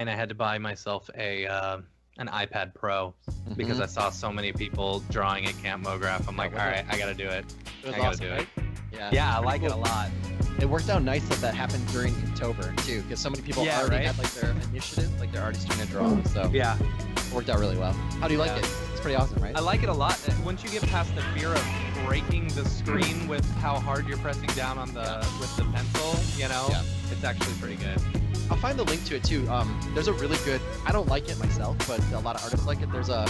and I had to buy myself an iPad Pro because I saw so many people drawing at Camp Mograph. I'm like, all right, I gotta do it. It was I gotta awesome, do right? it. Yeah, I like it a lot. It worked out nice that happened during Inktober too, because so many people already had like their initiative, like they're already starting to draw. So yeah, it worked out really well. How do you like it? It's pretty awesome, right? I like it a lot. Once you get past the fear of breaking the screen with how hard you're pressing down on with the pencil, it's actually pretty good. I'll find the link to it too. There's a really good, I don't like it myself, but a lot of artists like it. There's a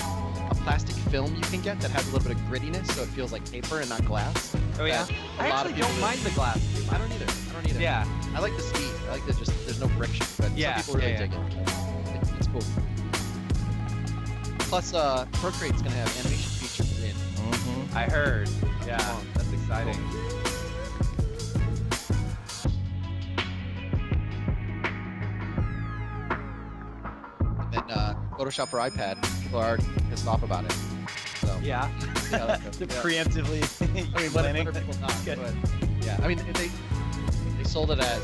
plastic film you can get that has a little bit of grittiness, so it feels like paper and not glass. Oh yeah? I actually don't mind the glass. I don't either. Yeah. I like the speed. I like that there's no friction, but some people really dig it. It's cool. Plus, Procreate's going to have animation features in. I heard. Yeah, that's exciting. And then Photoshop for iPad, people are already pissed off about it. So, yeah. Preemptively. I mean, other people not, but yeah. I mean, they sold it as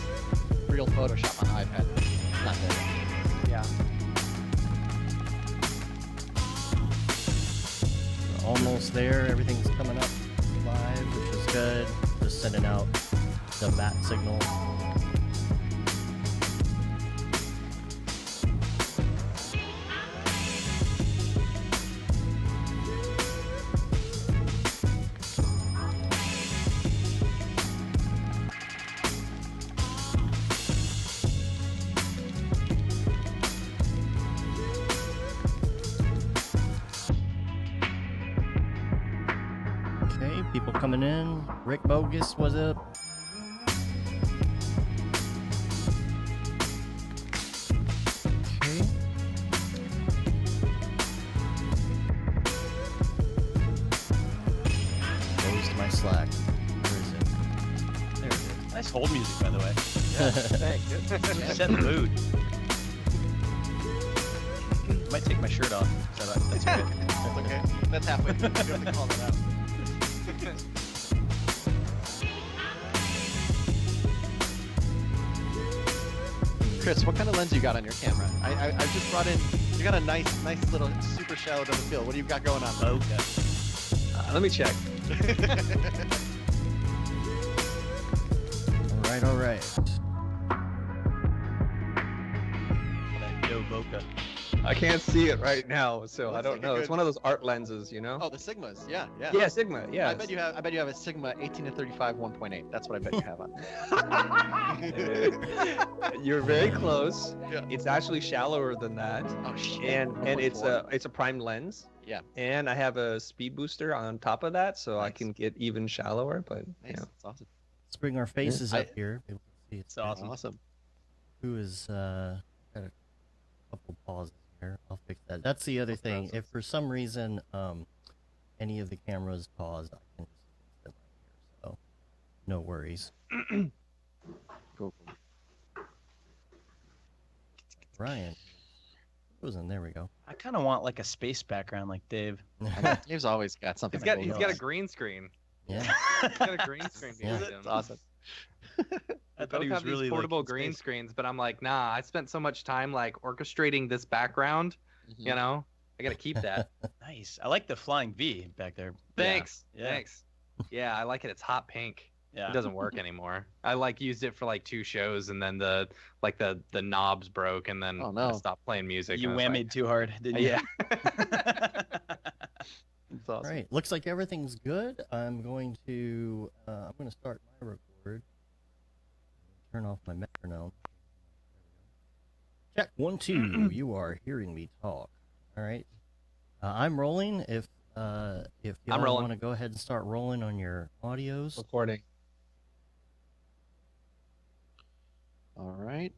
real Photoshop on iPad. Not there. Yeah. We're almost there. Everything's coming up live, which is good. Just sending out the bat signal. People coming in. Rick Bogus, what's up? Okay. Closed my Slack. Where is it? There it is. Nice hold music, by the way. Yeah, thanks. Set the mood. Might take my shirt off. So that's right. That's okay. That's halfway through. You have to call that out. Chris, what kind of lens you got on your camera? I just brought in. You got a nice little super shallow double field. What do you got going on? Okay. Let me check. All right. That Yo Boca. I can't see it right now, so I don't like know. It's one of those art lenses, Oh, the Sigmas. Yeah. Yeah, Sigma. Yeah. I bet you have a Sigma 18 to 35 1.8. That's what I bet you have on. You're very close. Yeah. It's actually shallower than that. Oh shit. And it's a prime lens. Yeah. And I have a speed booster on top of that, so I Nice. can get even shallower. But Nice. That's awesome. Let's bring our faces Yeah. up here. People can see It's awesome. Awesome. who is got a couple pauses here. I'll fix that. That's the other thing. If for some reason any of the cameras pause, I can just fix them right here. So no worries. Cool. Ryan. Frozen. There we go. I kind of want like a space background like Dave. Dave's always got something. He's got a green screen. Yeah. He's got a green screen behind him. That's awesome. I We thought he both was have really these portable like, in green space. screens, but I'm like, nah. I spent so much time like orchestrating this background. Mhm. You know, I gotta keep that. Nice. I like the flying V back there. Thanks. Yeah. Thanks. Yeah, I like it. It's hot pink. Yeah. It doesn't work anymore. I like used it for like 2 shows, and then the knobs broke, and then Oh, no. I stopped playing music. You and I was whammied too hard, didn't you? Yeah. It's All awesome. right. Looks like everything's good. I'm going to start my record. Turn off my metronome. Check 1 2. You are hearing me talk. All right. I'm rolling. If y'all rolling. want to go ahead and start rolling on your audios. recording. All right.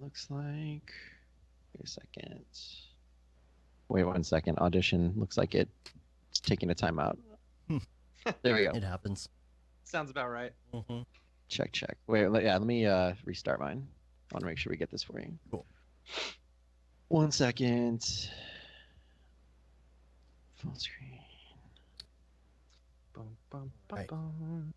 Looks like. Wait a second. Wait 1 second. Audition looks like it's taking a timeout. There we go. It happens. Sounds about right. Mm-hmm. Check. Wait. Let me restart mine. I want to make sure we get this for you. Cool. 1 second. Full screen. Bum, bum, bum, Right. bum.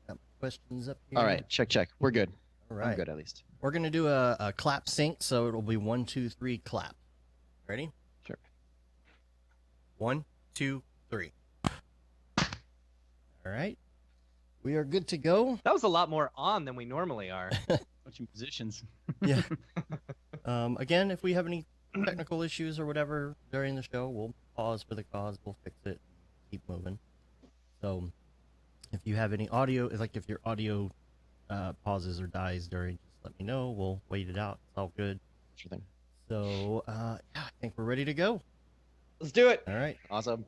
Got questions up here. All right. Check. We're good. All right. I'm good at least. We're gonna do a clap sync, so it'll be 1, 2, 3, clap. Ready? Sure. 1, 2, 3. All right. We are good to go. That was a lot more on than we normally are. Bunch of musicians. Yeah. Again, if we have any technical issues or whatever during the show, we'll pause for the cause. We'll fix it. Keep moving. So, if you have any audio, like if your audio pauses or dies during, just let me know. We'll wait it out. It's all good. Sure thing. So, yeah, I think we're ready to go. Let's do it. All right. Awesome.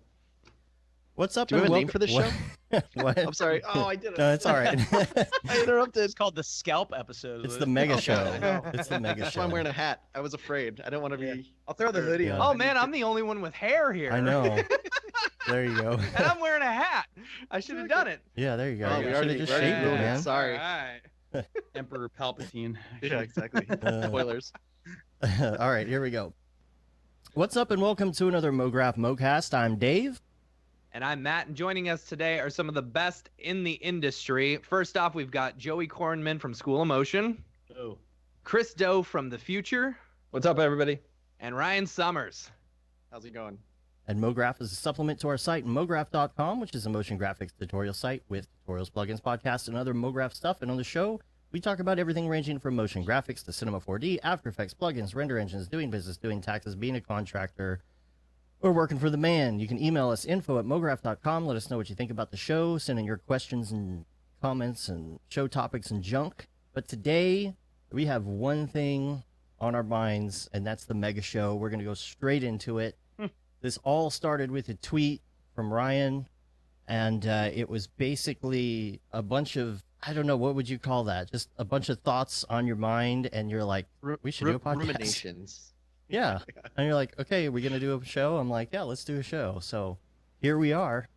What's up? Do we and have a name welcome- for this show? What? I'm sorry. Oh, I did it. No, it's all right. I interrupted. It's called the Scalp episode. It's the mega show. I know. It's the mega That's show. why I'm wearing a hat. I was afraid. I didn't want to be. I'll throw the hoodie Yeah. on. Oh man, I'm the only one with hair here. I know. There you go. And I'm wearing a hat. I should have done it. Yeah, there you go. Oh, You we should've already just ruined shaved it, it. man. Sorry. All right. Emperor Palpatine. Yeah, exactly. Spoilers. All right, here we go. What's up, and welcome to another Mograph Mocast. I'm Dave. And I'm Matt, and joining us today are some of the best in the industry. First off, we've got Joey Korenman from School of Motion, Oh. Chris Doe from The Future, What's up, everybody? and Ryan Summers. How's it going? And Mograph is a supplement to our site, mograph.com, which is a motion graphics tutorial site with tutorials, plugins, podcasts, and other Mograph stuff. And on the show, we talk about everything ranging from motion graphics to Cinema 4D, After Effects, plugins, render engines, doing business, doing taxes, being a contractor, or working for the man. You can email us info@mograph.com. Let us know what you think about the show. Send in your questions and comments and show topics and junk. But today, we have one thing on our minds, and that's the mega show. We're going to go straight into it. This all started with a tweet from Ryan, and it was basically a bunch of, I don't know, what would you call that? Just a bunch of thoughts on your mind, and you're like, we should do a podcast. Ruminations. Yeah. And you're like, okay, are we going to do a show? I'm like, yeah, let's do a show. So here we are.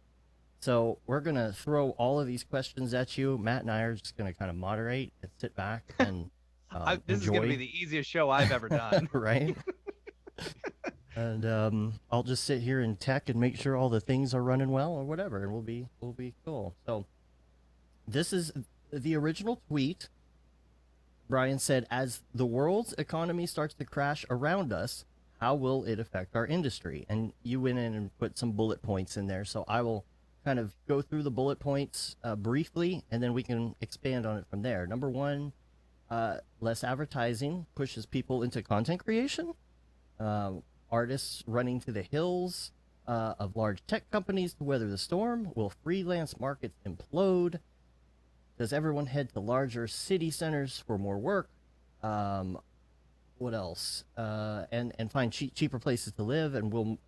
So we're going to throw all of these questions at you. Matt and I are just going to kind of moderate and sit back and This is going to be the easiest show I've ever done. right? And I'll just sit here in tech and make sure all the things are running well or whatever, and we'll be cool. So this is the original tweet. Brian said, as the world's economy starts to crash around us, how will it affect our industry? And you went in and put some bullet points in there. So I will kind of go through the bullet points briefly, and then we can expand on it from there. Number one, less advertising pushes people into content creation. Artists running to the hills of large tech companies to weather the storm. Will freelance markets implode? Does everyone head to larger city centers for more work? What else? And find cheaper places to live? And will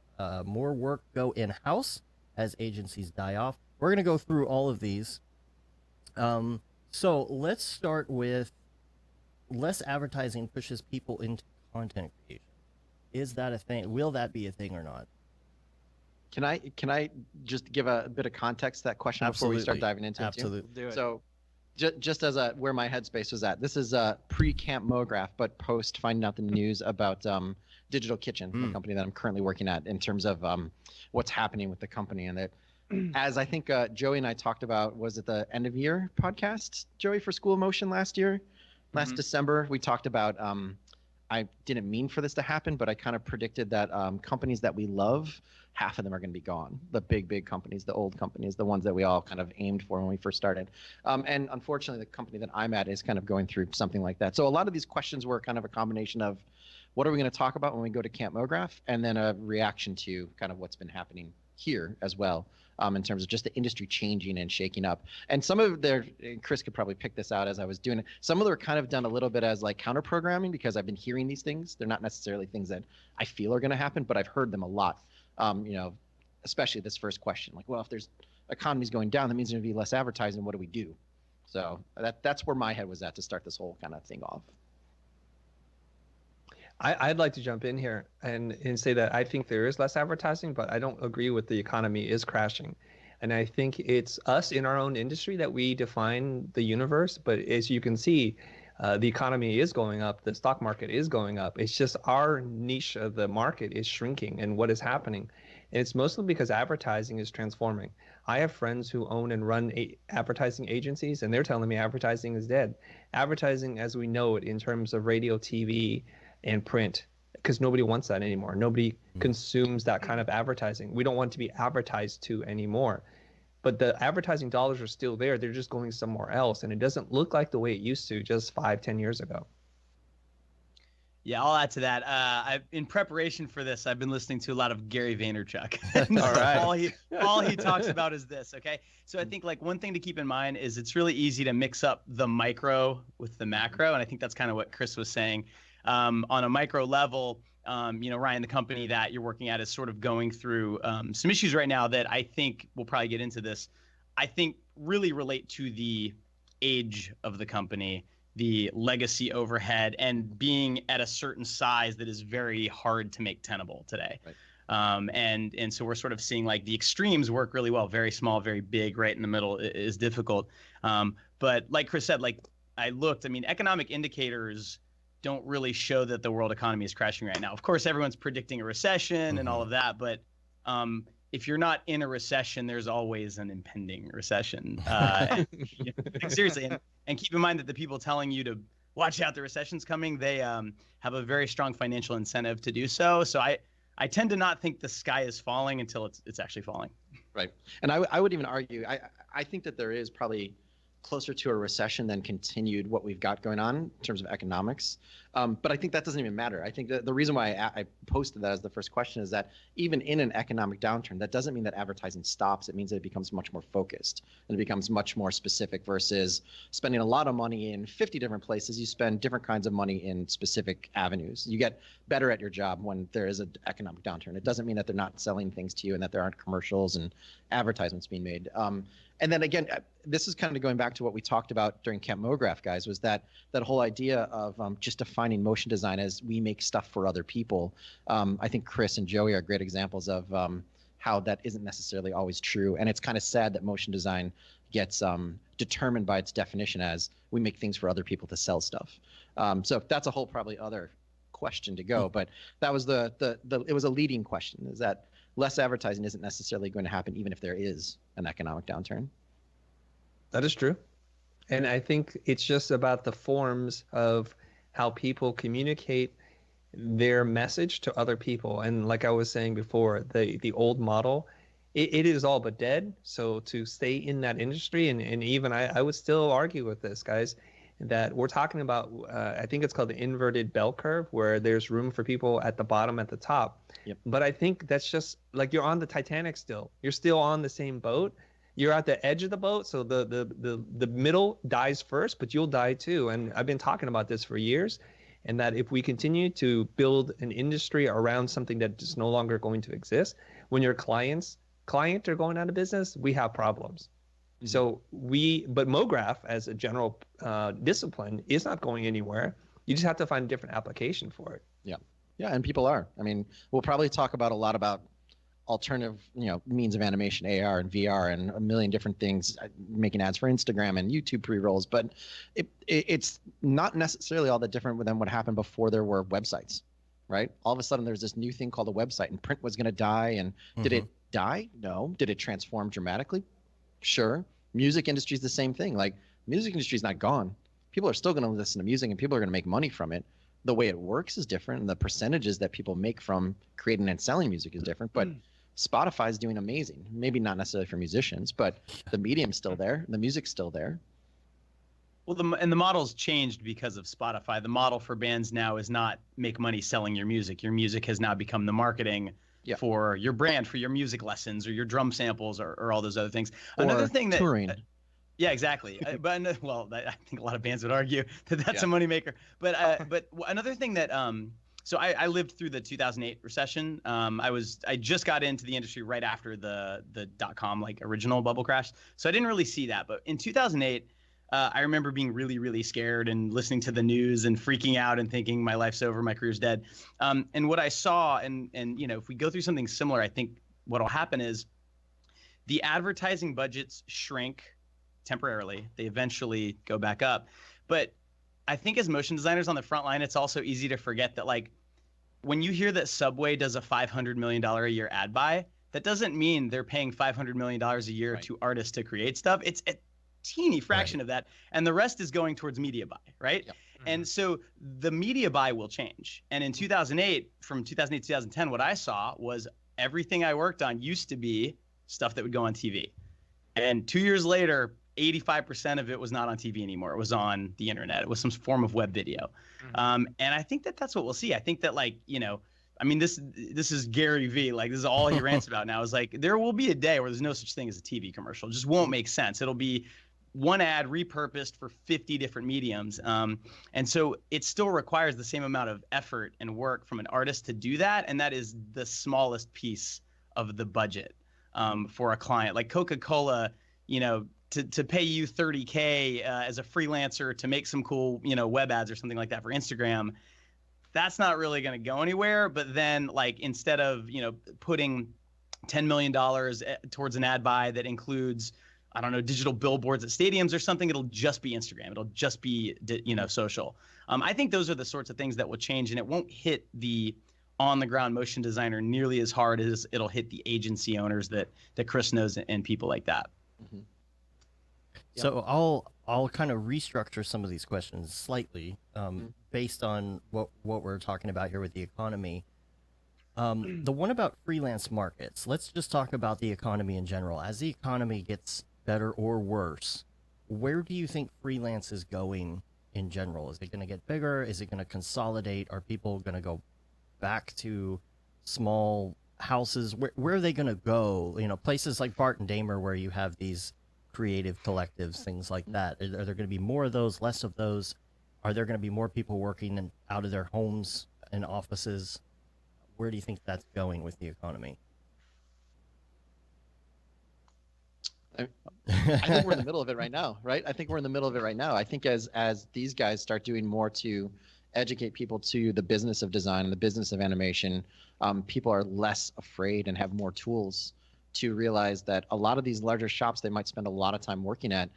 more work go in-house as agencies die off? We're going to go through all of these. So let's start with less advertising pushes people into content creation. Is that a thing? Will that be a thing or not? Can I just give a bit of context to that question before we start diving into it? Absolutely. Do it. So, just as where my headspace was at, this is pre-Camp Mograph, but post finding out the news about Digital Kitchen, the company that I'm currently working at, in terms of what's happening with the company. And that, as I think Joey and I talked about, was it the end of year podcast, Joey, for School of Motion last year? Last December, we talked about, I didn't mean for this to happen, but I kind of predicted that companies that we love, half of them are going to be gone. The big companies, the old companies, the ones that we all kind of aimed for when we first started. And unfortunately, the company that I'm at is kind of going through something like that. So a lot of these questions were kind of a combination of what are we going to talk about when we go to Camp Mograph, and then a reaction to kind of what's been happening here as well, in terms of just the industry changing and shaking up. And some of their, Chris could probably pick this out as I was doing it. Some of them are kind of done a little bit as like counter programming, because I've been hearing these things. They're not necessarily things that I feel are going to happen, but I've heard them a lot. Especially this first question, like, well, if there's economy's going down, that means there's going to be less advertising. What do we do? So that's where my head was at to start this whole kind of thing off. I'd like to jump in here and say that I think there is less advertising, but I don't agree with the economy is crashing. And I think it's us in our own industry that we define the universe. But as you can see, the economy is going up. The stock market is going up. It's just our niche of the market is shrinking. And what is happening And it's mostly because advertising is transforming. I have friends who own and run advertising agencies, and they're telling me advertising is dead. Advertising as we know it in terms of radio, TV, and print, because nobody wants that anymore. Nobody consumes that kind of advertising. We don't want to be advertised to anymore. But the advertising dollars are still there. They're just going somewhere else. And it doesn't look like the way it used to just 5-10 years ago. Yeah, I'll add to that. In preparation for this, I've been listening to a lot of Gary Vaynerchuk. All right. all he talks about is this, okay? So I think like one thing to keep in mind is it's really easy to mix up the micro with the macro, and I think that's kind of what Chris was saying. On a micro level, Ryan, the company that you're working at is sort of going through some issues right now that I think we'll probably get into this. I think really relate to the age of the company, the legacy overhead, and being at a certain size that is very hard to make tenable today. Right. And so we're sort of seeing like the extremes work really well. Very small, very big, right in the middle is difficult. But like Chris said, like I looked, I mean, economic indicators don't really show that the world economy is crashing right now. Of course, everyone's predicting a recession and all of that, but if you're not in a recession, there's always an impending recession. Seriously, and keep in mind that the people telling you to watch out, the recession's coming, they have a very strong financial incentive to do so. So I tend to not think the sky is falling until it's actually falling. Right. And I would even argue, I think that there is probably closer to a recession than continued what we've got going on in terms of economics. But I think that doesn't even matter. I think that the reason why I posted that as the first question is that even in an economic downturn, that doesn't mean that advertising stops. It means that it becomes much more focused and it becomes much more specific versus spending a lot of money in 50 different places. You spend different kinds of money in specific avenues. You get better at your job when there is an economic downturn. It doesn't mean that they're not selling things to you and that there aren't commercials and advertisements being made. And then again, this is kind of going back to what we talked about during Camp Mograph, guys, was that whole idea of just defining motion design as we make stuff for other people. I think Chris and Joey are great examples of how that isn't necessarily always true. And it's kind of sad that motion design gets determined by its definition as we make things for other people to sell stuff. So that's a whole probably other question to go. But that was it was a leading question, is that less advertising isn't necessarily going to happen even if there is an economic downturn. That is true. And I think it's just about the forms of how people communicate their message to other people. And like I was saying before, the old model, it is all but dead. So to stay in that industry, and even I would still argue with this, guys, that we're talking about, I think it's called the inverted bell curve, where there's room for people at the bottom, at the top. Yep. But I think that's just like you're on the Titanic still. You're still on the same boat. You're at the edge of the boat, so the middle dies first, but you'll die too. And I've been talking about this for years, and that if we continue to build an industry around something that is no longer going to exist, when your client are going out of business, we have problems. Mm-hmm. So but Mograph as a general discipline is not going anywhere. You just have to find a different application for it. Yeah, and people are. I mean, we'll probably talk about a lot about alternative, means of animation, AR and VR, and a million different things, making ads for Instagram and YouTube pre-rolls. But it's not necessarily all that different than what happened before there were websites, right? All of a sudden, there's this new thing called a website, and print was going to die. And did it die? No. Did it transform dramatically? Sure. Music industry is the same thing. Like, music industry is not gone. People are still going to listen to music, and people are going to make money from it. The way it works is different, and the percentages that people make from creating and selling music is different. But Spotify is doing amazing. Maybe not necessarily for musicians, but the medium's still there. The music's still there. Well, the model's changed because of Spotify. The model for bands now is not make money selling your music. Your music has now become the marketing for your brand, for your music lessons or your drum samples or all those other things. Another thing that touring. Yeah, exactly. I think a lot of bands would argue that that's a moneymaker. But another thing that so I lived through the 2008 recession. I just got into the industry right after the .com original bubble crash, so I didn't really see that. But in 2008, I remember being really, really scared and listening to the news and freaking out and thinking my life's over, my career's dead. And what I saw, and if we go through something similar, I think what'll happen is the advertising budgets shrink temporarily. They eventually go back up. But I think as motion designers on the front line, it's also easy to forget that when you hear that Subway does a $500 million a year ad buy, that doesn't mean they're paying $500 million a year to artists to create stuff. It's a teeny fraction of that. And the rest is going towards media buy, right? Yep. And so the media buy will change. And in 2008, from 2008 to 2010, what I saw was everything I worked on used to be stuff that would go on TV. And 2 years later, 85% of it was not on TV anymore. It was on the internet. It was some form of web video. And I think that that's what we'll see. I think that, like, you know, I mean, this is Gary V. Like, this is all he rants about now, is like, there will be a day where there's no such thing as a TV commercial. It just won't make sense. It'll be one ad repurposed for 50 different mediums. And so it still requires the same amount of effort and work from an artist to do that. And that is the smallest piece of the budget for a client. Like Coca-Cola, you know, to pay you $30K as a freelancer to make some cool, you know, web ads or something like that for Instagram, that's not really going to go anywhere. But then, like, instead of, you know, putting $10 million towards an ad buy that includes, I don't know, digital billboards at stadiums or something, it'll just be Instagram. It'll just be, you know, social. I think those are the sorts of things that will change, and it won't hit the on-the-ground motion designer nearly as hard as it'll hit the agency owners that Chris knows and people like that. Mm-hmm. So I'll kind of restructure some of these questions slightly based on what we're talking about here with the economy. The one about freelance markets, let's just talk about the economy in general. As the economy gets better or worse, where do you think freelance is going in general? Is it going to get bigger? Is it going to consolidate? Are people going to go back to small houses? Where are they going to go? You know, places like Bart and Damer, where you have these creative collectives, things like that. Are there going to be more of those, less of those? Are there going to be more people working out of their homes and offices? Where do you think that's going with the economy? I think we're in the middle of it right now, right? I think we're in the middle of it right now. I think as these guys start doing more to educate people to the business of design and the business of animation, people are less afraid and have more tools to realize that a lot of these larger shops they might spend a lot of time working at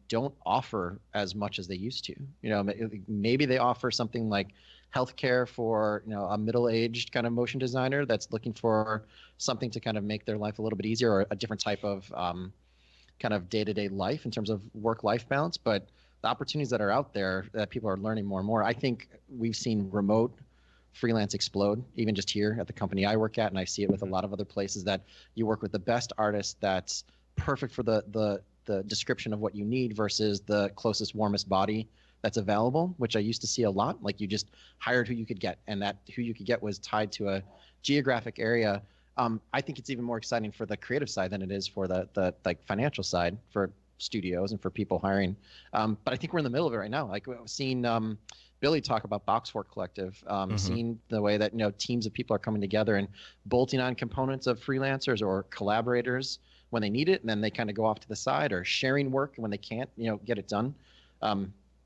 don't offer as much as they used to. You know, maybe they offer something like healthcare for, you know, a middle-aged kind of motion designer that's looking for something to kind of make their life a little bit easier, or a different type of kind of day-to-day life in terms of work-life balance. But the opportunities that are out there that people are learning more and more, I think we've seen remote freelance explode, even just here at the company I work at, and I see it with a lot of other places, that you work with the best artist that's perfect for the description of what you need versus the closest, warmest body that's available, which I used to see a lot. Like, you just hired who you could get, and that who you could get was tied to a geographic area. I think it's even more exciting for the creative side than it is for the like financial side for studios and for people hiring. But I think we're in the middle of it right now. Like, we've seen Billy talk about Boxwork Collective, seeing the way that, you know, teams of people are coming together and bolting on components of freelancers or collaborators when they need it, and then they kind of go off to the side, or sharing work when they can't, you know, get it done.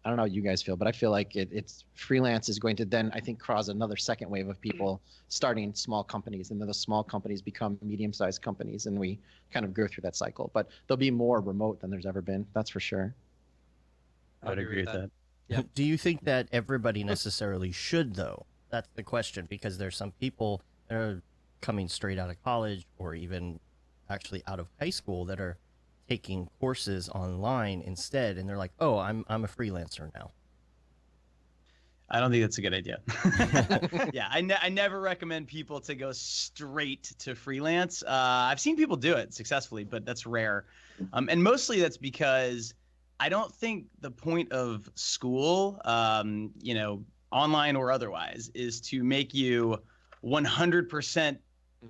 I don't know how you guys feel, but I feel like it's freelance is going to then, I think, cause another second wave of people starting small companies, and then those small companies become medium-sized companies, and we kind of go through that cycle. But there'll be more remote than there's ever been. That's for sure. I would agree with that. Yeah. Do you think that everybody necessarily should, though? That's the question, because there's some people that are coming straight out of college, or even actually out of high school, that are taking courses online instead, and they're like, oh, I'm a freelancer now. I don't think that's a good idea. Yeah, I never recommend people to go straight to freelance. I've seen people do it successfully, but that's rare. And mostly that's because I don't think the point of school, you know, online or otherwise, is to make you 100%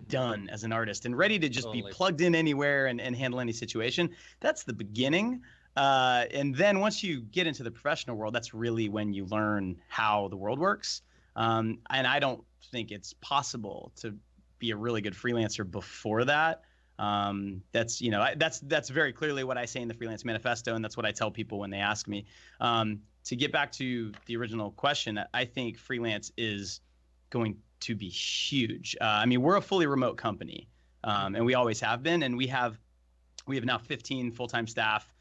done as an artist and ready to just be plugged in anywhere and handle any situation. That's the beginning. And then once you get into the professional world, that's really when you learn how the world works. And I don't think it's possible to be a really good freelancer before that. That's, you know, that's very clearly what I say in the Freelance Manifesto, and that's what I tell people when they ask me. To get back to the original question, I think freelance is going to be huge. I mean, we're a fully remote company, and we always have been, and we have now 15 full-time staff.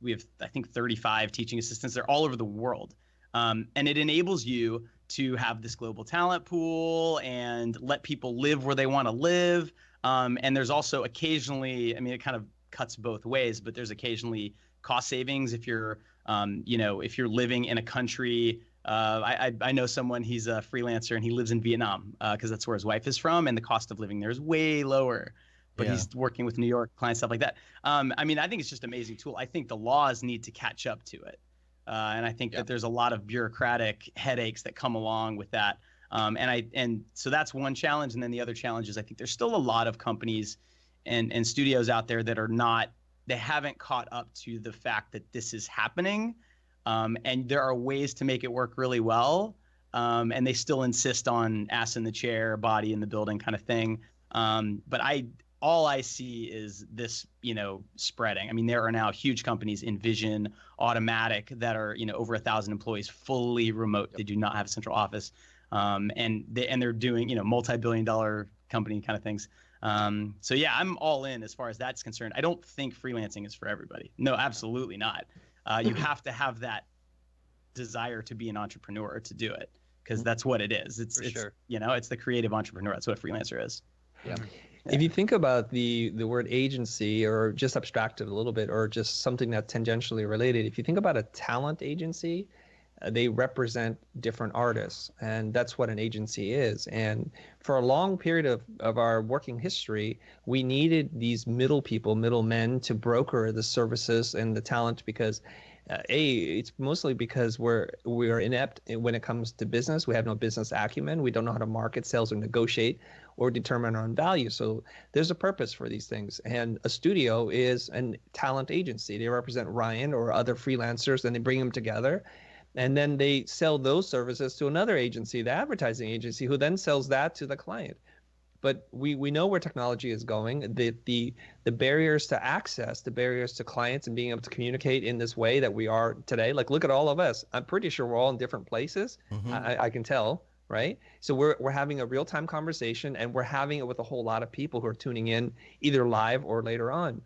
We have, I think, 35 teaching assistants. They're all over the world. And it enables you to have this global talent pool and let people live where they want to live. And there's also occasionally, I mean, it kind of cuts both ways, but there's occasionally cost savings if you're, if you're living in a country. I know someone, he's a freelancer and he lives in Vietnam because that's where his wife is from, and the cost of living there is way lower. But he's working with New York clients, stuff like that. I mean, I think it's just an amazing tool. I think the laws need to catch up to it. And I think that there's a lot of bureaucratic headaches that come along with that. And so that's one challenge. And then the other challenge is I think there's still a lot of companies and studios out there that are not, they haven't caught up to the fact that this is happening. And there are ways to make it work really well. And they still insist on ass in the chair, body in the building kind of thing. But all I see is this, spreading. I mean, there are now huge companies, Envision, Automatic, that are, over 1,000 employees, fully remote. They do not have a central office. And they're doing, multi-billion-dollar company kind of things. So yeah, I'm all in as far as that's concerned. I don't think freelancing is for everybody. No, absolutely not. You have to have that desire to be an entrepreneur to do it, because that's what it is. It's sure. It's the creative entrepreneur. That's what a freelancer is. Yeah. If you think about the word agency, or just abstract it a little bit, or just something that's tangentially related, if you think about a talent agency, they represent different artists, and that's what an agency is. And for a long period of our working history, we needed these middlemen to broker the services and the talent, because it's mostly because we're inept when it comes to business. We have no business acumen. We don't know how to market, sales, or negotiate, or determine our own value. So there's a purpose for these things. And a studio is a talent agency. They represent Ryan or other freelancers, and they bring them together. And then they sell those services to another agency, the advertising agency, who then sells that to the client. But we know where technology is going. The barriers to access, the barriers to clients and being able to communicate in this way that we are today. Like, look at all of us. I'm pretty sure we're all in different places. Mm-hmm. I can tell, right? So we're having a real-time conversation, and we're having it with a whole lot of people who are tuning in either live or later on.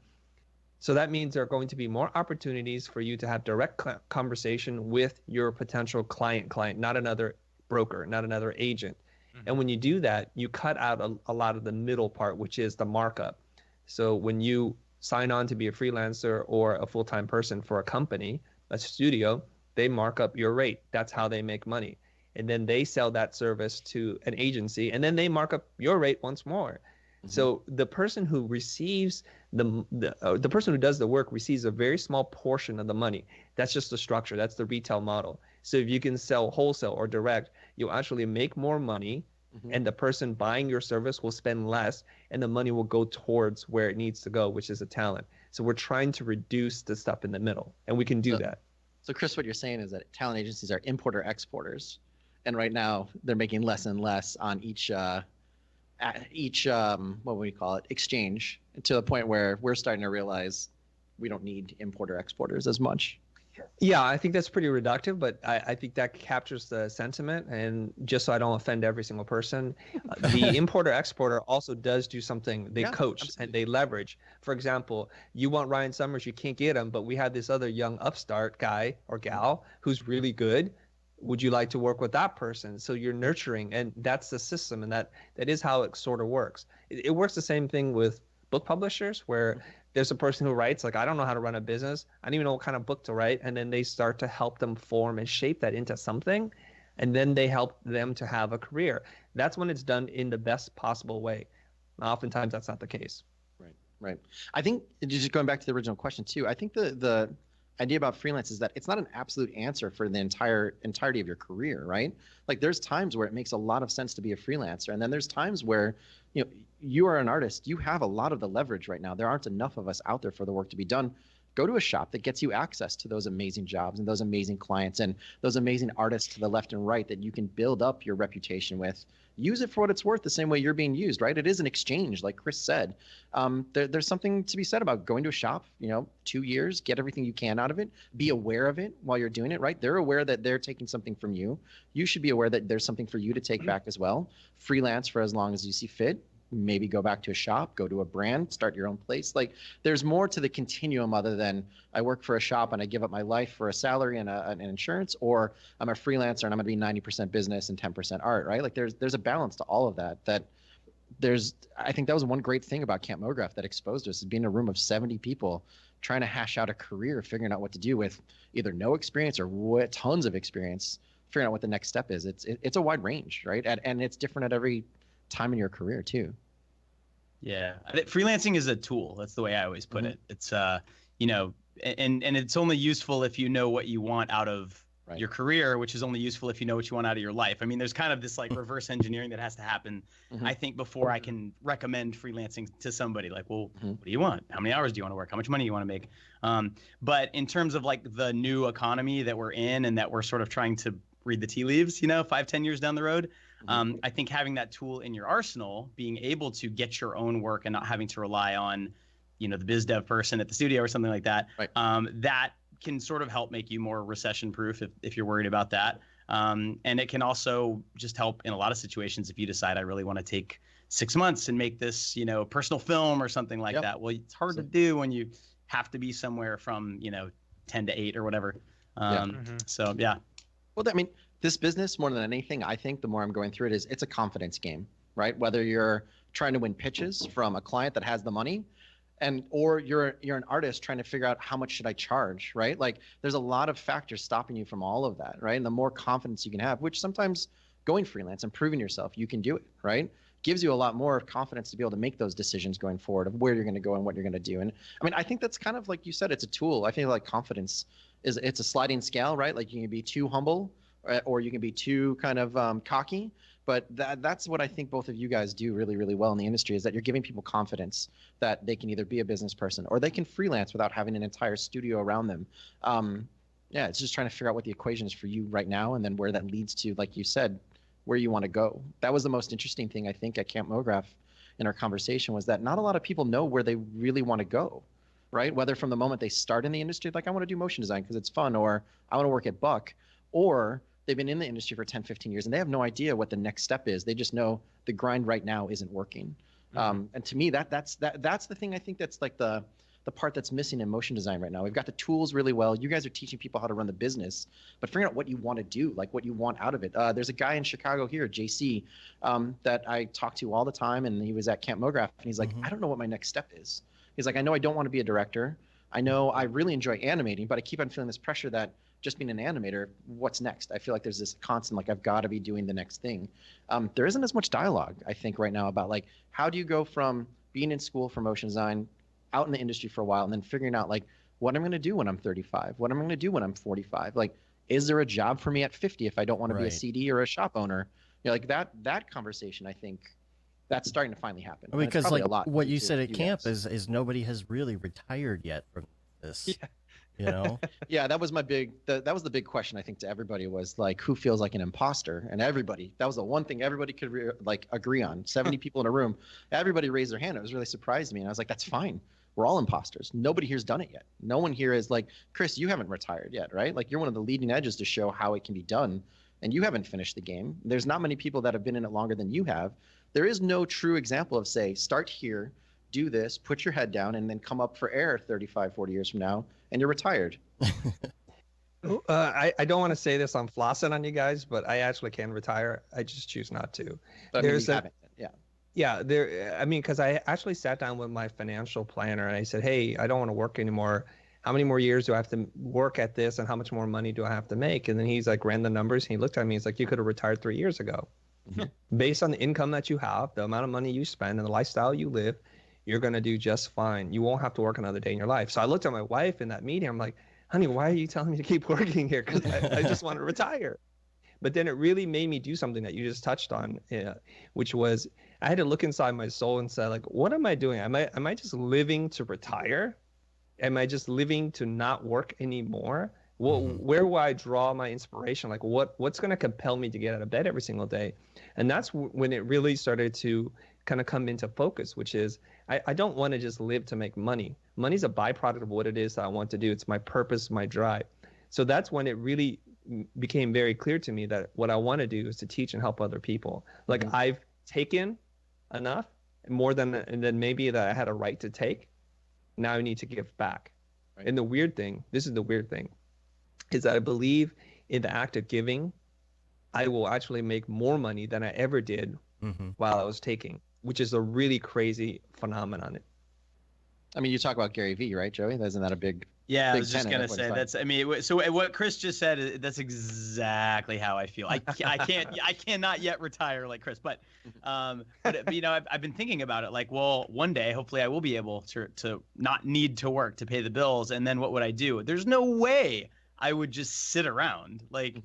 So that means there are going to be more opportunities for you to have direct conversation with your potential client, not another broker, not another agent. Mm-hmm. And when you do that, you cut out a lot of the middle part, which is the markup. So when you sign on to be a freelancer or a full-time person for a company, a studio, they mark up your rate. That's how they make money. And then they sell that service to an agency, and then they mark up your rate once more. Mm-hmm. So the person who receives the person who does the work receives a very small portion of the money. That's just the structure. That's the retail model. So if you can sell wholesale or direct, you'll actually make more money, mm-hmm. and the person buying your service will spend less, and the money will go towards where it needs to go, which is a talent. So we're trying to reduce the stuff in the middle, and we can do that. So Chris, what you're saying is that talent agencies are importer exporters, and right now they're making less and less on each what would we call it, exchange, to the point where we're starting to realize we don't need importer exporters as much. Yeah, I think that's pretty reductive, but I think that captures the sentiment. And just so I don't offend every single person, the importer-exporter also does do something. They coach, absolutely. And they leverage. For example, you want Ryan Summers, you can't get him, but we have this other young upstart guy or gal who's really good. Would you like to work with that person? So you're nurturing, and that's the system, and that is how it sort of works. It works the same thing with book publishers, where there's a person who writes, like, I don't know how to run a business. I don't even know what kind of book to write. And then they start to help them form and shape that into something. And then they help them to have a career. That's when it's done in the best possible way. Oftentimes that's not the case. Right. I think, just going back to the original question too, I think the idea about freelance is that it's not an absolute answer for the entirety of your career, right? Like, there's times where it makes a lot of sense to be a freelancer, and then there's times where you are an artist. You have a lot of the leverage right now. There aren't enough of us out there for the work to be done. Go to a shop that gets you access to those amazing jobs and those amazing clients and those amazing artists to the left and right that you can build up your reputation with. Use it for what it's worth, the same way you're being used, right? It is an exchange, like Chris said. There's something to be said about going to a shop, 2 years, get everything you can out of it, be aware of it while you're doing it, right? They're aware that they're taking something from you. You should be aware that there's something for you to take back as well. Freelance for as long as you see fit. Maybe go back to a shop, go to a brand, start your own place. Like, there's more to the continuum other than I work for a shop and I give up my life for a salary and an insurance, or I'm a freelancer and I'm going to be 90% business and 10% art, right? Like, there's a balance to all of that I think that was one great thing about Camp Mograph that exposed us, is being in a room of 70 people trying to hash out a career, figuring out what to do with either no experience or tons of experience, figuring out what the next step is. It's a wide range, right? And it's different at every time in your career too. Yeah, freelancing is a tool. That's the way I always put it. It's you know, and it's only useful if you know what you want out of your career, which is only useful if you know what you want out of your life. I mean, there's kind of this like reverse engineering that has to happen, I think, before I can recommend freelancing to somebody. Like, well, what do you want? How many hours do you want to work? How much money do you want to make? But in terms of like the new economy that we're in and that we're sort of trying to read the tea leaves, you know, 5-10 years down the road, I think having that tool in your arsenal, being able to get your own work and not having to rely on, you know, the biz dev person at the studio or something like that, that can sort of help make you more recession proof if you're worried about that. And it can also just help in a lot of situations if you decide I really want to take 6 months and make this, you know, personal film or something like that. Well, it's hard to do when you have to be somewhere from, you know, 10 to 8 or whatever. So, yeah. Well, I mean, this business, more than anything, I think the more I'm going through it, it's a confidence game, right? Whether you're trying to win pitches from a client that has the money, or you're an artist trying to figure out how much should I charge, right? Like there's a lot of factors stopping you from all of that, right? And the more confidence you can have, which sometimes going freelance and proving yourself, you can do it, right? Gives you a lot more confidence to be able to make those decisions going forward of where you're going to go and what you're going to do. And I mean, I think that's kind of like you said, it's a tool. I feel like confidence it's a sliding scale, right? Like you can be too humble or you can be too kind of cocky. But that's what I think both of you guys do really, really well in the industry, is that you're giving people confidence that they can either be a business person or they can freelance without having an entire studio around them. Yeah, it's just trying to figure out what the equation is for you right now and then where that leads to, like you said, where you want to go. That was the most interesting thing, I think, at Camp Mograph in our conversation, was that not a lot of people know where they really want to go, right? Whether from the moment they start in the industry, like I want to do motion design because it's fun, or I want to work at Buck, or they've been in the industry for 10, 15 years and they have no idea what the next step is. They just know the grind right now isn't working. And to me, that's the thing I think that's like the part that's missing in motion design right now. We've got the tools really well. You guys are teaching people how to run the business, but figuring out what you want to do, like what you want out of it. There's a guy in Chicago here, JC, that I talk to all the time, and he was at Camp Mograph, and he's like, I don't know what my next step is. He's like, I know I don't want to be a director. I know I really enjoy animating, but I keep on feeling this pressure that just being an animator, what's next? I feel like there's this constant, like, I've got to be doing the next thing. There isn't as much dialogue, I think, right now about, like, how do you go from being in school for motion design, out in the industry for a while, and then figuring out, like, what I'm going to do when I'm 35, what I'm going to do when I'm 45. Like, is there a job for me at 50 if I don't want to be a CD or a shop owner? You know, like that conversation, I think, that's starting to finally happen. I mean, because like what you said at camp is nobody has really retired yet from this. Yeah. You know? Yeah, that was my that was the big question, I think, to everybody, was like, who feels like an imposter? And everybody, that was the one thing everybody could agree on. 70 people in a room, everybody raised their hand. It was really surprised me. And I was like, that's fine. We're all imposters. Nobody here's done it yet. No one here is like, Chris, you haven't retired yet, right? Like, you're one of the leading edges to show how it can be done. And you haven't finished the game. There's not many people that have been in it longer than you have. There is no true example of, say, start here, do this, put your head down, and then come up for air 35, 40 years from now, and you're retired. I don't want to say this, I'm flossing on you guys, but I actually can retire. I just choose not to. But I mean, you haven't. Yeah, I mean, because I actually sat down with my financial planner and I said, hey, I don't want to work anymore. How many more years do I have to work at this, and how much more money do I have to make? And then he's like, ran the numbers, and he looked at me, he's like, you could have retired 3 years ago. Based on the income that you have, the amount of money you spend, and the lifestyle you live, you're going to do just fine. You won't have to work another day in your life. So I looked at my wife in that meeting. I'm like, honey, why are you telling me to keep working here? Because I just want to retire. But then it really made me do something that you just touched on, which was I had to look inside my soul and say, like, what am I doing? Am I just living to retire? Am I just living to not work anymore? Well, where will I draw my inspiration? Like, what's going to compel me to get out of bed every single day? And that's when it really started to kind of come into focus, which is I don't want to just live to make money. Money's a byproduct of what it is that I want to do. It's my purpose, my drive. So that's when it really became very clear to me that what I want to do is to teach and help other people. Like, I've taken enough, more than maybe that I had a right to take. Now I need to give back. Right. And the weird thing, this is the weird thing, is that I believe in the act of giving, I will actually make more money than I ever did while I was taking. which is a really crazy phenomenon. I mean, you talk about Gary Vee, right, Joey? Isn't that a big? Yeah, I big was just tenet gonna of what say he's that's. I mean, so what Chris just said, that's exactly how I feel. I cannot yet retire like Chris, but you know, I've been thinking about it. Like, well, one day, hopefully, I will be able to not need to work to pay the bills, and then what would I do? There's no way I would just sit around. Like,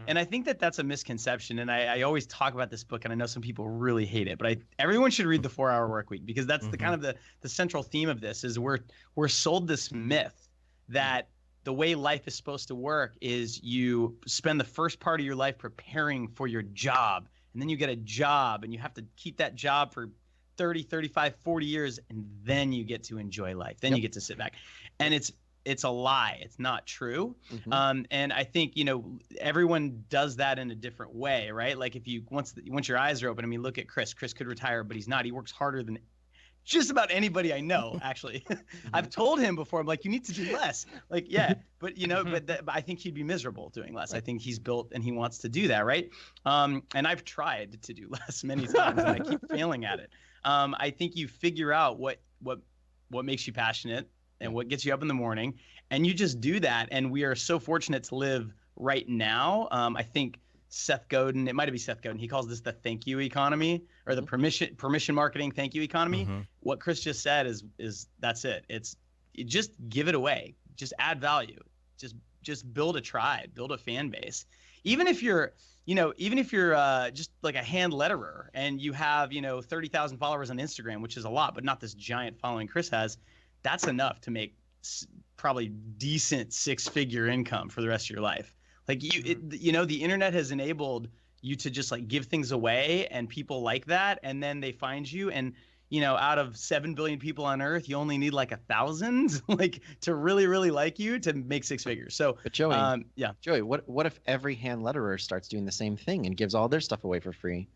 and I think that that's a misconception. And I always talk about this book, and I know some people really hate it, but everyone should read the 4-Hour Workweek, because that's the kind of the central theme of this. Is we're sold this myth that the way life is supposed to work is you spend the first part of your life preparing for your job, and then you get a job, and you have to keep that job for 30, 35, 40 years, and then you get to enjoy life. Then you get to sit back. And it's a lie. It's not true. And I think, you know, everyone does that in a different way, right? Like, if you once your eyes are open, I mean, look at Chris. Chris could retire, but he's not. He works harder than just about anybody I know, actually. I've told him before, I'm like, you need to do less. Like, yeah, but you know, but I think he'd be miserable doing less. I think he's built and he wants to do that, right? And I've tried to do less many times, and I keep failing at it. I think you figure out what makes you passionate and what gets you up in the morning, and you just do that. And we are so fortunate to live right now. I think Seth Godin, it might be Seth Godin, he calls this the thank you economy, or the permission marketing thank you economy. What Chris just said is that's it. You just give it away. Just add value. Just build a tribe, build a fan base. Even if you're just like a hand letterer and you have, 30,000 followers on Instagram, which is a lot, but not this giant following Chris has, that's enough to make probably decent 6-figure income for the rest of your life. Like the internet has enabled you to just like give things away, and people like that, and then they find you, and out of 7 billion people on Earth, you only need like 1,000 like to really, really like you to make 6 figures. So, but Joey, yeah, Joey, what if every hand letterer starts doing the same thing and gives all their stuff away for free?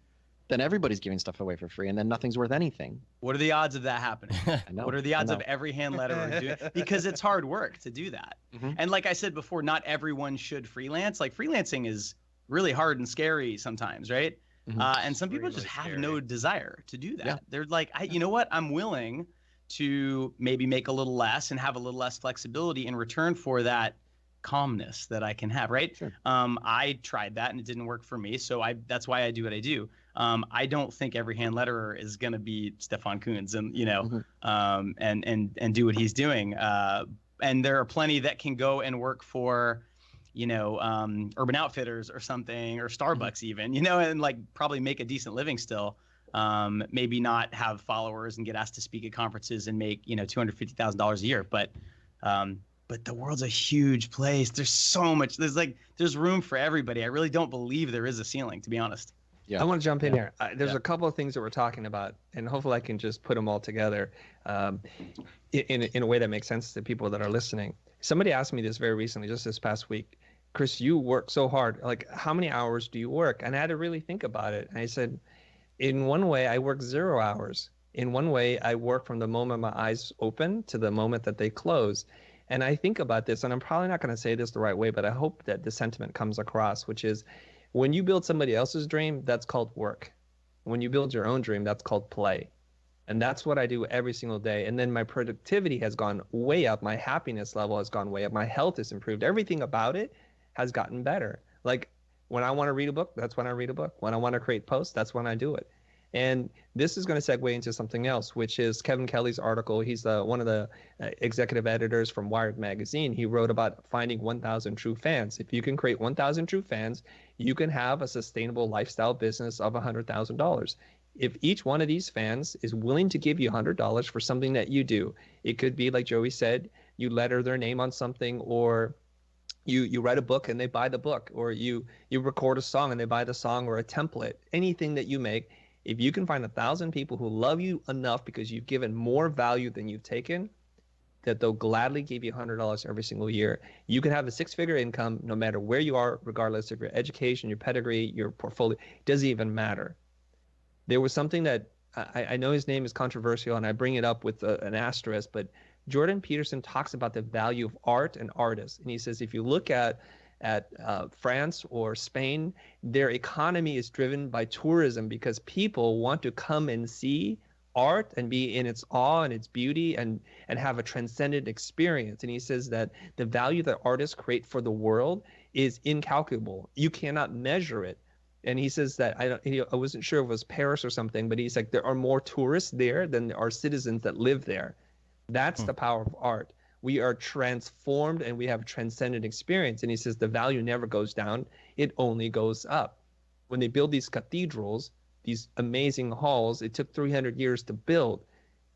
Then everybody's giving stuff away for free, and then nothing's worth anything. What are the odds of that happening? I know, what are the odds of every hand letterer doing? Because it's hard work to do that. And like I said before, not everyone should freelance. Like, freelancing is really hard and scary sometimes, right? And some people just have no desire to do that. Yeah. They're like, you know what? I'm willing to maybe make a little less and have a little less flexibility in return for that calmness that I can have, right? Sure. I tried that and it didn't work for me. So that's why I do what I do. I don't think every hand letterer is going to be Stefan Kuhns and, and do what he's doing. And there are plenty that can go and work for, Urban Outfitters or something, or Starbucks even, and like probably make a decent living still. Maybe not have followers and get asked to speak at conferences and make, $250,000 a year. But the world's a huge place. There's so much. There's room for everybody. I really don't believe there is a ceiling, to be honest. Yeah. I want to jump in here. There's a couple of things that we're talking about, and hopefully I can just put them all together in a way that makes sense to people that are listening. Somebody asked me this very recently, just this past week. Chris, you work so hard. Like, how many hours do you work? And I had to really think about it. And I said, in one way, I work 0 hours. In one way, I work from the moment my eyes open to the moment that they close. And I think about this, and I'm probably not going to say this the right way, but I hope that the sentiment comes across, which is, when you build somebody else's dream, that's called work. When you build your own dream, that's called play. And that's what I do every single day. And then my productivity has gone way up. My happiness level has gone way up. My health has improved. Everything about it has gotten better. Like, when I want to read a book, that's when I read a book. When I want to create posts, that's when I do it. And this is going to segue into something else, which is Kevin Kelley's article. He's one of the executive editors from Wired magazine. He wrote about finding 1,000 true fans. If you can create 1,000 true fans, you can have a sustainable lifestyle business of $100,000. If each one of these fans is willing to give you $100 for something that you do, it could be, like Joey said, you letter their name on something, or you write a book and they buy the book, or you record a song and they buy the song, or a template, anything that you make. If you can find 1,000 people who love you enough because you've given more value than you've taken, that they'll gladly give you $100 every single year, you can have a 6-figure income no matter where you are, regardless of your education, your pedigree, your portfolio. It doesn't even matter. There was something that I know his name is controversial, and I bring it up with an asterisk, but Jordan Peterson talks about the value of art and artists. And he says, if you look at at France or Spain, their economy is driven by tourism because people want to come and see art and be in its awe and its beauty and have a transcendent experience. And he says that the value that artists create for the world is incalculable. You cannot measure it. And he says that I wasn't sure if it was Paris or something, but he's like, there are more tourists there than there are citizens that live there. That's the power of art. We are transformed and we have a transcendent experience. And he says the value never goes down, it only goes up. When they build these cathedrals, these amazing halls, it took 300 years to build,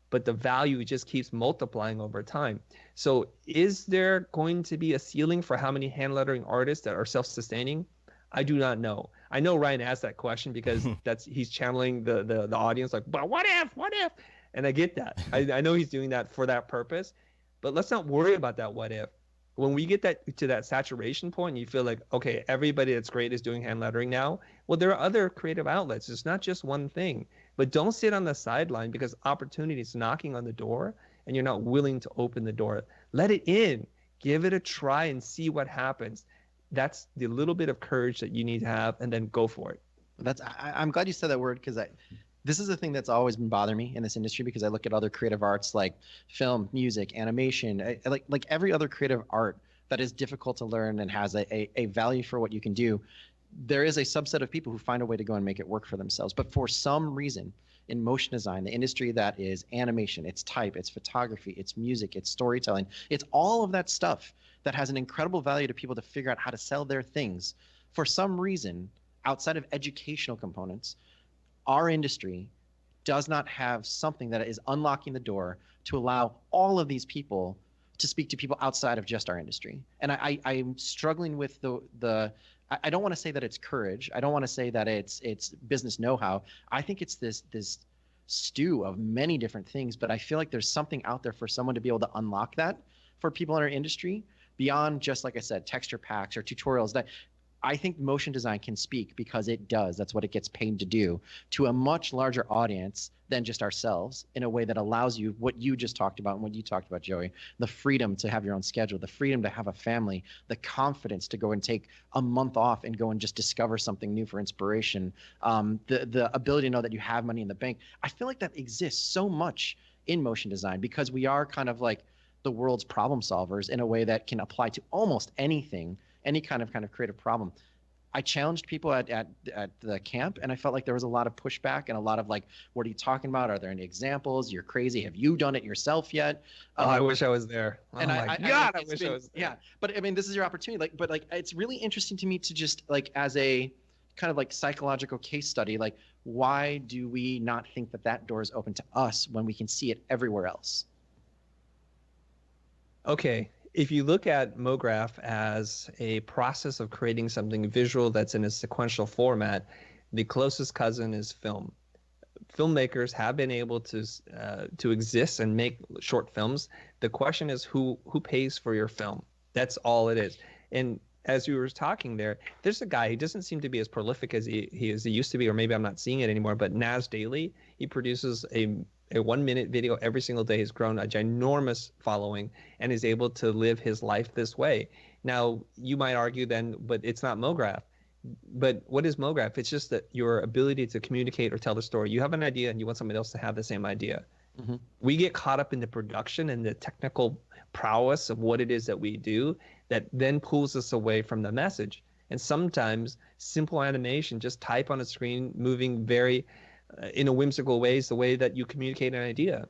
but the value just keeps multiplying over time. So is there going to be a ceiling for how many hand lettering artists that are self-sustaining? I do not know. I know Ryan asked that question because he's channeling the audience like, but what if? And I get that. I know he's doing that for that purpose, but let's not worry about that what if. When we get that to that saturation point, you feel like, okay, everybody that's great is doing hand lettering now. Well, there are other creative outlets. It's not just one thing. But don't sit on the sideline because opportunity is knocking on the door and you're not willing to open the door. Let it in. Give it a try and see what happens. That's the little bit of courage that you need to have, and then go for it. I'm glad you said that word, because this is the thing that's always been bothering me in this industry, because I look at other creative arts like film, music, animation, like every other creative art that is difficult to learn and has a value for what you can do. There is a subset of people who find a way to go and make it work for themselves. But for some reason, in motion design, the industry that is animation, it's type, it's photography, it's music, it's storytelling, it's all of that stuff that has an incredible value to people to figure out how to sell their things. For some reason, outside of educational components, our industry does not have something that is unlocking the door to allow all of these people to speak to people outside of just our industry. And I'm struggling with I don't want to say that it's courage. I don't want to say that it's business know-how. I think it's this stew of many different things, but I feel like there's something out there for someone to be able to unlock that for people in our industry beyond just, like I said, texture packs or tutorials. That I think motion design can speak, because it does. That's what it gets paid to do, to a much larger audience than just ourselves, in a way that allows you what you just talked about and what you talked about, Joey, the freedom to have your own schedule, the freedom to have a family, the confidence to go and take a month off and go and just discover something new for inspiration, the ability to know that you have money in the bank. I feel like that exists so much in motion design, because we are kind of like the world's problem solvers in a way that can apply to almost anything, any kind of creative problem. I challenged people at the camp, and I felt like there was a lot of pushback and a lot of like, what are you talking about? Are there any examples? You're crazy. Have you done it yourself yet? I wish I was there. Oh and my God, I wish I was there. Yeah, but I mean, this is your opportunity. But it's really interesting to me to just like, as a kind of like psychological case study, like, why do we not think that door is open to us when we can see it everywhere else? Okay, if you look at Mograph as a process of creating something visual that's in a sequential format, the closest cousin is film. Filmmakers have been able to exist and make short films. The question is who pays for your film? That's all it is. And as you were talking there's a guy, he doesn't seem to be as prolific as he used to be, or maybe I'm not seeing it anymore, but Naz Daily, he produces a 1-minute video every single day. He's grown a ginormous following and is able to live his life this way. Now, you might argue then, but it's not Mograph. But what is Mograph? It's just that your ability to communicate or tell the story. You have an idea and you want somebody else to have the same idea. Mm-hmm. We get caught up in the production and the technical prowess of what it is that we do that then pulls us away from the message. And sometimes simple animation, just type on a screen, moving very in a whimsical way, is the way that you communicate an idea.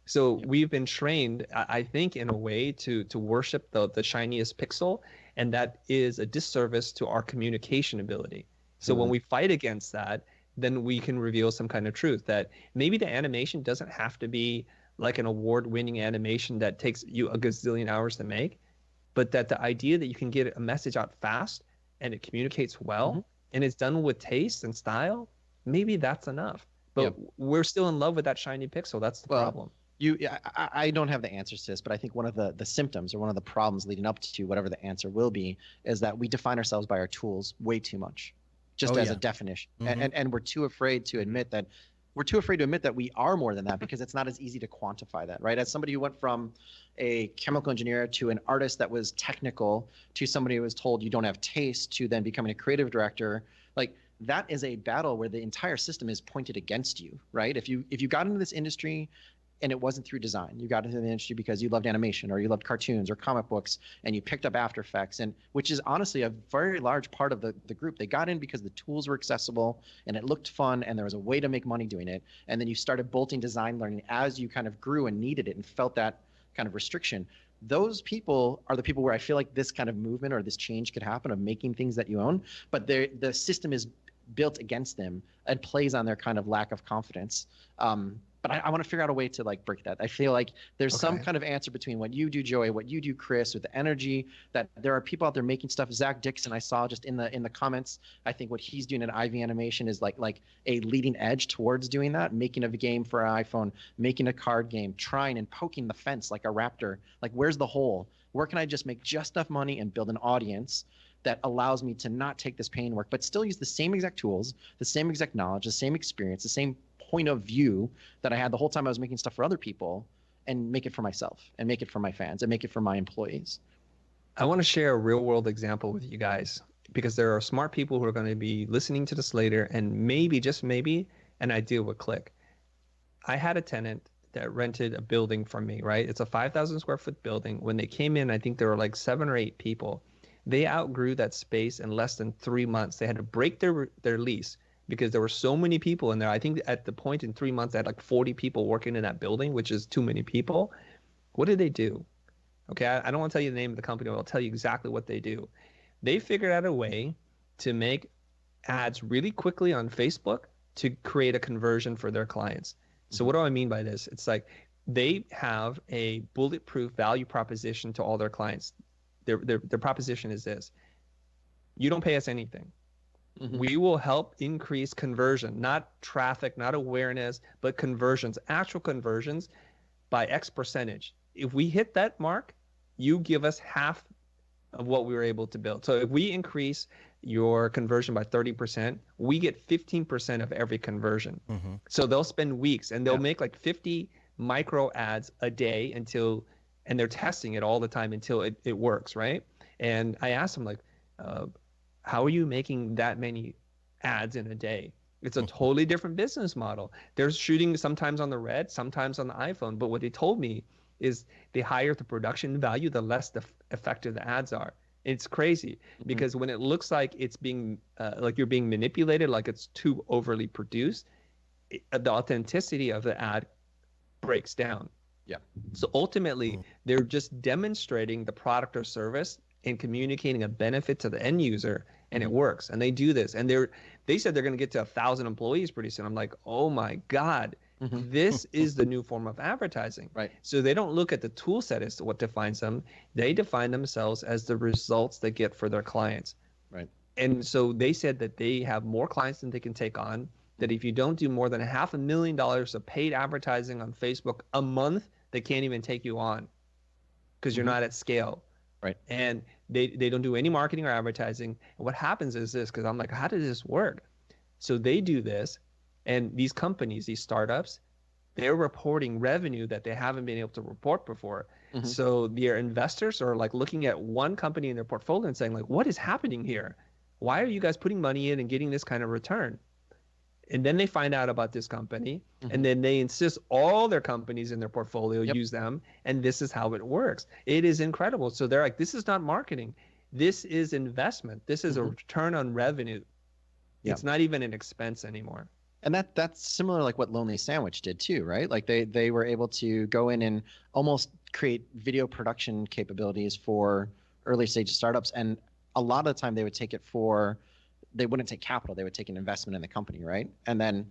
So we've been trained, I think, in a way to worship the shiniest pixel, and that is a disservice to our communication ability. So when we fight against that, then we can reveal some kind of truth that maybe the animation doesn't have to be like an award-winning animation that takes you a gazillion hours to make, but that the idea that you can get a message out fast and it communicates well and it's done with taste and style, maybe that's enough. But we're still in love with that shiny pixel. That's the problem. I don't have the answers to this, but I think one of the symptoms or one of the problems leading up to whatever the answer will be is that we define ourselves by our tools way too much, just as a definition. And we're too afraid to admit that we're too afraid to admit that we are more than that because it's not as easy to quantify that, right? As somebody who went from a chemical engineer to an artist that was technical to somebody who was told you don't have taste to then becoming a creative director, like that is a battle where the entire system is pointed against you, right? If you got into this industry and it wasn't through design, you got into the industry because you loved animation or you loved cartoons or comic books and you picked up After Effects, and which is honestly a very large part of the group. They got in because the tools were accessible and it looked fun and there was a way to make money doing it. And then you started bolting design learning as you kind of grew and needed it and felt that kind of restriction. Those people are the people where I feel like this kind of movement or this change could happen of making things that you own, but the system is built against them and plays on their kind of lack of confidence. But I want to figure out a way to like break that. I feel like there's some kind of answer between what you do, Joey, what you do, Chris, with the energy that there are people out there making stuff. Zach Dixon, I saw just in the comments, I think what he's doing at Ivy Animation is like a leading edge towards doing that, making a game for an iPhone, making a card game, trying and poking the fence like a raptor. Like, where's the hole? Where can I just make just enough money and build an audience that allows me to not take this pain work, but still use the same exact tools, the same exact knowledge, the same experience, the same point of view that I had the whole time I was making stuff for other people, and make it for myself and make it for my fans and make it for my employees. I want to share a real world example with you guys because there are smart people who are going to be listening to this later, and maybe, just maybe, an idea would click. I had a tenant that rented a building from me, right? It's a 5,000 square foot building. When they came in, I think there were like 7 or 8 people. They outgrew that space in less than 3 months. They had to break their lease because there were so many people in there. I think at the point in 3 months, they had like 40 people working in that building, which is too many people. What did they do? Okay, I don't want to tell you the name of the company, but I'll tell you exactly what they do. They figured out a way to make ads really quickly on Facebook to create a conversion for their clients. So what do I mean by this? It's like they have a bulletproof value proposition to all their clients. Their proposition is this: you don't pay us anything. We will help increase conversion, not traffic, not awareness, but conversions, actual conversions by X percentage. If we hit that mark, you give us half of what we were able to build. So if we increase your conversion by 30%, we get 15% of every conversion. So they'll spend weeks and they'll make like 50 micro ads a day and they're testing it all the time until it works, right? And I asked them, like, how are you making that many ads in a day? It's a totally different business model. They're shooting sometimes on the Red, sometimes on the iPhone. But what they told me is the higher the production value, the less effective the ads are. It's crazy because when it looks like it's being like you're being manipulated, like it's too overly produced, the authenticity of the ad breaks down. Yeah. So ultimately, they're just demonstrating the product or service and communicating a benefit to the end user, and it works. And they do this, and they said they're going to get to 1,000 employees pretty soon. I'm like, oh my God, this is the new form of advertising. Right. So they don't look at the tool set as to what defines them. They define themselves as the results they get for their clients. Right. And so they said that they have more clients than they can take on, that if you don't do more than $500,000 of paid advertising on Facebook a month, they can't even take you on because you're not at scale. Right. And they don't do any marketing or advertising. And what happens is this, because I'm like, how does this work? So they do this, and these companies, these startups, they're reporting revenue that they haven't been able to report before. So their investors are like looking at one company in their portfolio and saying, like, what is happening here? Why are you guys putting money in and getting this kind of return? And then they find out about this company, and then they insist all their companies in their portfolio use them, and this is how it works. It is incredible. So they're like, this is not marketing. This is investment. This is a return on revenue. It's not even an expense anymore. And that's similar like what Lonely Sandwich did too, right? Like they were able to go in and almost create video production capabilities for early stage startups, and a lot of the time they would take it they wouldn't take capital, they would take an investment in the company, right? And then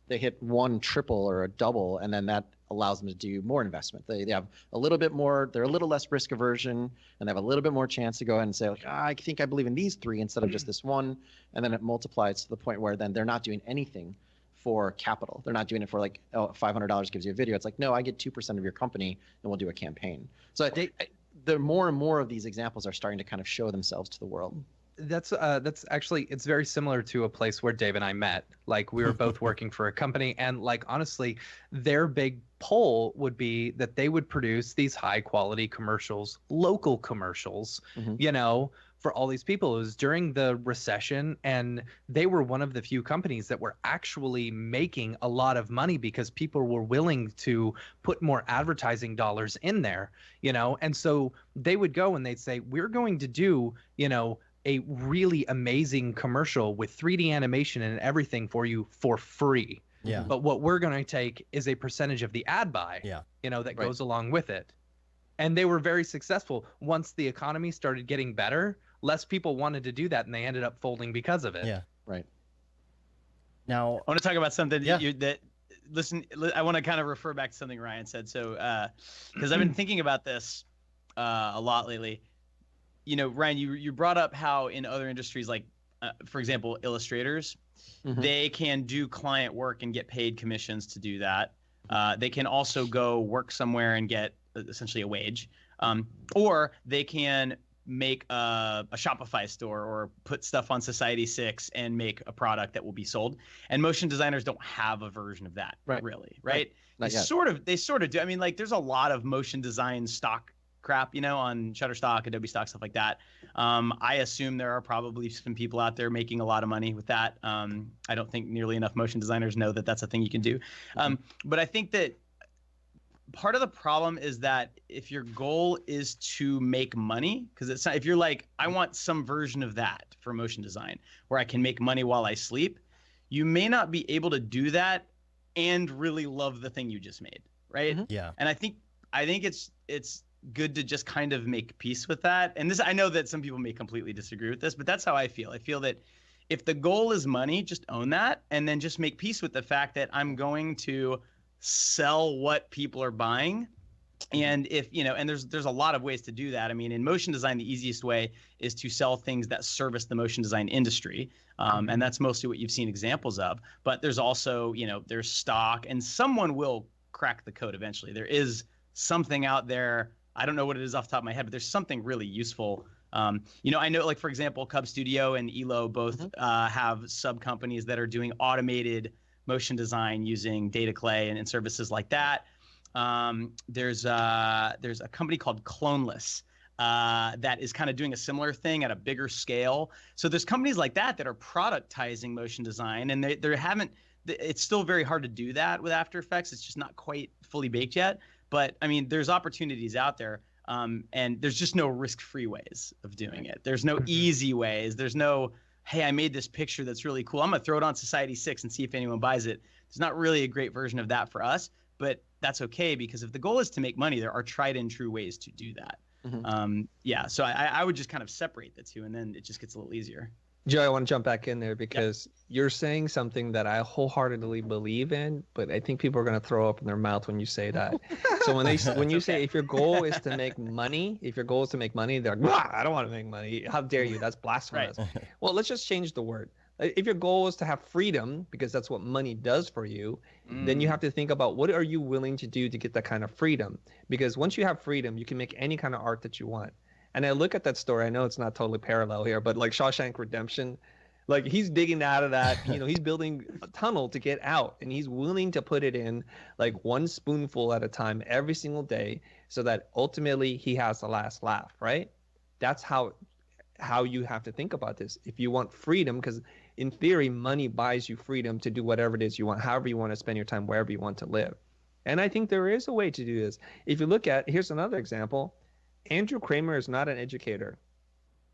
they hit one triple or a double, and then that allows them to do more investment. They have a little bit more, they're a little less risk aversion, and they have a little bit more chance to go ahead and say, like, I think I believe in these 3 instead of just this one. And then it multiplies to the point where then they're not doing anything for capital. They're not doing it for like, oh, $500 gives you a video. It's like, no, I get 2% of your company and we'll do a campaign. So the more and more of these examples are starting to kind of show themselves to the world. That's actually, it's very similar to a place where Dave and I met. Like, we were both working for a company, and like, honestly, their big pull would be that they would produce these high quality commercials, local commercials, you know, for all these people. It was during the recession, and they were one of the few companies that were actually making a lot of money because people were willing to put more advertising dollars in there, you know. And so they would go and they'd say, we're going to do, you know, a really amazing commercial with 3D animation and everything for you for free. Yeah. But what we're going to take is a percentage of the ad buy, you know, that goes along with it. And they were very successful. Once the economy started getting better, less people wanted to do that, and they ended up folding because of it. Yeah. Right. I Now, want to talk about something Yeah. listen, I want to kind of refer back to something Ryan said. So, because I've been thinking about this a lot lately. You know, Ryan, you brought up how in other industries, like, for example, illustrators, they can do client work and get paid commissions to do that. They can also go work somewhere and get essentially a wage. Or they can make a Shopify store or put stuff on Society6 and make a product that will be sold. And motion designers don't have a version of that, really, right? They sort of do. I mean, like, there's a lot of motion design stock crap, you know, on Shutterstock, Adobe Stock, stuff like that. I assume there are probably some people out there making a lot of money with that. I don't think nearly enough motion designers know that that's a thing you can do. But I think that part of the problem is that if your goal is to make money, because it's not, if you're like, I want some version of that for motion design where I can make money while I sleep, you may not be able to do that and really love the thing you just made, right? Yeah. And I think it's good to just kind of make peace with that. And this, I know that some people may completely disagree with this, but that's how I feel. I feel that if the goal is money, just own that, and then just make peace with the fact that I'm going to sell what people are buying. And if, you know, and there's a lot of ways to do that. I mean, in motion design, the easiest way is to sell things that service the motion design industry. And that's mostly what you've seen examples of. But there's also, you know, there's stock, and someone will crack the code eventually. There is something out there. I don't know what it is off the top of my head, but there's something really useful. You know, I know, like, for example, Cub Studio and Elo both have sub companies that are doing automated motion design using data clay and services like that. There's a company called Cloneless that is kind of doing a similar thing at a bigger scale. So there's companies like that that are productizing motion design, and they haven't. It's still very hard to do that with After Effects. It's just not quite fully baked yet. But I mean, there's opportunities out there, and there's just no risk-free ways of doing it. There's no easy ways. There's no, hey, I made this picture that's really cool. I'm gonna throw it on Society6 and see if anyone buys it. There's not really a great version of that for us, but that's okay, because if the goal is to make money, there are tried and true ways to do that. Yeah, so I would just kind of separate the two, and then it just gets a little easier. Joe, I want to jump back in there because you're saying something that I wholeheartedly believe in, but I think people are going to throw up in their mouth when you say that. So when you say if your goal is to make money, they're like, I don't want to make money. How dare you? That's blasphemous. Well, let's just change the word. If your goal is to have freedom, because that's what money does for you, then you have to think about what are you willing to do to get that kind of freedom? Because once you have freedom, you can make any kind of art that you want. And I look at that story, I know it's not totally parallel here, but like Shawshank Redemption, like he's digging out of that, you know, he's building a tunnel to get out, and he's willing to put it in like one spoonful at a time every single day so that ultimately he has the last laugh, right? That's how you have to think about this. If you want freedom, because in theory, money buys you freedom to do whatever it is you want, however you want to spend your time, wherever you want to live. And I think there is a way to do this. If you look at, here's another example. Andrew Kramer is not an educator.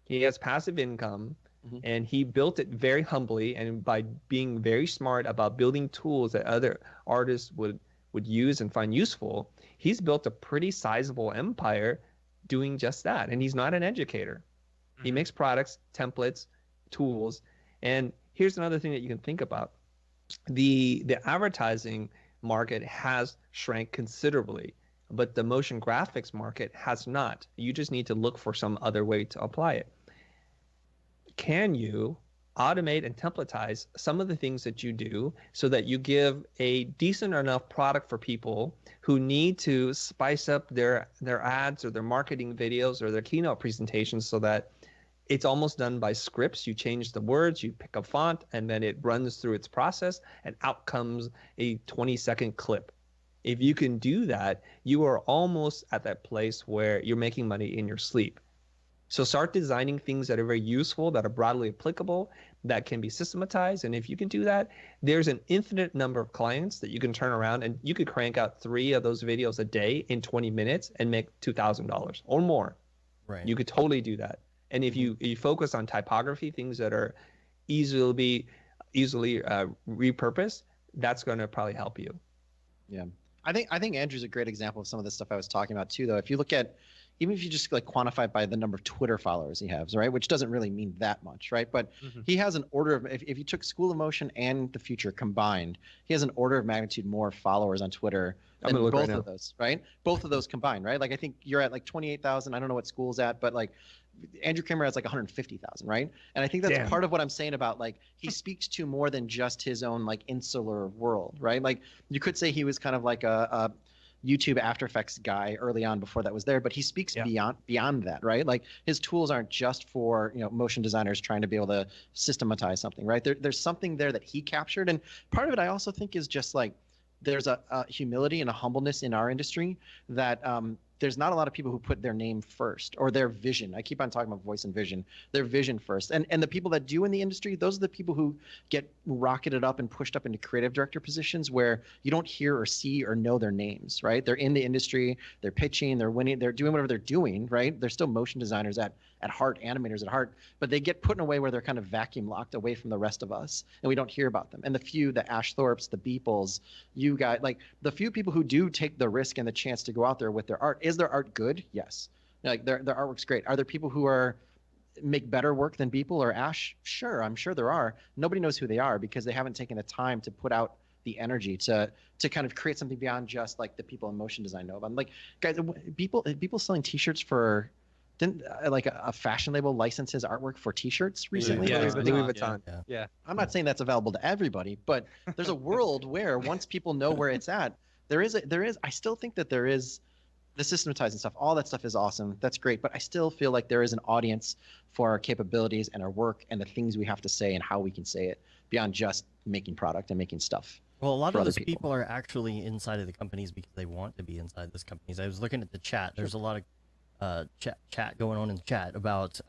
He has passive income, and he built it very humbly and by being very smart about building tools that other artists would use and find useful. He's built a pretty sizable empire doing just that, and he's not an educator. He makes products, templates, tools. And here's another thing that you can think about. The advertising market has shrank considerably, but the motion graphics market has not. You just need to look for some other way to apply it. Can you automate and templatize some of the things that you do so that you give a decent enough product for people who need to spice up their ads or their marketing videos or their keynote presentations so that It's almost done by scripts. You change the words, you pick a font, and then it runs through its process, and out comes a 20-second clip. If you can do that, you are almost at that place where you're making money in your sleep. So start designing things that are very useful, that are broadly applicable, that can be systematized. And if you can do that, there's an infinite number of clients that you can turn around, and you could crank out 3 of those videos a day in 20 minutes and make $2,000 or more. Right. You could totally do that. And if you focus on typography, things that are easily repurposed, that's going to probably help you. Yeah. I think Andrew's a great example of some of the stuff I was talking about too, though. If you look at, even if you just like quantify it by the number of Twitter followers he has, right, which doesn't really mean that much, right? But he has an order of, if you took School of Motion and The Future combined, he has an order of magnitude more followers on Twitter than both of those, right? Both of those combined, right? Like I think you're at like 28,000. I don't know what School's at, but like Andrew Kramer has like 150,000, right? And I think that's part of what I'm saying about like he speaks to more than just his own like insular world, right? Like you could say he was kind of like a YouTube After Effects guy early on before that was there, but he speaks beyond that, right? Like his tools aren't just for, you know, motion designers trying to be able to systematize something, right? There's something there that he captured, and part of it I also think is just like there's a humility and a humbleness in our industry that there's not a lot of people who put their name first or their vision. I keep on talking about voice and vision, their vision first. And the people that do in the industry, those are the people who get rocketed up and pushed up into creative director positions where you don't hear or see or know their names, right? They're in the industry, they're pitching, they're winning, they're doing whatever they're doing, right? They're still motion designers at heart, animators at heart, but they get put in a way where they're kind of vacuum locked away from the rest of us and we don't hear about them. And the few, the Ash Thorpes, the Beeples, you guys, like the few people who do take the risk and the chance to go out there with their art, is their art good? Yes. Like their artwork's great. Are there people who make better work than Beeple or Ash? Sure, I'm sure there are. Nobody knows who they are because they haven't taken the time to put out the energy to kind of create something beyond just like the people in motion design know about. Like guys, people selling T-shirts for, didn't like a fashion label license his artwork for T-shirts recently? Yeah, Louis Vuitton. Yeah. I'm not saying that's available to everybody, but there's a world where once people know where it's at, there is. I still think that there is the systematizing stuff. All that stuff is awesome. That's great, but I still feel like there is an audience for our capabilities and our work and the things we have to say and how we can say it beyond just making product and making stuff. Well, a lot of those people are actually inside of the companies because they want to be inside those companies. I was looking at the chat. There's a lot of chat going on in the chat about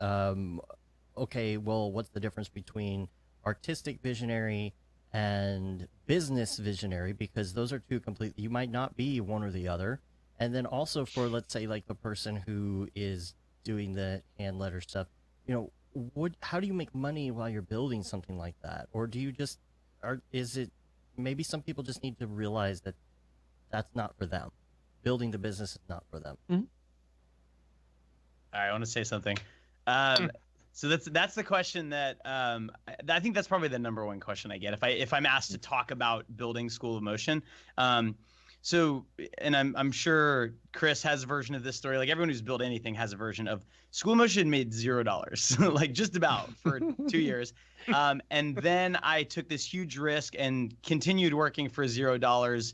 okay, well, what's the difference between artistic visionary and business visionary, because those are two completely, you might not be one or the other. And then also for, let's say, like the person who is doing the hand letter stuff, you know, how do you make money while you're building something like that? Or do you just, maybe some people just need to realize that that's not for them. Building the business is not for them. Mm-hmm. I want to say something. So that's the question that I think that's probably the number one question I get if I'm asked to talk about building School of Motion. So, and I'm sure Chris has a version of this story. Like everyone who's built anything has a version of School of Motion made $0, like just about for 2 years. And then I took this huge risk and continued working for $0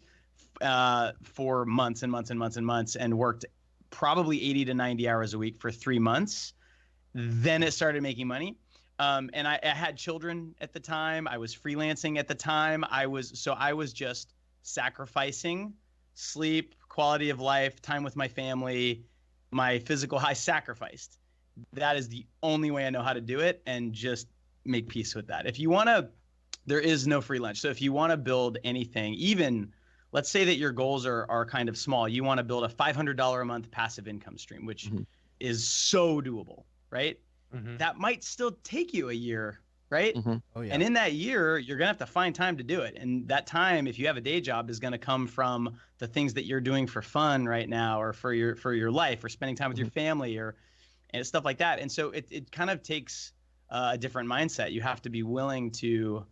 for months and months and months and months, and worked probably 80 to 90 hours a week for 3 months. Then it started making money. And I had children at the time. I was freelancing at the time. I was just sacrificing sleep, quality of life, time with my family, my physical high, sacrificed. That is the only way I know how to do it, and just make peace with that. If you want to, there is no free lunch. So if you want to build anything, even let's say that your goals are kind of small, you want to build a $500 a month passive income stream, which is so doable, right? That might still take you a year, right? Oh, yeah. And in that year, you're going to have to find time to do it. And that time, if you have a day job, is going to come from the things that you're doing for fun right now, or for your life, or spending time with your family, and stuff like that. And so it kind of takes a different mindset. You have to be willing to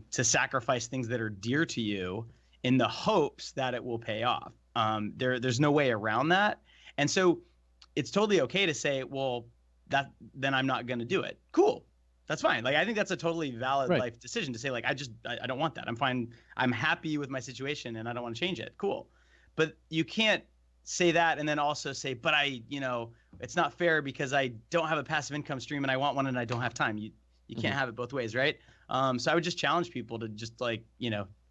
sacrifice things that are dear to you in the hopes that it will pay off. There's no way around that. And so it's totally okay to say, well, then I'm not going to do it. Cool. That's fine. Like, I think that's a totally valid life decision to say, like, I don't want that. I'm fine. I'm happy with my situation and I don't want to change it. Cool. But you can't say that and then also say, but it's not fair because I don't have a passive income stream and I want one and I don't have time. You can't have it both ways, right? So I would just challenge people to just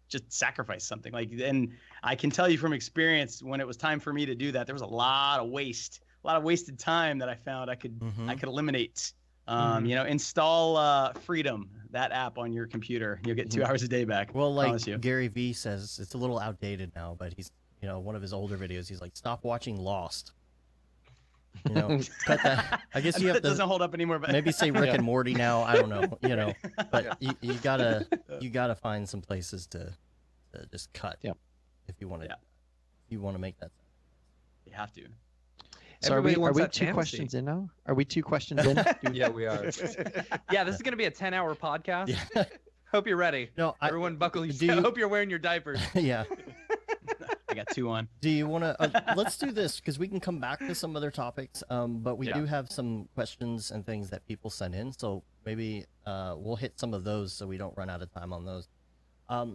just sacrifice something. And I can tell you from experience, when it was time for me to do that, there was a lot of wasted time that I found I could eliminate. Install Freedom, that app on your computer. You'll get 2 hours a day back. Well, like promise you. Gary Vee says, it's a little outdated now, but he's, one of his older videos, he's like, stop watching Lost. Cut that. I guess you have to. Doesn't hold up anymore, but maybe say Rick and Morty now. I don't know, but you gotta find some places to just cut. Yeah. If you want to make that. You have to. So are we 2 fantasy. questions in now? Are we 2 questions in? Yeah, we are. Yeah, this is gonna be a 10-hour podcast. Yeah. Hope you're ready. No, Everyone buckle your. I hope you're wearing your diapers. Yeah. I got 2 on. Do you want to? Let's do this because we can come back to some other topics. But we do have some questions and things that people sent in, so maybe we'll hit some of those so we don't run out of time on those.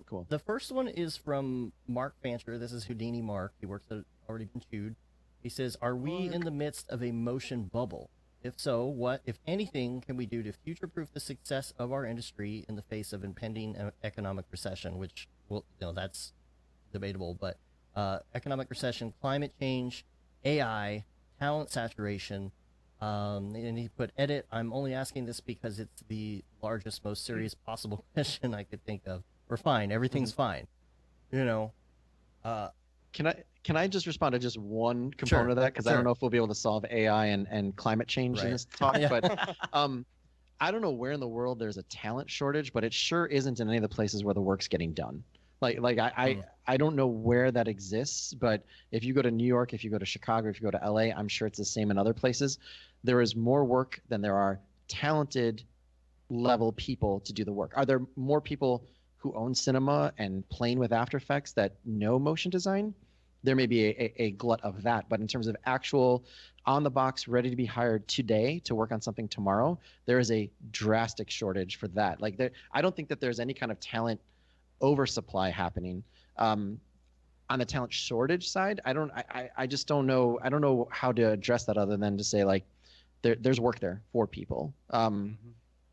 Cool. The first one is from Mark Fancher. This is Houdini Mark. He works at Already Been Chewed. He says, "Are we in the midst of a motion bubble? If so, what, if anything, can we do to future-proof the success of our industry in the face of impending economic recession?" Which, well, that's debatable, but economic recession, climate change, AI, talent saturation, and he put, edit, I'm only asking this because it's the largest, most serious possible question I could think of. We're fine. Everything's fine. Can I just respond to just one component of that? Because I don't know if we'll be able to solve AI and climate change in this talk. But I don't know where in the world there's a talent shortage, but it sure isn't in any of the places where the work's getting done. I don't know where that exists, but if you go to New York, if you go to Chicago, if you go to LA, I'm sure it's the same in other places. There is more work than there are talented level people to do the work. Are there more people who own cinema and playing with After Effects that know motion design? There may be a glut of that, but in terms of actual on the box, ready to be hired today to work on something tomorrow, there is a drastic shortage for that. I don't think that there's any kind of talent oversupply happening. On the talent shortage side, I just don't know. I don't know how to address that other than to say there's work there for people, and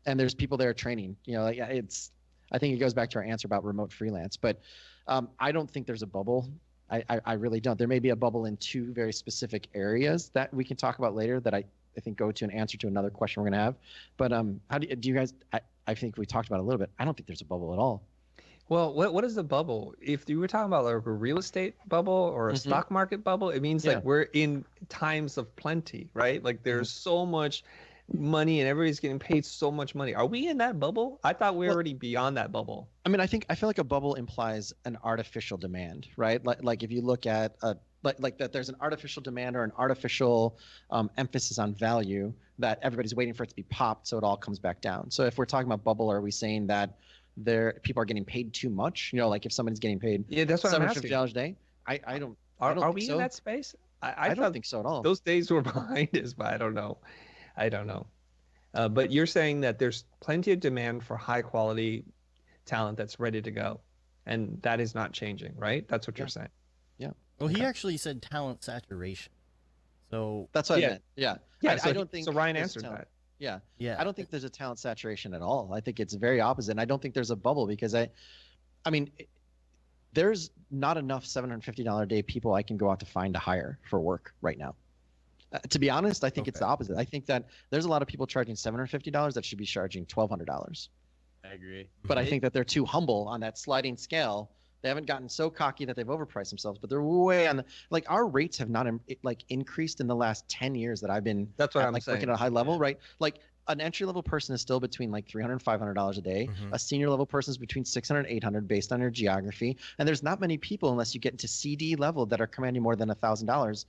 there's people there training. I think it goes back to our answer about remote freelance, but I don't think there's a bubble. I really don't. There may be a bubble in 2 very specific areas that we can talk about later that I think go to an answer to another question we're going to have. But how do you guys, I think we talked about it a little bit. I don't think there's a bubble at all. Well, what is the bubble? If you were talking about a real estate bubble or a stock market bubble, it means we're in times of plenty, right? There's so much money and everybody's getting paid so much money. Are we in that bubble? I thought we were already beyond that bubble. I mean, I feel like a bubble implies an artificial demand, right? Like if you look at like that there's an artificial demand or an artificial emphasis on value that everybody's waiting for it to be popped so it all comes back down. So if we're talking about bubble, are we saying that people are getting paid too much? If somebody's geting paid that's what I'm asking. $750 a day, I don't. Are we in that space? I don't think so at all. Those days were behind us, but I don't know. But you're saying that there's plenty of demand for high quality talent that's ready to go, and that is not changing, right? That's what you're saying. Yeah. Well, he actually said talent saturation. So that's what I meant. Yeah. I don't think so. Ryan answered that. Yeah. Yeah. I don't think there's a talent saturation at all. I think it's very opposite. And I don't think there's a bubble because I mean, there's not enough $750 a day people I can go out to find to hire for work right now. To be honest, I think it's the opposite. I think that there's a lot of people charging $750 that should be charging $1,200. I agree. But I think that they're too humble on that sliding scale. They haven't gotten so cocky that they've overpriced themselves, but they're way on the, our rates have not increased in the last 10 years that I've been I'm saying. Working at a high level, right? An entry level person is still between $300 and $500 a day. A senior level person is between $600 and $800 based on your geography. And there's not many people unless you get into CD level that are commanding more than $1,000.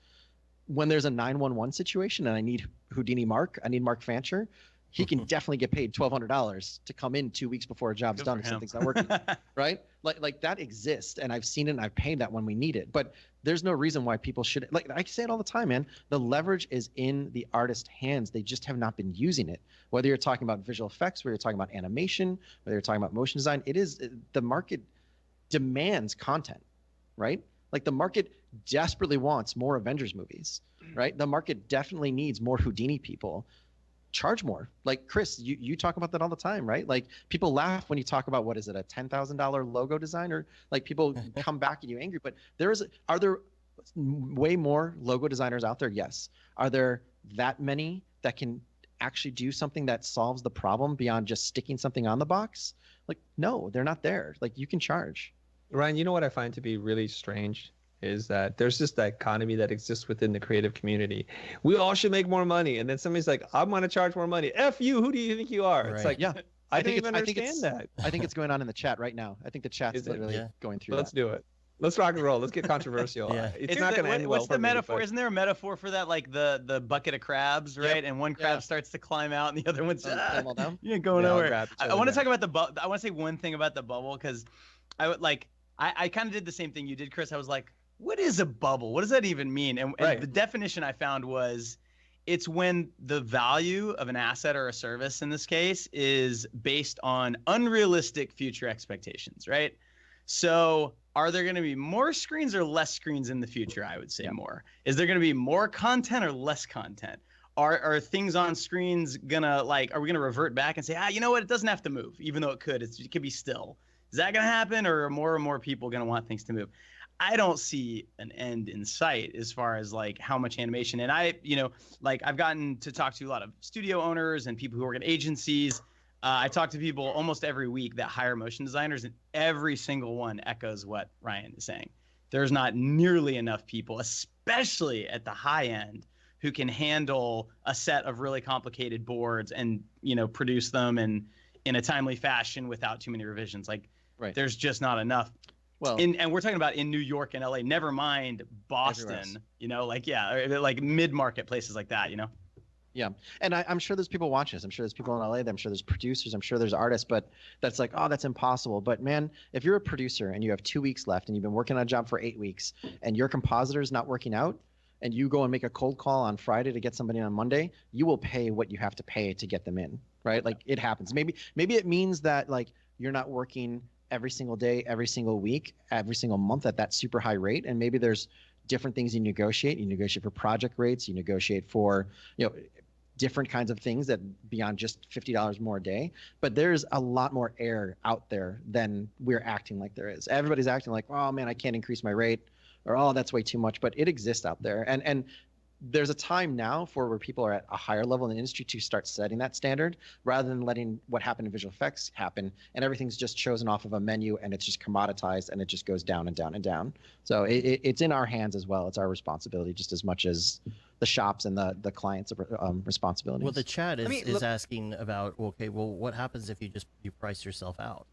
When there's a 911 situation and I need Houdini Mark, I need Mark Fancher, he can definitely get paid $1,200 to come in 2 weeks before a job's done if something's not working, right? Like that exists, and I've seen it and I've paid that when we need it. But there's no reason why people should, I say it all the time, man. The leverage is in the artist's hands. They just have not been using it. Whether you're talking about visual effects, whether you're talking about animation, whether you're talking about motion design, the market demands content, right? The market desperately wants more Avengers movies, right? The market definitely needs more Houdini people. Charge more. Like Chris, you talk about that all the time, right? Like people laugh when you talk about, what is it, a $10,000 logo design, or like people come back at you angry. But are there way more logo designers out there? Yes. Are there that many that can actually do something that solves the problem beyond just sticking something on the box? Like, no, they're not there. Like, you can charge. Ryan, you know what I find to be really strange is that there's just that economy that exists within the creative community. We all should make more money, and then somebody's like, "I'm going to charge more money." F you. Who do you think you are? Right. It's like, Yeah, I don't even understand that. I think it's going on in the chat right now. I think the chat's Is it? literally Yeah. going through. Let's do it. Let's rock and roll. Let's get controversial. Yeah. It's not going to end well What's for the me, metaphor? but- Isn't there a metaphor for that? Like the bucket of crabs, right? And one crab Yeah. starts to climb out, and the other one's Climb them all down? you ain't going They all nowhere. grab each I other want to down. talk about the bubble. I want to say one thing about the bubble, because I would like. I kind of did the same thing you did, Chris. I was like, what is a bubble? What does that even mean? And Right. the definition I found was, it's when the value of an asset or a service, in this case, is based on unrealistic future expectations, right? So are there going to be more screens or less screens in the future? I would say more. Is there going to be more content or less content? Are things on screens gonna, like, are we gonna revert back and say, you know what, it doesn't have to move, even though it could. It could be still. Is that gonna happen, or are more and more people gonna want things to move? I don't see an end in sight as far as like how much animation. And I've gotten to talk to a lot of studio owners and people who work at agencies. I talk to people almost every week that hire motion designers, and every single one echoes what Ryan is saying. There's not nearly enough people, especially at the high end, who can handle a set of really complicated boards and, produce them in a timely fashion without too many revisions. Like, Right. there's just not enough. Well, And we're talking about in New York and LA, never mind Boston, like mid-market places like that, yeah. And I'm sure there's people watching this. I'm sure there's people in LA. I'm sure there's producers. I'm sure there's artists. But that's like, oh, that's impossible. But man, if you're a producer and you have 2 weeks left and you've been working on a job for 8 weeks and your compositor's not working out, and you go and make a cold call on Friday to get somebody on Monday, you will pay what you have to pay to get them in, right? Like, it happens. Maybe it means that, like, you're not working every single day, every single week, every single month at that super high rate. And maybe there's different things you negotiate. You negotiate for project rates. You negotiate for, different kinds of things that beyond just $50 more a day. But there's a lot more air out there than we're acting like there is. Everybody's acting like, oh man, I can't increase my rate, or oh, that's way too much. But it exists out there. And there's a time now where people are at a higher level in the industry to start setting that standard, rather than letting what happened in visual effects happen and everything's just chosen off of a menu and it's just commoditized and it just goes down and down and down. So it's in our hands as well. It's our responsibility just as much as the shops and the clients' responsibilities. Well, the chat is asking about, okay, well, what happens if you price yourself out?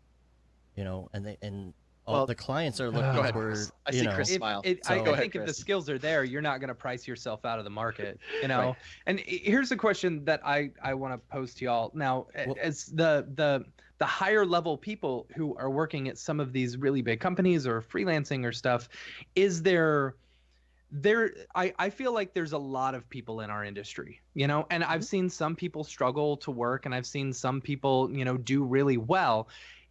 The clients are looking go ahead, for, Chris. I see Chris smile. I Go ahead, think if the Chris. skills are there, you're not going to price yourself out of the market, Right. And here's a question that I want to pose to y'all now. Well- As the higher level people who are working at some of these really big companies or freelancing or stuff, is there I feel like there's a lot of people in our industry, and I've seen some people struggle to work, and I've seen some people, do really well.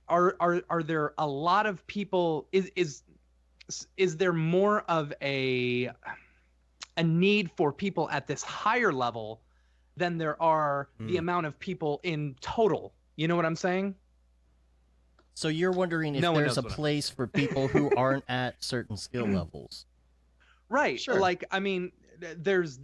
Are there a lot of people? Is there more of a need for people at this higher level than there are the amount of people in total? You know what I'm saying? So you're wondering if No one there's knows a what I'm place for people who aren't at certain skill levels. Right. Sure. Like, I mean, is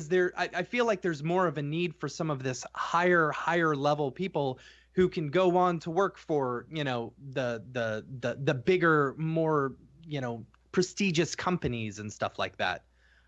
there, I feel like there's more of a need for some of this higher level people who can go on to work for, the bigger, more, prestigious companies and stuff like that,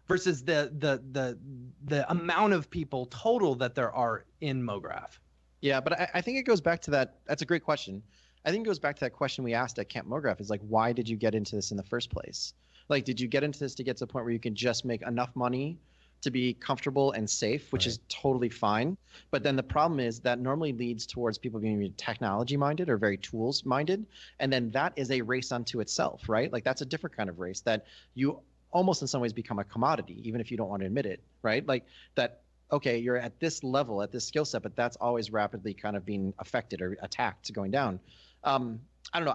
versus the amount of people total that there are in Mograph. Yeah, but I think it goes back to that. That's a great question. I think it goes back to that question we asked at Camp Mograph, is like, why did you get into this in the first place? Like, did you get into this to get to a point where you can just make enough money to be comfortable and safe, which is totally fine. But then the problem is that normally leads towards people being technology minded or very tools minded. And then that is a race unto itself, right? Like, that's a different kind of race that you almost in some ways become a commodity, even if you don't want to admit it, right? Like that, okay, you're at this level, at this skill set, but that's always rapidly kind of being affected or attacked going down. I don't know.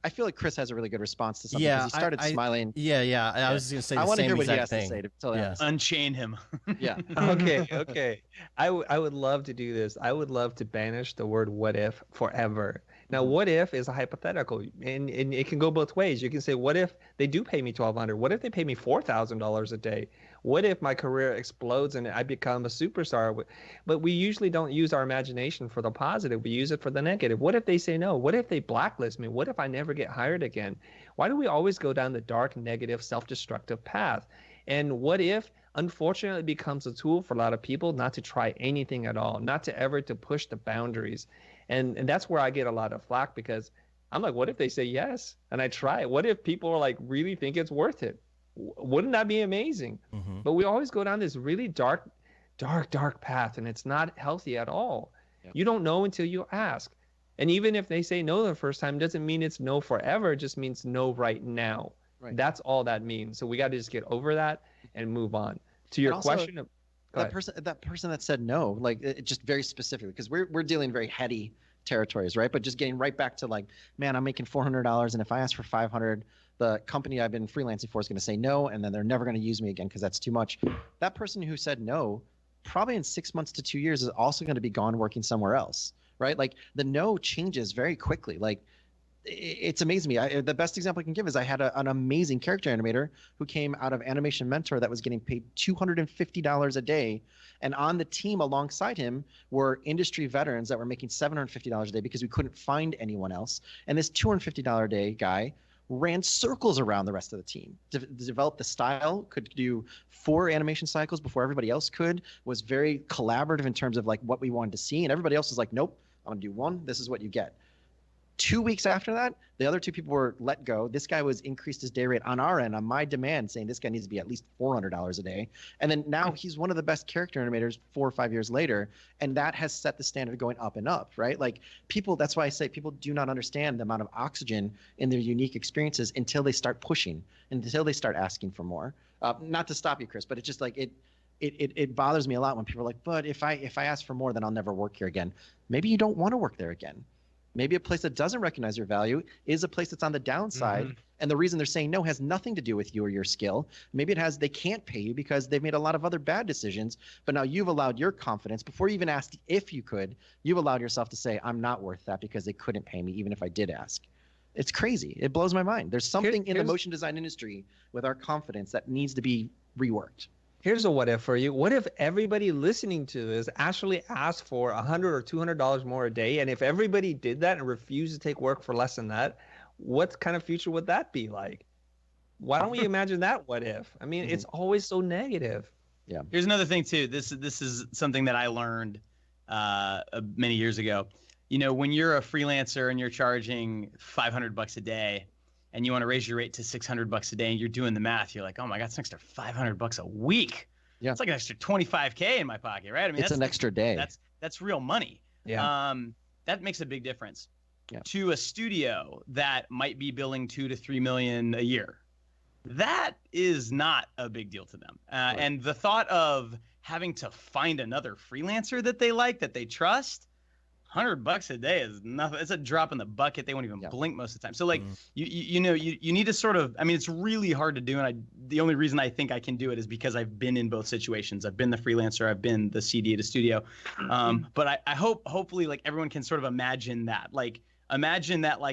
I feel like Chris has a really good response to something Yeah, because he started smiling. Yeah. I was just gonna say I the want to same hear what he exact has thing. to say. To tell you. Unchain him. Yeah. Okay. I would love to do this. I would love to banish the word what if forever. Now, what if is a hypothetical, and it can go both ways. You can say, what if they do pay me $1,200? What if they pay me $4,000 a day? What if my career explodes and I become a superstar? But we usually don't use our imagination for the positive. We use it for the negative. What if they say no? What if they blacklist me? What if I never get hired again? Why do we always go down the dark, negative, self-destructive path? And what if, unfortunately, becomes a tool for a lot of people not to try anything at all, not to ever to push the boundaries? And that's where I get a lot of flack, because I'm like, what if they say yes and I try it? What if people are like, really think it's worth it? Wouldn't that be amazing? But we always go down this really dark path, and it's not healthy at all. Yep. You don't know until you ask. And even if they say no the first time, doesn't mean it's no forever. It just means no right now. Right. That's all that means. So we got to just get over that and move on. To your question of that person that said no, like it just very specifically, because we're dealing very heady territories, right? But just getting right back to like, man, I'm making $400, and if I ask for $500, the company I've been freelancing for is going to say no, and then they're never going to use me again because that's too much. That person who said no, probably in 6 months to 2 years, is also going to be gone working somewhere else, right? Like the no changes very quickly. Like it's amazing me. The best example I can give is I had an amazing character animator who came out of Animation Mentor that was getting paid $250 a day. And on the team alongside him were industry veterans that were making $750 a day because we couldn't find anyone else. And this $250 a day guy ran circles around the rest of the team, developed the style, could do 4 animation cycles before everybody else could, was very collaborative in terms of like what we wanted to see. And everybody else was like, nope, I'm gonna do 1. This is what you get. 2 weeks after that, the other 2 people were let go. This guy was increased his day rate on our end, on my demand, saying this guy needs to be at least $400 a day. And then now he's one of the best character animators 4 or 5 years later. And that has set the standard going up and up, right? Like people, that's why I say people do not understand the amount of oxygen in their unique experiences until they start pushing, until they start asking for more. Not to stop you, Chris, but it's just like it bothers me a lot when people are like, but if I ask for more, then I'll never work here again. Maybe you don't want to work there again. Maybe a place that doesn't recognize your value is a place that's on the downside. And the reason they're saying no has nothing to do with you or your skill. Maybe it has, they can't pay you because they've made a lot of other bad decisions. But now you've allowed your confidence, before you even asked if you could, you've allowed yourself to say, I'm not worth that because they couldn't pay me even if I did ask. It's crazy. It blows my mind. There's something in the motion design industry with our confidence that needs to be reworked. Here's a what if for you. What if everybody listening to this actually asked for $100 or $200 more a day? And if everybody did that and refused to take work for less than that, what kind of future would that be like? Why don't we imagine that what if? I mean, it's always so negative. Yeah. Here's another thing too. This is something that I learned many years ago. You know, when you're a freelancer and you're charging $500 a day, and you want to raise your rate to $600 a day, and you're doing the math, you're like, oh my God, it's an extra $500 a week. Yeah. It's like an extra $25K in my pocket, right? I mean, it's an extra day. That's real money. Yeah. That makes a big difference. Yeah. To a studio that might be billing $2 to $3 million a year. That is not a big deal to them. Right. And the thought of having to find another freelancer that they like, that they trust, $100 a day is nothing. It's a drop in the bucket. They won't even blink most of the time. So like, you need to sort of, I mean, it's really hard to do. And the only reason I think I can do it is because I've been in both situations. I've been the freelancer, I've been the CD at a studio. But I hopefully like everyone can sort of imagine that, like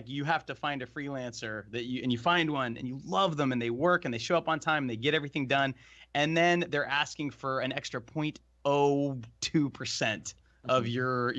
you have to find a freelancer and you find one and you love them and they work and they show up on time and they get everything done. And then they're asking for an extra 0.02% of your,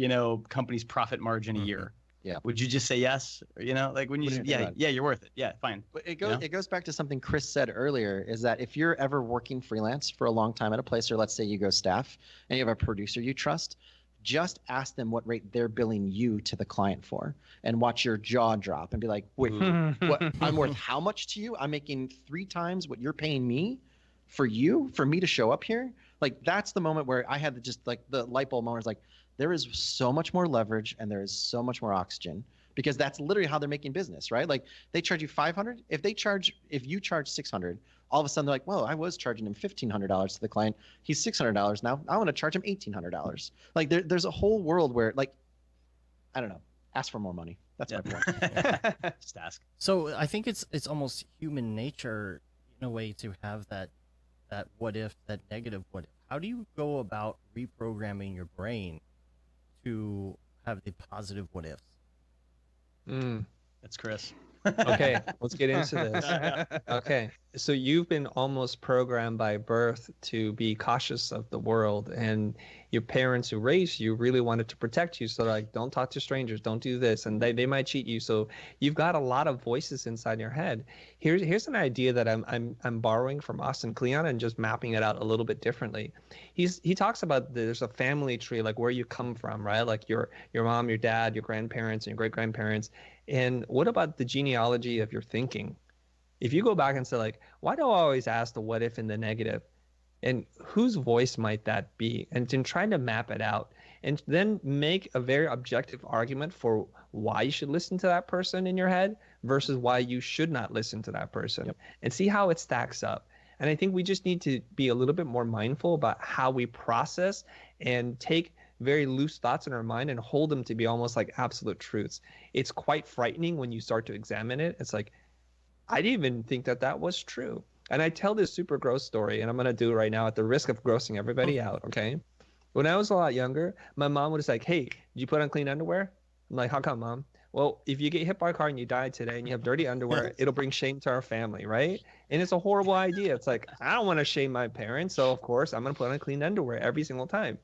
company's profit margin a year. Yeah. Would you just say yes? Like when you, you're worth it. Yeah, fine. But it goes back to something Chris said earlier, is that if you're ever working freelance for a long time at a place, or let's say you go staff and you have a producer you trust, just ask them what rate they're billing you to the client for, and watch your jaw drop and be like, wait, what? I'm worth how much to you? I'm making 3 times what you're paying me for me to show up here? Like, that's the moment where I had just like the light bulb moment. Is like, there is so much more leverage and there is so much more oxygen, because that's literally how they're making business, right? Like, they charge you $500. If you charge $600, all of a sudden they're like, whoa, I was charging him $1,500 to the client. He's $600 now. I want to charge him $1,800. Like, there's a whole world where, like, I don't know, ask for more money. That's my point. Just ask. So I think it's almost human nature in a way to have that what if, that negative what if. How do you go about reprogramming your brain to have the positive what ifs? That's Chris. Okay, let's get into this. Okay, so you've been almost programmed by birth to be cautious of the world, and your parents who raised you really wanted to protect you. So like, don't talk to strangers, don't do this, and they might cheat you. So you've got a lot of voices inside your head. Here's an idea that I'm borrowing from Austin Kleon and just mapping it out a little bit differently. He talks about there's a family tree, like where you come from, right? Like your mom, your dad, your grandparents, and your great grandparents. And what about the genealogy of your thinking? If you go back and say, like, why do I always ask the what if and the negative? And whose voice might that be? And then trying to map it out and then make a very objective argument for why you should listen to that person in your head versus why you should not listen to that person, and see how it stacks up. And I think we just need to be a little bit more mindful about how we process and take very loose thoughts in our mind and hold them to be almost like absolute truths. It's quite frightening when you start to examine it. It's like, I didn't even think that was true. And I tell this super gross story, and I'm going to do it right now at the risk of grossing everybody out, okay? When I was a lot younger, my mom was like, hey, did you put on clean underwear? I'm like, how come, Mom? Well, if you get hit by a car and you die today and you have dirty underwear, it'll bring shame to our family, right? And it's a horrible idea. It's like, I don't want to shame my parents, so of course I'm going to put on clean underwear every single time.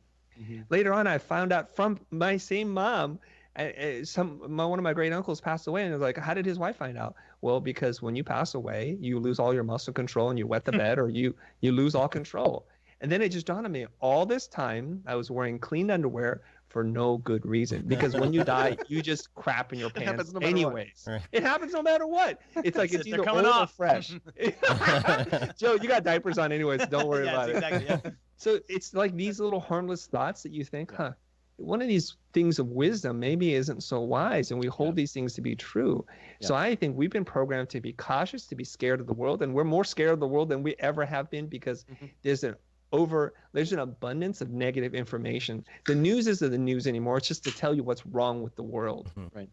Later on, I found out from my same mom, one of my great uncles passed away, and it was like, how did his wife find out? Well, because when you pass away, you lose all your muscle control and you wet the bed, or you lose all control. And then it just dawned on me, all this time I was wearing clean underwear for no good reason, because when you die, you just crap in your pants anyways. It happens no matter what. It's like it's either old or fresh. Joe, you got diapers on anyways, so don't worry about it. So it's like these little harmless thoughts that you think, one of these things of wisdom maybe isn't so wise, and we hold these things to be true. So I think we've been programmed to be cautious, to be scared of the world, and we're more scared of the world than we ever have been, because there's an abundance of negative information. The news isn't the news anymore. It's just to tell you what's wrong with the world. Right.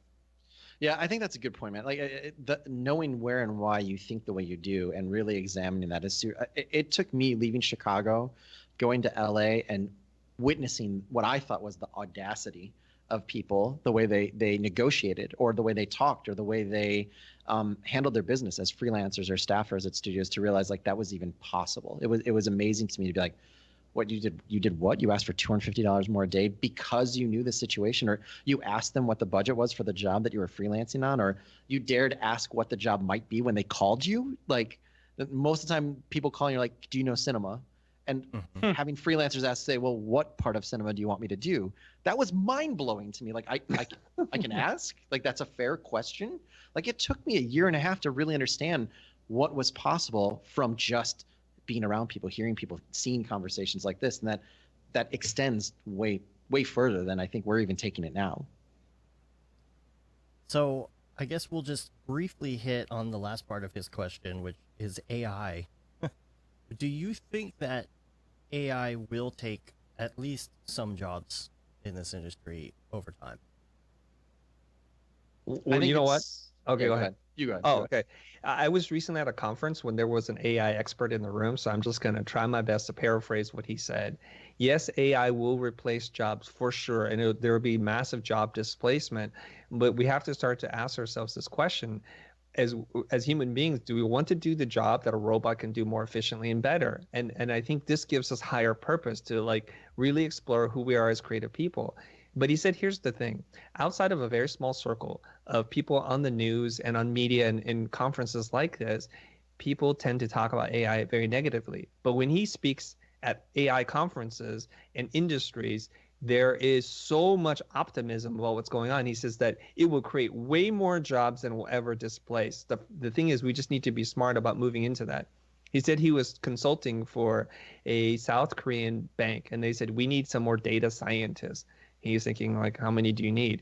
Yeah, I think that's a good point, man. Like knowing where and why you think the way you do, and really examining that is. It took me leaving Chicago, going to LA, and witnessing what I thought was the audacity of people, the way they negotiated, or the way they talked, or the way they handled their business as freelancers or staffers at studios, to realize like that was even possible. It was amazing to me to be like, what you did what? You asked for $250 more a day because you knew the situation, or you asked them what the budget was for the job that you were freelancing on, or you dared ask what the job might be when they called you. Like most of the time people calling you like, do you know cinema? And having freelancers say, well, what part of cinema do you want me to do? That was mind blowing to me. Like I can ask, like, that's a fair question. Like it took me a year and a half to really understand what was possible from just being around people, hearing people, seeing conversations like this. And that extends way further than I think we're even taking it now. So I guess we'll just briefly hit on the last part of his question, which is AI. Do you think that AI will take at least some jobs in this industry over time? Well, you know what? Okay, go ahead. You go ahead. Oh, okay. I was recently at a conference when there was an AI expert in the room, so I'm just going to try my best to paraphrase what he said. Yes, AI will replace jobs for sure, and there will be massive job displacement, but we have to start to ask ourselves this question. As human beings, do we want to do the job that a robot can do more efficiently and better? And I think this gives us higher purpose to like really explore who we are as creative people. But he said, here's the thing. Outside of a very small circle of people on the news and on media and in conferences like this, people tend to talk about AI very negatively. But when he speaks at AI conferences and industries, there is so much optimism about what's going on. He says that it will create way more jobs than will ever displace. The thing is, we just need to be smart about moving into that. He said he was consulting for a South Korean bank, and they said, we need some more data scientists. He's thinking, like, how many do you need?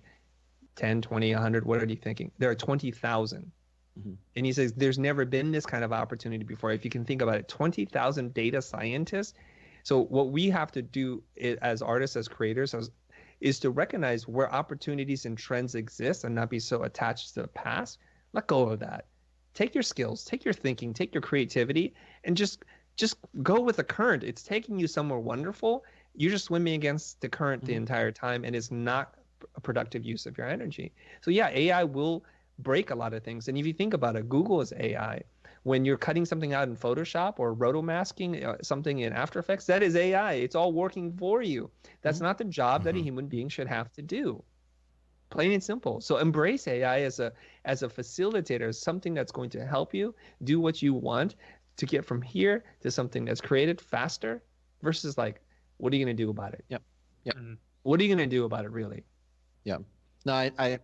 10, 20, 100? What are you thinking? There are 20,000. And he says, there's never been this kind of opportunity before. If you can think about it, 20,000 data scientists. So what we have to do as artists, as creators, is to recognize where opportunities and trends exist and not be so attached to the past. Let go of that. Take your skills, take your thinking, take your creativity, and just go with the current. It's taking you somewhere wonderful. You're just swimming against the current the entire time, and it's not a productive use of your energy. So yeah, AI will break a lot of things. And if you think about it, Google is AI. When you're cutting something out in Photoshop or rotomasking something in After Effects, that is AI. It's all working for you. That's not the job that a human being should have to do. Plain and simple. So embrace AI as a facilitator, as something that's going to help you do what you want to get from here to something that's created faster versus like, what are you going to do about it? Yep. What are you going to do about it, really? Yeah. No, I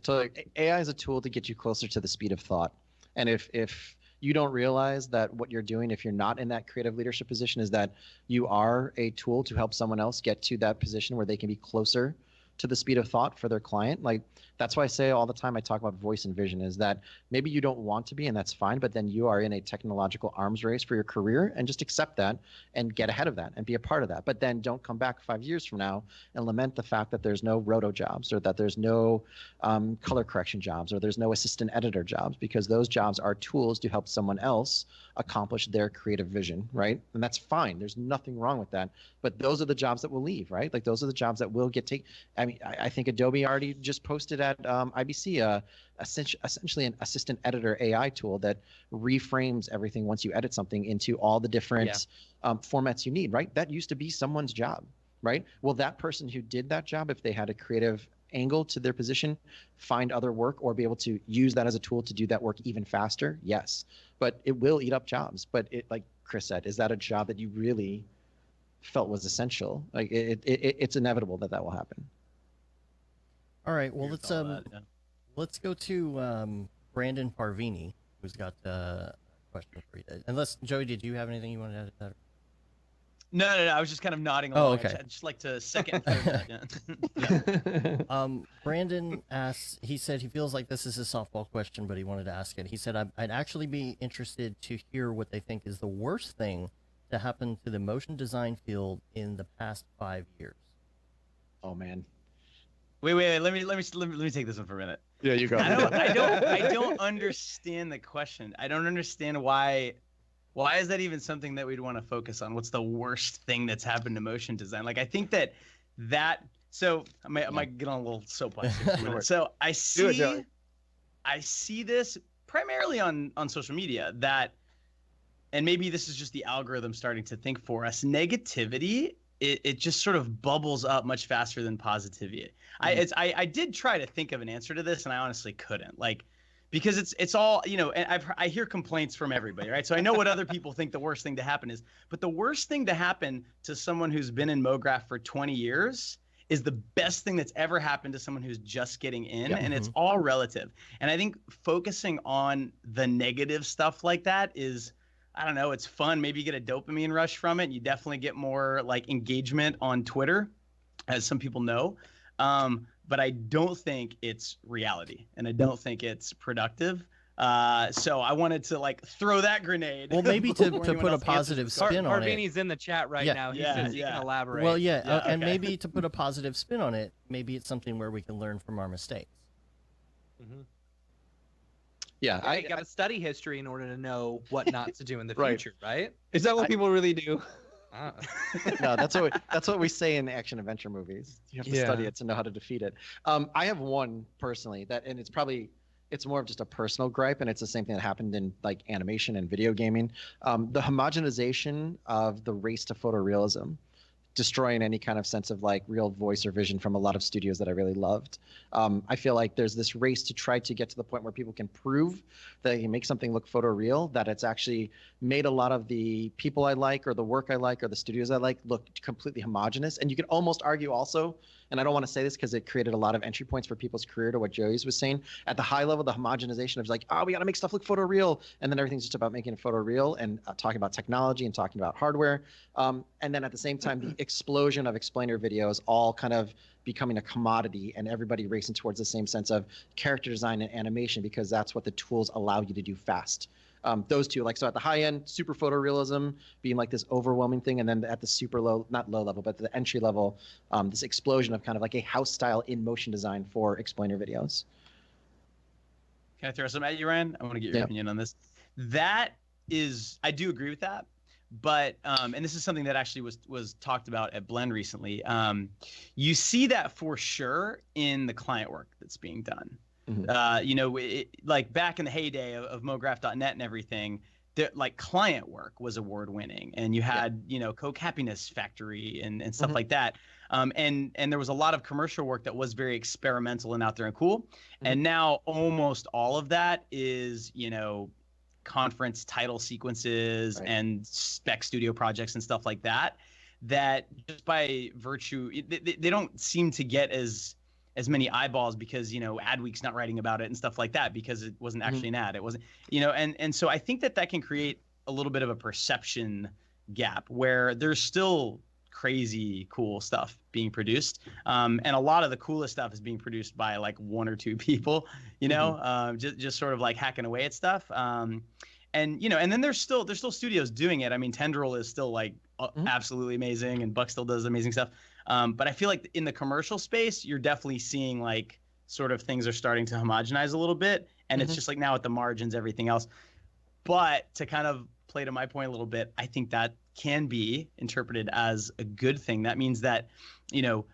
totally. AI is a tool to get you closer to the speed of thought. And if you don't realize that what you're doing, if you're not in that creative leadership position, is that you are a tool to help someone else get to that position where they can be closer to the speed of thought for their client. Like, that's why I say all the time, I talk about voice and vision, is that maybe you don't want to be, and that's fine, but then you are in a technological arms race for your career, and just accept that and get ahead of that and be a part of that. But then don't come back 5 years from now and lament the fact that there's no roto jobs, or that there's no color correction jobs, or there's no assistant editor jobs, because those jobs are tools to help someone else accomplish their creative vision, right? And that's fine. There's nothing wrong with that. But those are the jobs that will leave, right? Like, those are the jobs that will get taken. I mean, I think Adobe already just posted at IBC essentially an assistant editor AI tool that reframes everything once you edit something into all the different formats you need, right? That used to be someone's job, right? Well, that person who did that job, if they had a creative angle to their position, find other work or be able to use that as a tool to do that work even faster? Yes. But it will eat up jobs. But it, like Chris said, is that a job that you really felt was essential? Like, it's inevitable that will happen. All right, well, let's go to Brandon Parvini, who's got a question for you. Unless, Joey, did you have anything you wanted to add to that? No. I was just kind of nodding along. Oh, okay. I'd just like to second that. Brandon asks, he said he feels like this is a softball question, but he wanted to ask it. He said, I'd actually be interested to hear what they think is the worst thing to happen to the motion design field in the past 5 years. Oh, man. Wait. Let me take this one for a minute. Yeah, you go. I don't understand the question. I don't understand why is that even something that we'd want to focus on? What's the worst thing that's happened to motion design? Like, I think that so I might get on a little soapbox here for a minute. So I see this primarily on social media, that, and maybe this is just the algorithm starting to think for us, negativity, it just sort of bubbles up much faster than positivity. I did try to think of an answer to this, and I honestly couldn't, like, because it's all, and I hear complaints from everybody, right? So I know what other people think the worst thing to happen is, but the worst thing to happen to someone who's been in Mograph for 20 years is the best thing that's ever happened to someone who's just getting in, and it's all relative. And I think focusing on the negative stuff like that is, I don't know, it's fun. Maybe you get a dopamine rush from it. You definitely get more like engagement on Twitter, as some people know. But I don't think it's reality, and I don't think it's productive. So I wanted to like throw that grenade. Well, maybe to put a positive spin on it. Parvini's in the chat right now. He says he can elaborate. Well, and maybe to put a positive spin on it, maybe it's something where we can learn from our mistakes. Mm-hmm. Yeah, I got to study history in order to know what not to do in the future, right? Is that what people really do? No, that's what we say in action adventure movies. You have to study it to know how to defeat it. I have one personally and it's more of just a personal gripe, and it's the same thing that happened in like animation and video gaming. The homogenization of the race to photorealism, destroying any kind of sense of like real voice or vision from a lot of studios that I really loved. I feel like there's this race to try to get to the point where people can prove that they can make something look photoreal, that it's actually made a lot of the people I like or the work I like or the studios I like look completely homogenous. And you could almost argue also, and I don't want to say this because it created a lot of entry points for people's career to what Joey's was saying, at the high level, the homogenization of like, we got to make stuff look photoreal. And then everything's just about making it photoreal and talking about technology and talking about hardware. And then at the same time, the explosion of explainer videos all kind of becoming a commodity and everybody racing towards the same sense of character design and animation because that's what the tools allow you to do fast. Those two, like, so at the high end, super photorealism being like this overwhelming thing, and then at the super low, not low level, but the entry level, this explosion of kind of like a house style in motion design for explainer videos. Can I throw some at you, Ryan? I want to get your opinion on this. That is, I do agree with that, but and this is something that actually was talked about at Blend recently. You see that for sure in the client work that's being done. You know, like back in the heyday of Mograph.net and everything, like client work was award winning, and you had you know Coke Happiness Factory and stuff like that. And there was a lot of commercial work that was very experimental and out there and cool. And now almost all of that is, you know, conference title sequences and spec studio projects and stuff like that, that just by virtue, they don't seem to get as many eyeballs because, you know, Adweek's not writing about it and stuff like that because it wasn't actually an ad. It wasn't, you know, and so I think that can create a little bit of a perception gap where there's still crazy cool stuff being produced, and a lot of the coolest stuff is being produced by like one or two people, you know, just sort of like hacking away at stuff, and you know, and then there's still studios doing it. I mean, Tendril is still like absolutely amazing, and Buck still does amazing stuff, but I feel like in the commercial space you're definitely seeing like sort of things are starting to homogenize a little bit, and it's just like now at the margins everything else. But to kind of play to my point a little bit, I think that can be interpreted as a good thing. That means that, you know,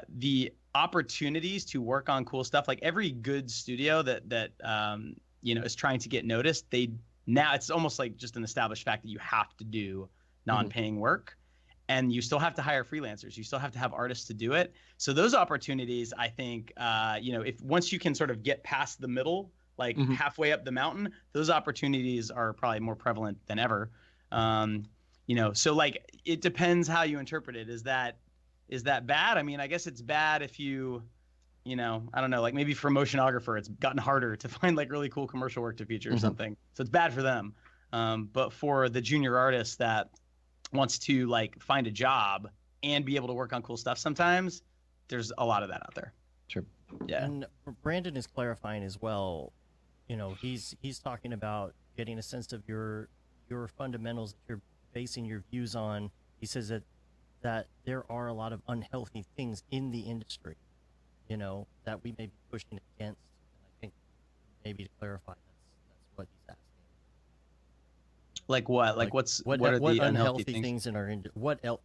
the opportunities to work on cool stuff, like every good studio that you know, is trying to get noticed, now it's almost like just an established fact that you have to do non-paying work, and you still have to hire freelancers. You still have to have artists to do it. So those opportunities, I think, you know, if once you can sort of get past the middle, like halfway up the mountain, those opportunities are probably more prevalent than ever. You know, so like it depends how you interpret it. Is that bad? I mean, I guess it's bad if you know, I don't know, like maybe for a motionographer, it's gotten harder to find like really cool commercial work to feature or something. So it's bad for them. But for the junior artist that wants to like find a job and be able to work on cool stuff, sometimes there's a lot of that out there. Sure. Yeah. And Brandon is clarifying as well. You know, he's talking about getting a sense of your fundamentals that you're basing your views on. He says that there are a lot of unhealthy things in the industry, you know, that we may be pushing against. And I think maybe to clarify, that's what he's asking. Like what? Like what are the unhealthy things in our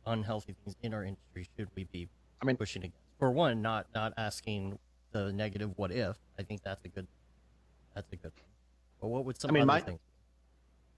unhealthy things in our industry should we be pushing against? For one, not asking the negative what if. I think that's a good one. But what would some other things?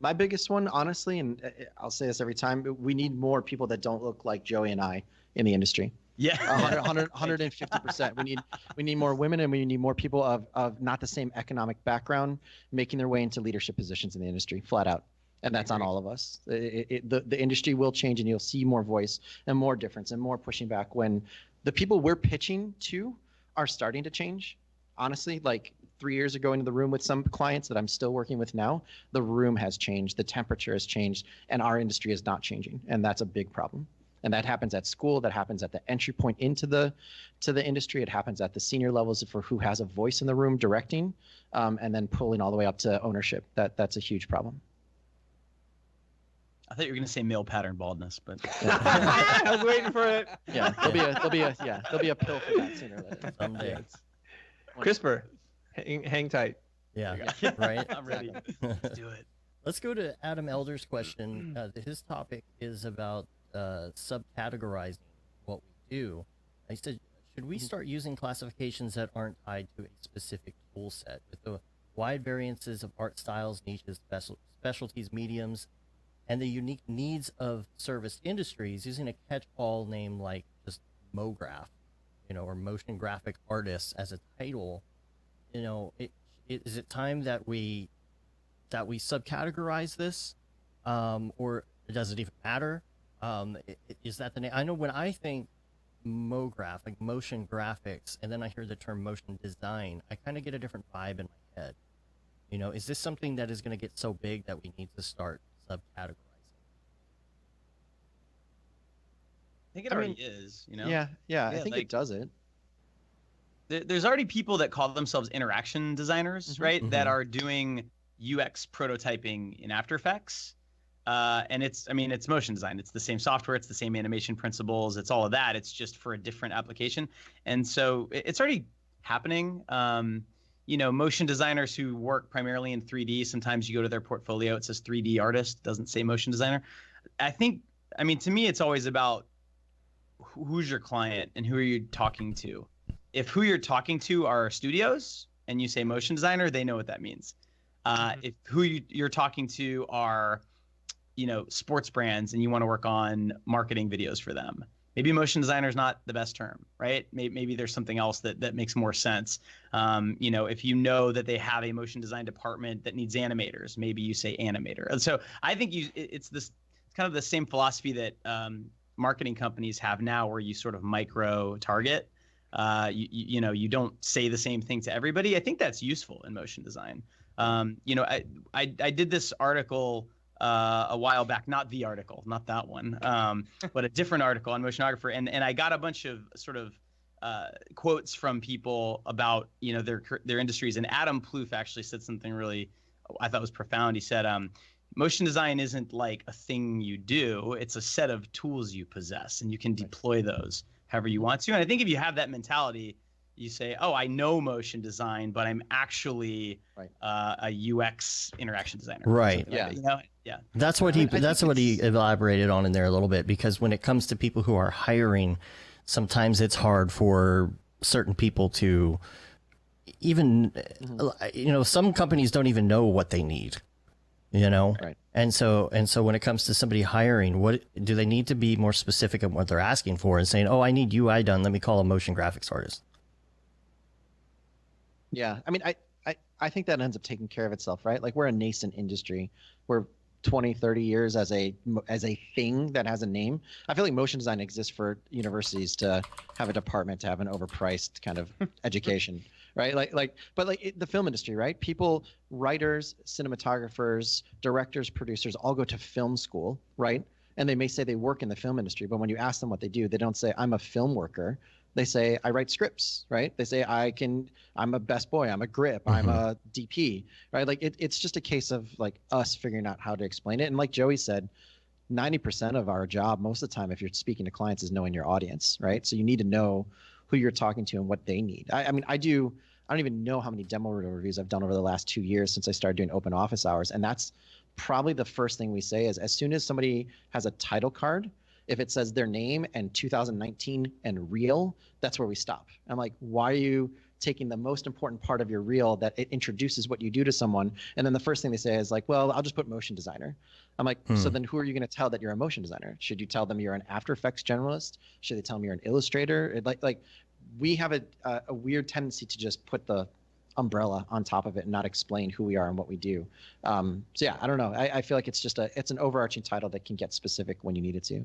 My biggest one, honestly, and I'll say this every time, we need more people that don't look like Joey and I in the industry. Yeah. 150%. We need more women, and we need more people of not the same economic background making their way into leadership positions in the industry, flat out. And that's on all of us. The industry will change, and you'll see more voice and more difference and more pushing back when the people we're pitching to are starting to change. Honestly, like 3 years ago into the room with some clients that I'm still working with now, the room has changed, the temperature has changed, and our industry is not changing. And that's a big problem. And that happens at school, that happens at the entry point into the industry, it happens at the senior levels for who has a voice in the room directing, and then pulling all the way up to ownership. That's a huge problem. I thought you were gonna say male pattern baldness, but I was waiting for it. Yeah, there'll be a pill for that sooner or later. Someday. CRISPR, hang tight. Yeah, right. I'm ready. Let's do it. Let's go to Adam Elder's question. His topic is about subcategorizing what we do. He said, should we start using classifications that aren't tied to a specific tool set? With the wide variances of art styles, niches, specialties, mediums, and the unique needs of service industries, using a catch-all name like just Mograph, you know, or motion graphic artists as a title, you know, is it time that we subcategorize this, or does it even matter? Is that the name? I know when I think Mograph, like motion graphics, and then I hear the term motion design, I kind of get a different vibe in my head. You know, is this something that is going to get so big that we need to start subcategorizing? I think it already is, you know? Yeah, I think like, it does it. there's already people that call themselves interaction designers, right? That are doing UX prototyping in After Effects. And it's motion design. It's the same software. It's the same animation principles. It's all of that. It's just for a different application. And so it's already happening. Motion designers who work primarily in 3D, sometimes you go to their portfolio, it says 3D artist, doesn't say motion designer. To me, it's always about who's your client and who are you talking to. If who you're talking to are studios and you say motion designer, they know what that means. If who you're talking to are, sports brands and you want to work on marketing videos for them, maybe motion designer is not the best term, right? Maybe there's something else that makes more sense. If you know that they have a motion design department that needs animators, maybe you say animator. And so I think it's kind of the same philosophy that marketing companies have now, where you sort of micro target. You don't say the same thing to everybody. I think that's useful in motion design. I did this article a while back, not the article, not that one, but a different article on motionographer, and I got a bunch of sort of quotes from people about their industries, and Adam Plouffe actually said something really I thought was profound. He said, motion design isn't like a thing you do, it's a set of tools you possess, and you can deploy those however you want to. And I think if you have that mentality, you say, oh, I know motion design, but I'm actually a UX interaction designer. Right. Yeah. Yeah. That's what he elaborated on in there a little bit, because when it comes to people who are hiring, sometimes it's hard for certain people to even, some companies don't even know what they need, Right. And so when it comes to somebody hiring, what do they need to be more specific on what they're asking for, and saying, oh, I need UI done, let me call a motion graphics artist. Yeah, I think that ends up taking care of itself, right? Like, we're a nascent industry. We're 20, 30 years as a thing that has a name. I feel like motion design exists for universities to have a department to have an overpriced kind of education, right? But the film industry, right? People, writers, cinematographers, directors, producers all go to film school, right? And they may say they work in the film industry, but when you ask them what they do, they don't say, I'm a film worker. They say, I write scripts, right? They say, I'm a best boy, I'm a grip, I'm a DP, right? Like, it's just a case of like us figuring out how to explain it. And like Joey said, 90% of our job most of the time, if you're speaking to clients, is knowing your audience, right? So you need to know who you're talking to and what they need. I don't even know how many demo reviews I've done over the last 2 years since I started doing open office hours. And that's probably the first thing we say is, as soon as somebody has a title card, if it says their name and 2019 and reel, that's where we stop. I'm like, why are you taking the most important part of your reel that it introduces what you do to someone? And then the first thing they say is like, well, I'll just put motion designer. I'm like, so then who are you going to tell that you're a motion designer? Should you tell them you're an After Effects generalist? Should they tell them you're an illustrator? We have a weird tendency to just put the umbrella on top of it and not explain who we are and what we do. So yeah, I don't know. I feel like it's an overarching title that can get specific when you need it to.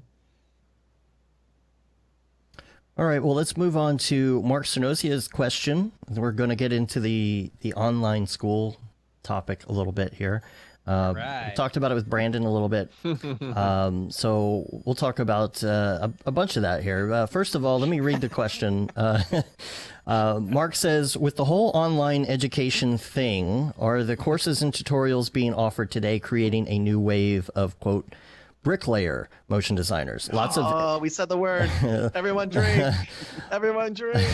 All right, well, let's move on to Mark Cernosia's question. We're going to get into the online school topic a little bit here. Right. We talked about it with Brandon a little bit. So we'll talk about a bunch of that here. First of all, let me read the question. Mark says, with the whole online education thing, are the courses and tutorials being offered today creating a new wave of, quote, bricklayer motion designers? We said the word. Everyone drink. Everyone drink.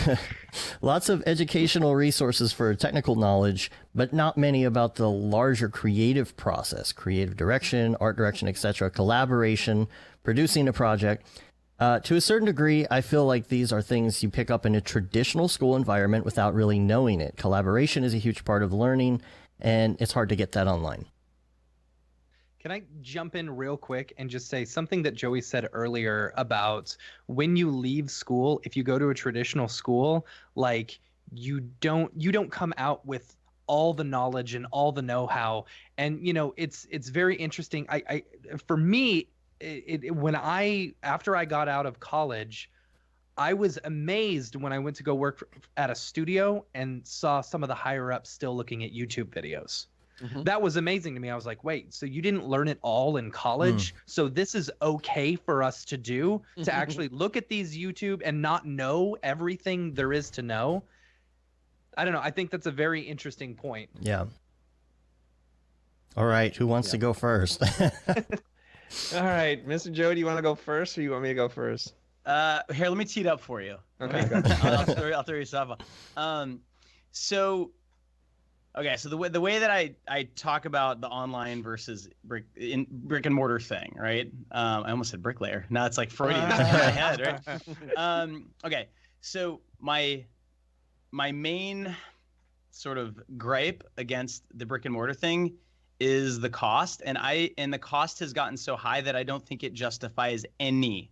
Lots of educational resources for technical knowledge, but not many about the larger creative process, creative direction, art direction, etc., collaboration, producing a project. To a certain degree, I feel like these are things you pick up in a traditional school environment without really knowing it. Collaboration is a huge part of learning, and it's hard to get that online. Can I jump in real quick and just say something that Joey said earlier about when you leave school, if you go to a traditional school, like you don't come out with all the knowledge and all the know-how. And it's very interesting. For me, after I got out of college, I was amazed when I went to go work at a studio and saw some of the higher ups still looking at YouTube videos. Mm-hmm. That was amazing to me. I was like, wait, so you didn't learn it all in college? So this is okay for us to do, to actually look at these YouTube and not know everything there is to know? I don't know. I think that's a very interesting point. Yeah. All right. Who wants to go first? All right, Mr. Joe, do you want to go first, or you want me to go first? Here, let me tee it up for you. Okay. I'll throw you softball. So the way that I talk about the online versus brick and mortar thing, right? I almost said bricklayer. Now it's like Freudian in my head, right? Okay, so my main sort of gripe against the brick and mortar thing is the cost, and the cost has gotten so high that I don't think it justifies any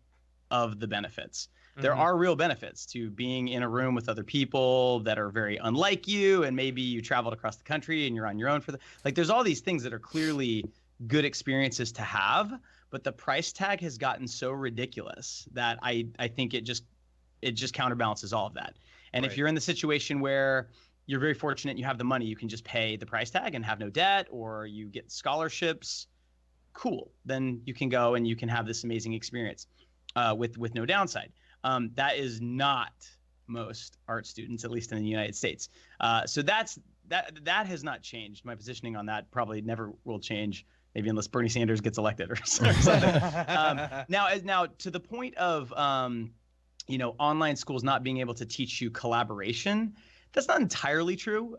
of the benefits. There are real benefits to being in a room with other people that are very unlike you, and maybe you traveled across the country and you're on your own there's all these things that are clearly good experiences to have, but the price tag has gotten so ridiculous that I think it just counterbalances all of that. And if you're in the situation where you're very fortunate, you have the money, you can just pay the price tag and have no debt, or you get scholarships, cool. Then you can go and you can have this amazing experience with no downside. That is not most art students, at least in the United States. So that has not changed. My positioning on that probably never will change, maybe unless Bernie Sanders gets elected or something. Now to the point of online schools not being able to teach you collaboration, that's not entirely true.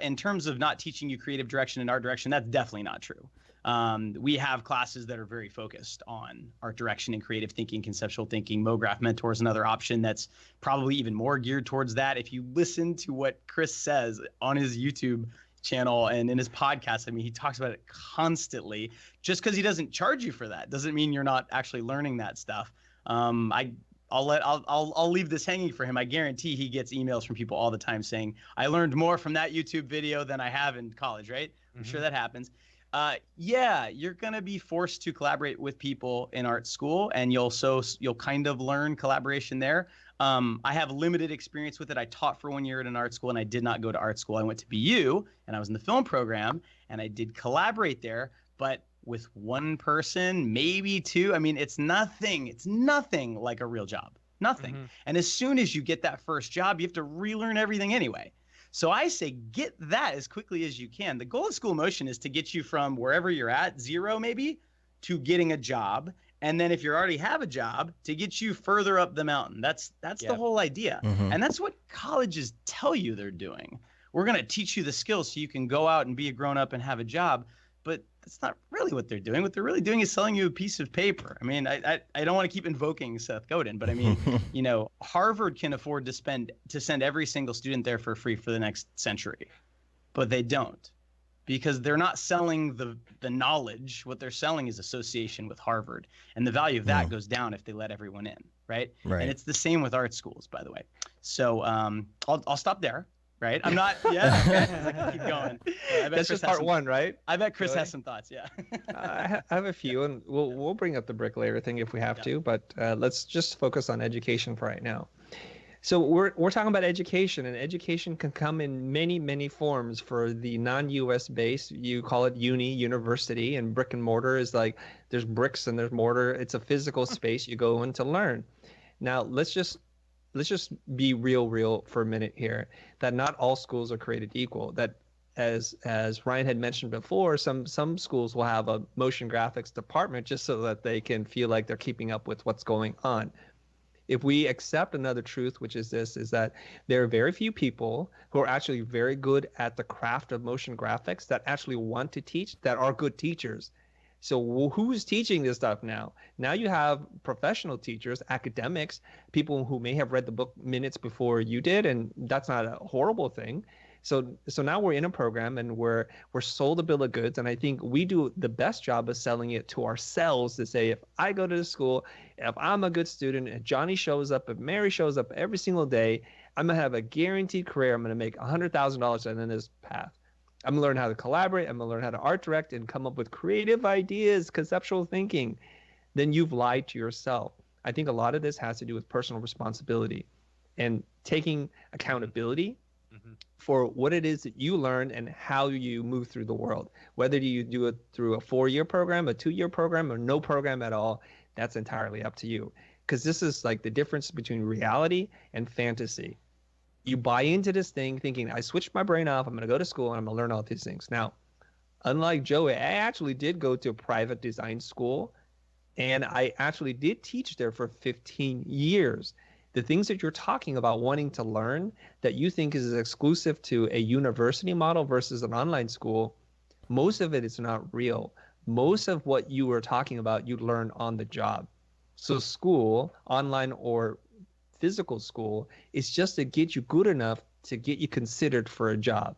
In terms of not teaching you creative direction and art direction, that's definitely not true. We have classes that are very focused on art direction and creative thinking, conceptual thinking. Mograph Mentor is another option that's probably even more geared towards that. If you listen to what Chris says on his YouTube channel and in his podcast, I mean, he talks about it constantly. Just because he doesn't charge you for that doesn't mean you're not actually learning that stuff. I'll leave this hanging for him. I guarantee he gets emails from people all the time saying, I learned more from that YouTube video than I have in college, right? I'm sure that happens. You're going to be forced to collaborate with people in art school, and you'll kind of learn collaboration there. I have limited experience with it. I taught for 1 year at an art school, and I did not go to art school. I went to BU, and I was in the film program, and I did collaborate there, but with one person, maybe two. I mean, it's nothing like a real job. Nothing. And as soon as you get that first job, you have to relearn everything anyway. So I say get that as quickly as you can. The goal of School Motion is to get you from wherever you're at, 0 maybe, to getting a job. And then if you already have a job, to get you further up the mountain. That's the whole idea. And that's what colleges tell you they're doing. We're going to teach you the skills so you can go out and be a grown-up and have a job. But that's not really what they're doing. What they're really doing is selling you a piece of paper. I mean, I don't want to keep invoking Seth Godin, but I mean, Harvard can afford to send every single student there for free for the next century, but they don't, because they're not selling the knowledge. What they're selling is association with Harvard, and the value of that goes down if they let everyone in, right? And it's the same with art schools, by the way. So I'll stop there. Right? I'm not. Yeah. Okay. I can keep going. That's just part one, right? I bet Chris has some thoughts. Yeah. I have a few, and we'll bring up the bricklayer thing if we have to. But let's just focus on education for right now. So we're talking about education, and education can come in many forms. For the non-U.S. base, you call it university, and brick and mortar is like there's bricks and there's mortar. It's a physical space you go in to learn. Now let's just be real for a minute here, that not all schools are created equal. That as Ryan had mentioned before, some schools will have a motion graphics department just so that they can feel like they're keeping up with what's going on. If we accept another truth, which is this, is that there are very few people who are actually very good at the craft of motion graphics that actually want to teach, that are good teachers. So who's teaching this stuff now? Now you have professional teachers, academics, people who may have read the book minutes before you did, and that's not a horrible thing. So now we're in a program and we're sold a bill of goods, and I think we do the best job of selling it to ourselves to say, if I go to the school, if I'm a good student, if Johnny shows up, if Mary shows up every single day, I'm going to have a guaranteed career. I'm going to make $100,000 and then this path. I'm going to learn how to collaborate. I'm going to learn how to art direct and come up with creative ideas, conceptual thinking. Then you've lied to yourself. I think a lot of this has to do with personal responsibility and taking accountability for what it is that you learn and how you move through the world. Whether you do it through a 4-year program, a 2-year program, or no program at all, that's entirely up to you. Because this is like the difference between reality and fantasy. You buy into this thing thinking, I switched my brain off. I'm going to go to school and I'm going to learn all these things. Now, unlike Joey, I actually did go to a private design school, and I actually did teach there for 15 years. The things that you're talking about wanting to learn that you think is exclusive to a university model versus an online school, most of it is not real. Most of what you were talking about, you learn on the job. So school, online or physical school, is just to get you good enough to get you considered for a job.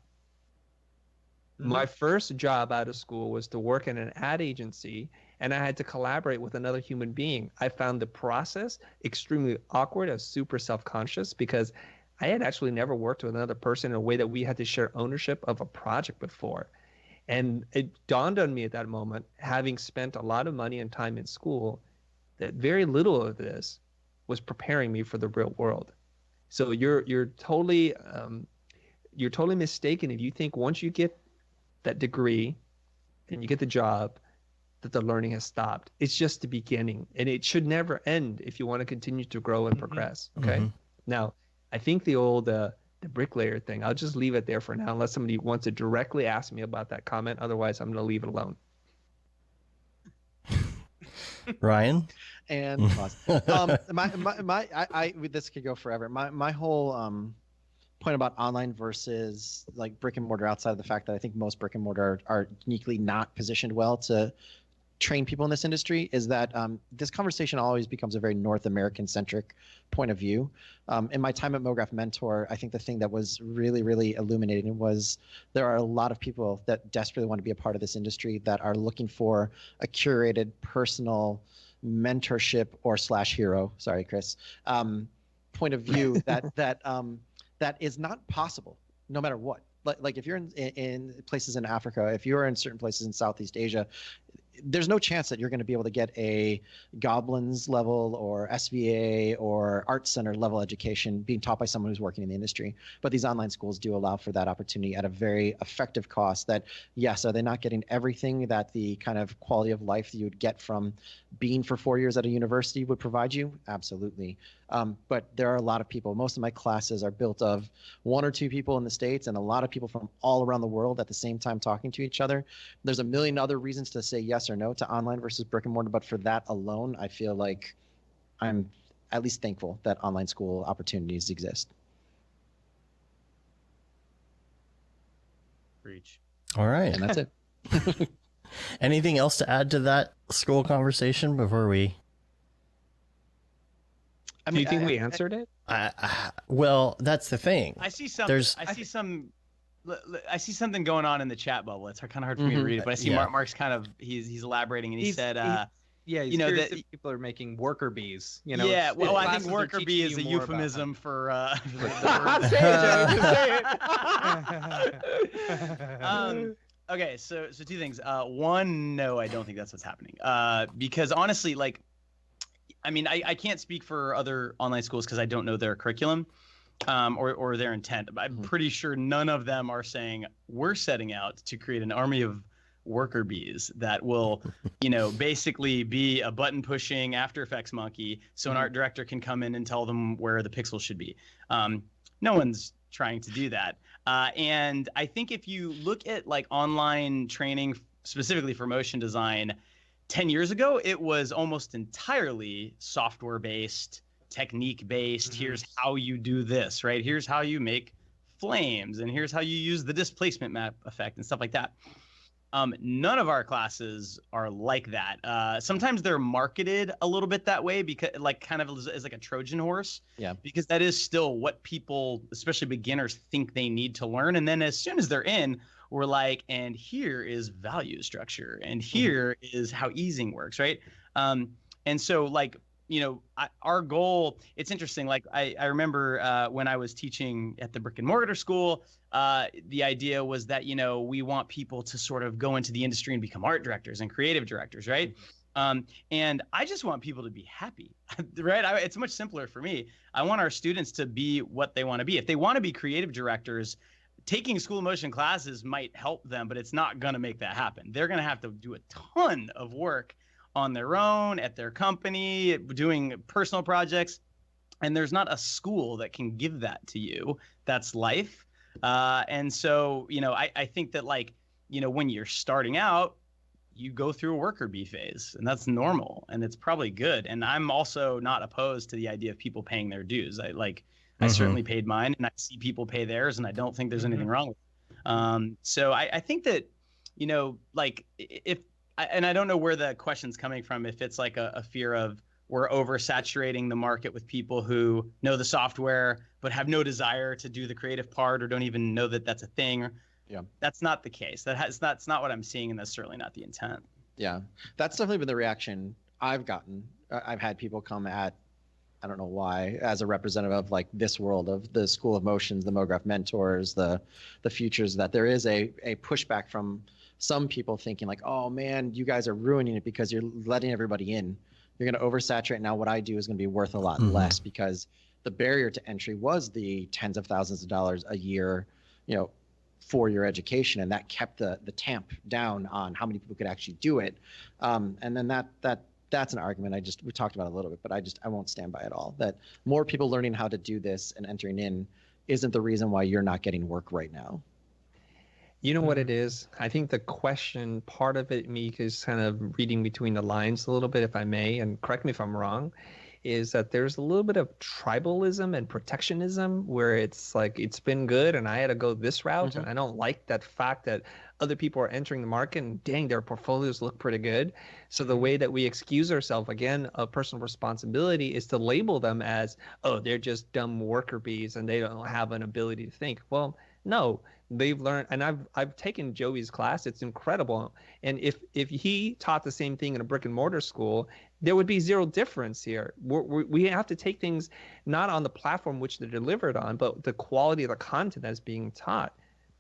My first job out of school was to work in an ad agency, and I had to collaborate with another human being. I found the process extremely awkward. I was super self-conscious because I had actually never worked with another person in a way that we had to share ownership of a project before. And it dawned on me at that moment, having spent a lot of money and time in school, that very little of this was preparing me for the real world. So you're totally mistaken if you think once you get that degree and you get the job that the learning has stopped. It's just the beginning, and it should never end if you want to continue to grow and progress. Okay. Now, I think the bricklayer thing, I'll just leave it there for now unless somebody wants to directly ask me about that comment. Otherwise, I'm going to leave it alone. Ryan? And this could go forever. My whole point about online versus like brick and mortar, outside of the fact that I think most brick and mortar are uniquely not positioned well to train people in this industry, is that this conversation always becomes a very North American centric point of view. In my time at Mograph Mentor, I think the thing that was really, really illuminating was there are a lot of people that desperately want to be a part of this industry that are looking for a curated personal mentorship or / hero, sorry, Chris, point of view that is not possible no matter what. Like if you're in places in Africa, if you're in certain places in Southeast Asia, there's no chance that you're going to be able to get a Goblins level or SVA or Art Center level education being taught by someone who's working in the industry. But these online schools do allow for that opportunity at a very effective cost. That, yes, are they not getting everything that the kind of quality of life that you would get from being for 4 years at a university would provide you? Absolutely. But there are a lot of people. Most of my classes are built of 1 or 2 people in the States and a lot of people from all around the world at the same time talking to each other. There's a million other reasons to say yes or no to online versus brick and mortar, but for that alone, I feel like I'm at least thankful that online school opportunities exist. Preach. All right. And that's it. Anything else to add to that school conversation before we... Do you think we answered it? Well, that's the thing. I see some. There's- I see something going on in the chat bubble. It's kind of hard for me to read it, but I see Mark's kind of he's elaborating, and he said, he's curious if people are making worker bees. You know, yeah. Well, I think classes are worker bee teaching is a you more about euphemism for. Say it, Joey, Okay, so 2 things. One, no, I don't think that's what's happening. Because honestly, like, I mean, I can't speak for other online schools because I don't know their curriculum, or their intent. I'm pretty sure none of them are saying we're setting out to create an army of worker bees that will, basically be a button pushing After Effects monkey, so an art director can come in and tell them where the pixels should be. No one's trying to do that. And I think if you look at like online training specifically for motion design, 10 years ago, it was almost entirely software based, technique based. Here's how you do this, right? Here's how you make flames, and here's how you use the displacement map effect and stuff like that. None of our classes are like that. Sometimes they're marketed a little bit that way because like kind of as like a Trojan horse. Yeah. Because that is still what people, especially beginners, think they need to learn. And then as soon as they're in, we're like, and here is value structure, and here is how easing works, right? And so like, our goal, it's interesting. Like I remember when I was teaching at the brick and mortar school, the idea was that, we want people to sort of go into the industry and become art directors and creative directors, right? And I just want people to be happy, right? It's much simpler for me. I want our students to be what they want to be. If they want to be creative directors, taking school of motion classes might help them, but it's not going to make that happen. They're going to have to do a ton of work on their own, at their company, doing personal projects. and there's not a school that can give that to you. That's life. And so, I think that, like, when you're starting out, you go through a worker bee phase, and that's normal, and it's probably good. And I'm also not opposed to the idea of people paying their dues. I certainly paid mine, and I see people pay theirs, and I don't think there's anything wrong with it. So I think that, like, and I don't know where the question's coming from, if it's like a fear of we're oversaturating the market with people who know the software but have no desire to do the creative part, or don't even know that that's a thing. Yeah, that's not the case. That's not what I'm seeing, and that's certainly not the intent. Yeah, that's definitely been the reaction I've gotten. I've had people come at, I don't know why, as a representative of like this world of the School of Motions, the Mograph mentors, the futures, that there is a pushback from some people thinking like, oh man, you guys are ruining it because you're letting everybody in. You're going to oversaturate. Now what I do is going to be worth a lot less, because the barrier to entry was the tens of thousands of dollars a year, for your education, and that kept the tamp down on how many people could actually do it. And then that's an argument we talked about a little bit, but I won't stand by it all. That more people learning how to do this and entering in isn't the reason why you're not getting work right now. You know what it is? I think the question, part of it, Meek, is kind of reading between the lines a little bit, if I may, and correct me if I'm wrong, is that there's a little bit of tribalism and protectionism where it's like, it's been good and I had to go this route, and I don't like that fact that other people are entering the market and dang, their portfolios look pretty good. So the way that we excuse ourselves, again, of personal responsibility, is to label them as, oh, they're just dumb worker bees and they don't have an ability to think. Well, no, they've learned, and I've taken Joey's class. It's incredible. And if he taught the same thing in a brick and mortar school, there would be zero difference here. We have to take things not on the platform which they're delivered on, but the quality of the content that's being taught.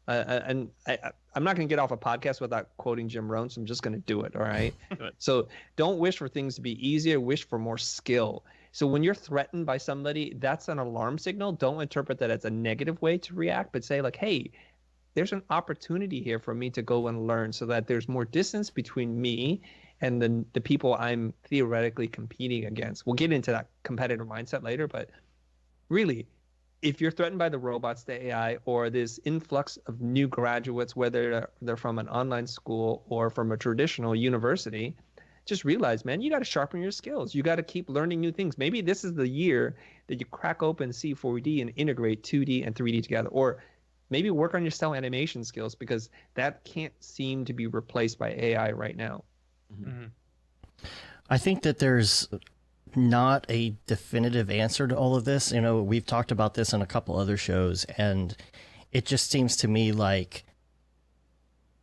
And I'm not going to get off a podcast without quoting Jim Rohn, so I'm just going to do it. All right. So don't wish for things to be easier. Wish for more skill. So when you're threatened by somebody, that's an alarm signal. Don't interpret that as a negative way to react, but say like, hey, there's an opportunity here for me to go and learn, so that there's more distance between me and the people I'm theoretically competing against. We'll get into that competitive mindset later, but really, if you're threatened by the robots, the AI, or this influx of new graduates, whether they're from an online school or from a traditional university, just realize, man, you got to sharpen your skills. You got to keep learning new things. Maybe this is the year that you crack open C4D and integrate 2D and 3D together, or maybe work on your cell animation skills, because that can't seem to be replaced by AI right now. I think that there's not a definitive answer to all of this. We've talked about this in a couple other shows, and it just seems to me like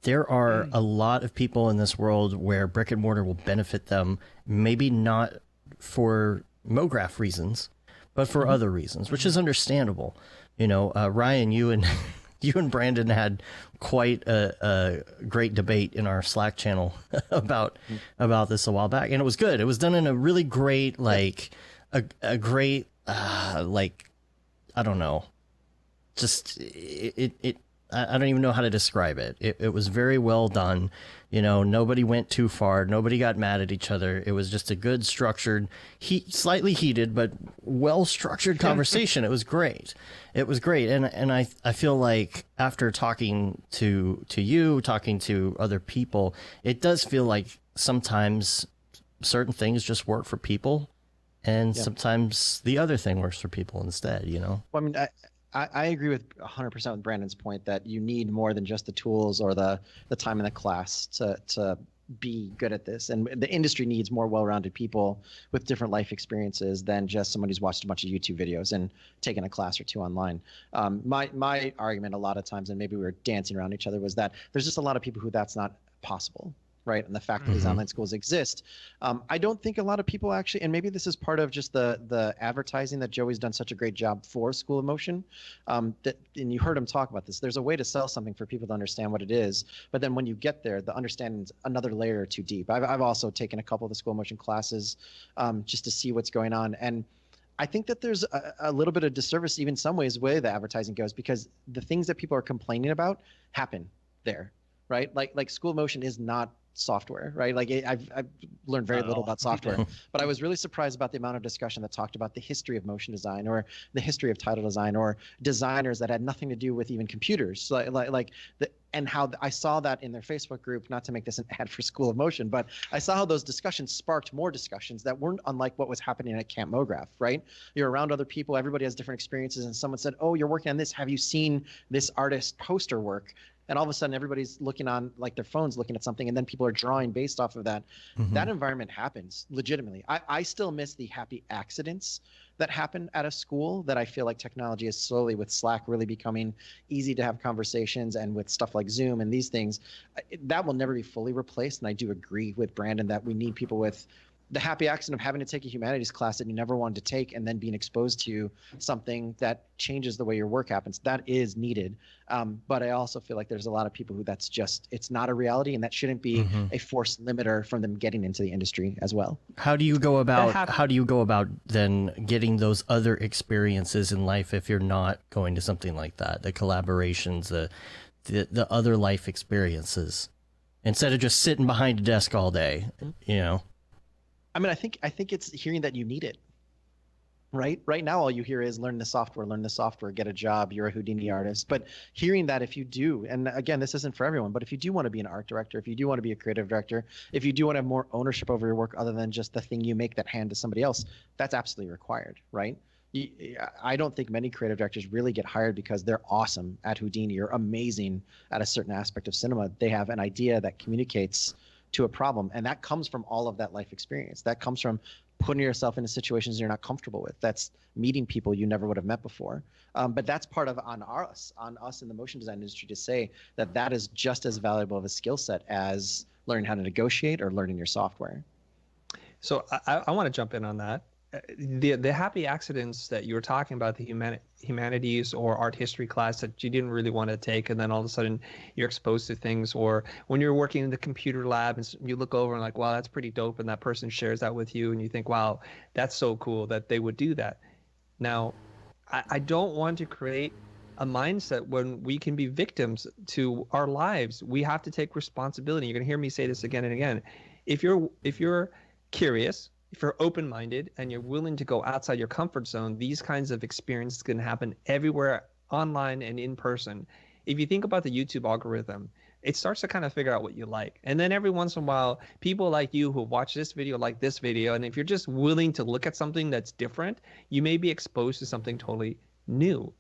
there are a lot of people in this world where brick and mortar will benefit them, maybe not for Mograph reasons, but for other reasons, which is understandable. Ryan, you and Brandon had quite a great debate in our Slack channel about this a while back, and it was good. It was done in a really great, a great, I don't know, just I don't even know how to describe it. It was very well done. Nobody went too far. Nobody got mad at each other. It was just a good, structured, slightly heated, but well-structured conversation. It was great. It was great. And I feel like after talking to you, talking to other people, it does feel like sometimes certain things just work for people, and sometimes the other thing works for people instead, Well, I mean, I agree with 100% with Brandon's point that you need more than just the tools or the time in the class to be good at this. And the industry needs more well-rounded people with different life experiences than just someone who's watched a bunch of YouTube videos and taken a class or two online. My argument a lot of times, and maybe we were dancing around each other, was that there's just a lot of people who that's not possible. Right. And the fact that these online schools exist, I don't think a lot of people actually, and maybe this is part of just the advertising that Joey's done such a great job for School of Motion. And you heard him talk about this. There's a way to sell something for people to understand what it is. But then when you get there, the understanding's another layer or two deep. I've also taken a couple of the School of Motion classes just to see what's going on. And I think that there's a little bit of disservice, even some ways, way the advertising goes, because the things that people are complaining about happen there. Right. Like School of Motion is not software, right? Like I've learned very little about software, but I was really surprised about the amount of discussion that talked about the history of motion design or the history of title design or designers that had nothing to do with even computers, and how I saw that in their Facebook group, not to make this an ad for School of Motion, but I saw how those discussions sparked more discussions that weren't unlike what was happening at Camp Mograph, right? You're around other people, everybody has different experiences, and someone said, oh, you're working on this. Have you seen this artist poster work? And all of a sudden everybody's looking on like their phones, looking at something, and then people are drawing based off of that. That environment happens legitimately. I still miss the happy accidents that happen at a school that I feel like technology is slowly, with Slack really becoming easy to have conversations, and with stuff like Zoom and these things, that will never be fully replaced. And I do agree with Brandon that we need people with the happy accident of having to take a humanities class that you never wanted to take, and then being exposed to something that changes the way your work happens. That is needed. But I also feel like there's a lot of people who it's not a reality, and that shouldn't be a forced limiter from them getting into the industry as well. How do you go about then getting those other experiences in life if you're not going to something like that? The collaborations, the other life experiences, instead of just sitting behind a desk all day, you know? I mean, I think it's hearing that you need it, right? Right now, all you hear is learn the software, get a job, you're a Houdini artist. But hearing that if you do, and again, this isn't for everyone, but if you do want to be an art director, if you do want to be a creative director, if you do want to have more ownership over your work other than just the thing you make that hand to somebody else, that's absolutely required, right? I don't think many creative directors really get hired because they're awesome at Houdini or amazing at a certain aspect of cinema. They have an idea that communicates to a problem, and that comes from all of that life experience. That comes from putting yourself into situations you're not comfortable with. That's meeting people you never would have met before. But that's part of on us in the motion design industry to say that is just as valuable of a skill set as learning how to negotiate or learning your software. So I want to jump in on that. The happy accidents that you were talking about, the humanities or art history class that you didn't really want to take, and then all of a sudden you're exposed to things, or when you're working in the computer lab and you look over and like, wow, that's pretty dope, and that person shares that with you and you think, wow, that's so cool that they would do that. Now, I don't want to create a mindset when we can be victims to our lives. We have to take responsibility. You're going to hear me say this again and again. If you're curious, if you're open-minded and you're willing to go outside your comfort zone, these kinds of experiences can happen everywhere, online and in person. If you think about the YouTube algorithm, it starts to kind of figure out what you like. And then every once in a while, people like you who watch this video like this video. And if you're just willing to look at something that's different, you may be exposed to something totally new.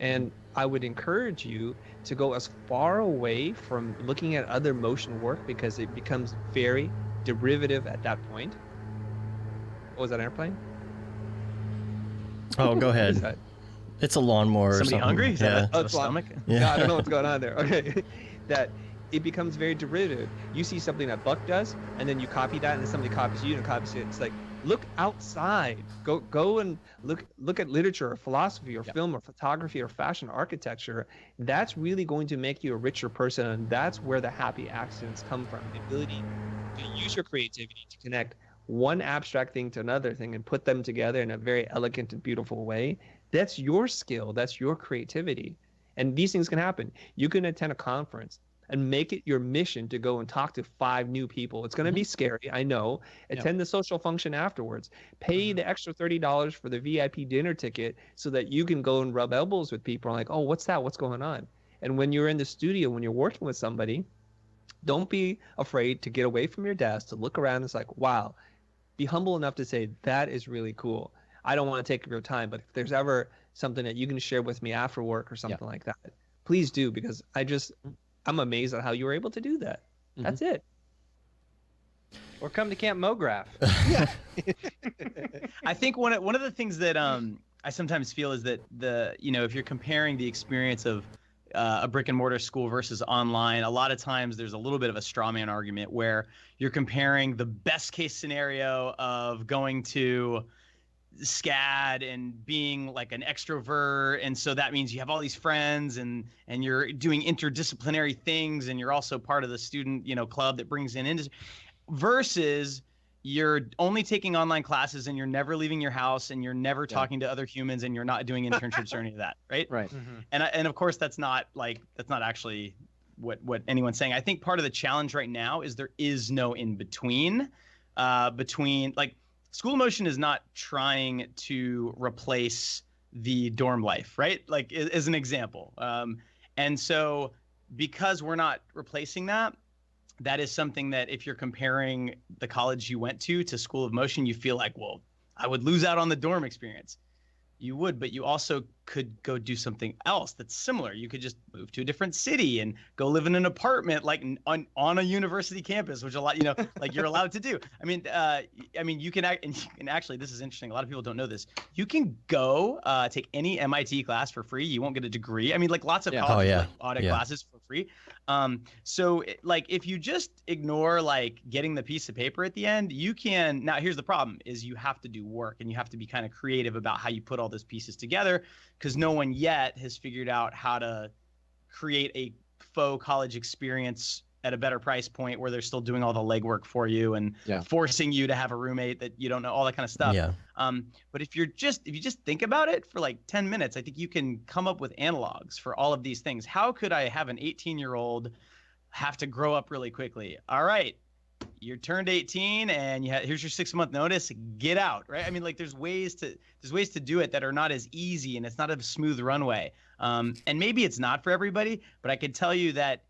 And I would encourage you to go as far away from looking at other motion work, because it becomes very derivative at that point. Oh, was that an airplane? Oh, go ahead. It's a lawnmower. Somebody or something. hungry? Is Yeah. that a stomach? Yeah, I don't know what's going on there. Okay. That it becomes very derivative. You see something that Buck does, and then you copy that, and then somebody copies you and copies it. It's like, look outside. Go and look at literature or philosophy or film or photography or fashion or architecture. That's really going to make you a richer person, and that's where the happy accidents come from. The ability to use your creativity to connect one abstract thing to another thing and put them together in a very elegant and beautiful way. That's your skill. That's your creativity. And these things can happen. You can attend a conference and make it your mission to go and talk to 5 new people. It's going to be scary, I know. Attend the social function afterwards. Pay the extra $30 for the VIP dinner ticket so that you can go and rub elbows with people. Like, oh, what's that? What's going on? And when you're in the studio, when you're working with somebody, don't be afraid to get away from your desk, to look around. It's like, wow. Be humble enough to say, that is really cool. I don't want to take your time, but if there's ever something that you can share with me after work or something like that, please do, because I'm amazed at how you were able to do that. That's it. Or come to Camp Mograph. Yeah. I think one of the things that I sometimes feel is that if you're comparing the experience of a brick and mortar school versus online, a lot of times there's a little bit of a straw man argument where you're comparing the best case scenario of going to SCAD and being like an extrovert, and so that means you have all these friends and you're doing interdisciplinary things, and you're also part of the student club that brings in industry, versus you're only taking online classes and you're never leaving your house and you're never talking to other humans and you're not doing internships or any of that, right? Right. And of course that's not actually what anyone's saying. I think part of the challenge right now is there is no in between. Between like School of Motion is not trying to replace the dorm life, right? Like as an example. And so because we're not replacing that, that is something that if you're comparing the college you went to School of Motion, you feel like, well, I would lose out on the dorm experience. You would, but you also could go do something else that's similar. You could just move to a different city and go live in an apartment, like on a university campus, which a lot, like you're allowed to do. I mean, you can actually, this is interesting. A lot of people don't know this. You can go take any MIT class for free. You won't get a degree. I mean, like lots of colleges like audit classes for free. So like if you just ignore like getting the piece of paper at the end, you can. Now here's the problem: is you have to do work and you have to be kind of creative about how you put all those pieces together, because no one yet has figured out how to create a faux college experience at a better price point where they're still doing all the legwork for you and forcing you to have a roommate that you don't know, all that kind of stuff. But if you just think about it for like 10 minutes, I think you can come up with analogs for all of these things. How could I have an 18-year-old have to grow up really quickly? All right, you're turned 18 and here's your 6-month notice, get out, right? I mean, like there's ways to do it that are not as easy and it's not a smooth runway. And maybe it's not for everybody, but I can tell you that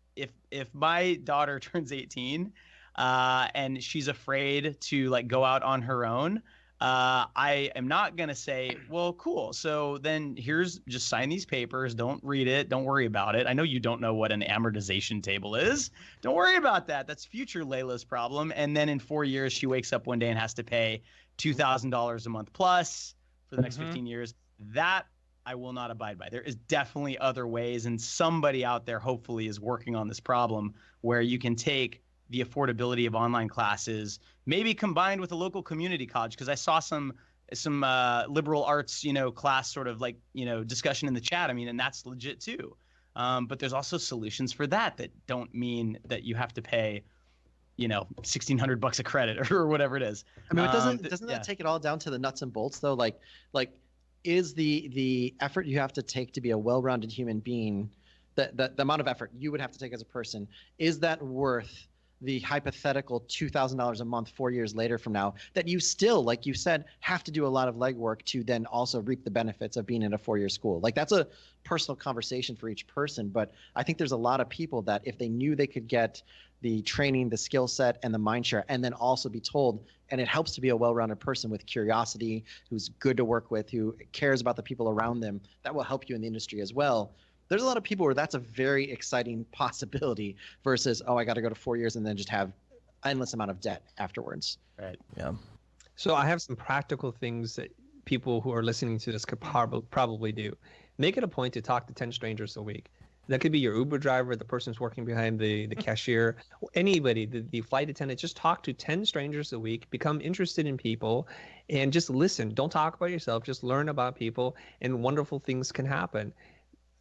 if my daughter turns 18 and she's afraid to like go out on her own, I am not going to say, well, cool. So then just sign these papers. Don't read it. Don't worry about it. I know you don't know what an amortization table is. Don't worry about that. That's future Layla's problem. And then in 4 years, she wakes up one day and has to pay $2,000 a month plus for the next 15 years. That I will not abide by. There is definitely other ways. And somebody out there hopefully is working on this problem where you can take the affordability of online classes, maybe combined with a local community college, because I saw some liberal arts, class sort of like, discussion in the chat. I mean, and that's legit too. But there's also solutions for that don't mean that you have to pay, $1,600 a credit or whatever it is. I mean, doesn't that take it all down to the nuts and bolts though? Like is the effort you have to take to be a well-rounded human being, the amount of effort you would have to take as a person, is that worth the hypothetical $2,000 a month 4 years later from now that you still, like you said, have to do a lot of legwork to then also reap the benefits of being in a 4-year school? Like that's a personal conversation for each person, but I think there's a lot of people that if they knew they could get the training, the skill set, and the mind share, and then also be told, and it helps to be a well-rounded person with curiosity, who's good to work with, who cares about the people around them, that will help you in the industry as well. There's a lot of people where that's a very exciting possibility versus, I got to go to 4 years and then just have endless amount of debt afterwards. Right. Yeah. So I have some practical things that people who are listening to this could probably do. Make it a point to talk to 10 strangers a week. That could be your Uber driver, the person who's working behind the cashier, anybody, the flight attendant. Just talk to 10 strangers a week, become interested in people, and just listen. Don't talk about yourself. Just learn about people, and wonderful things can happen.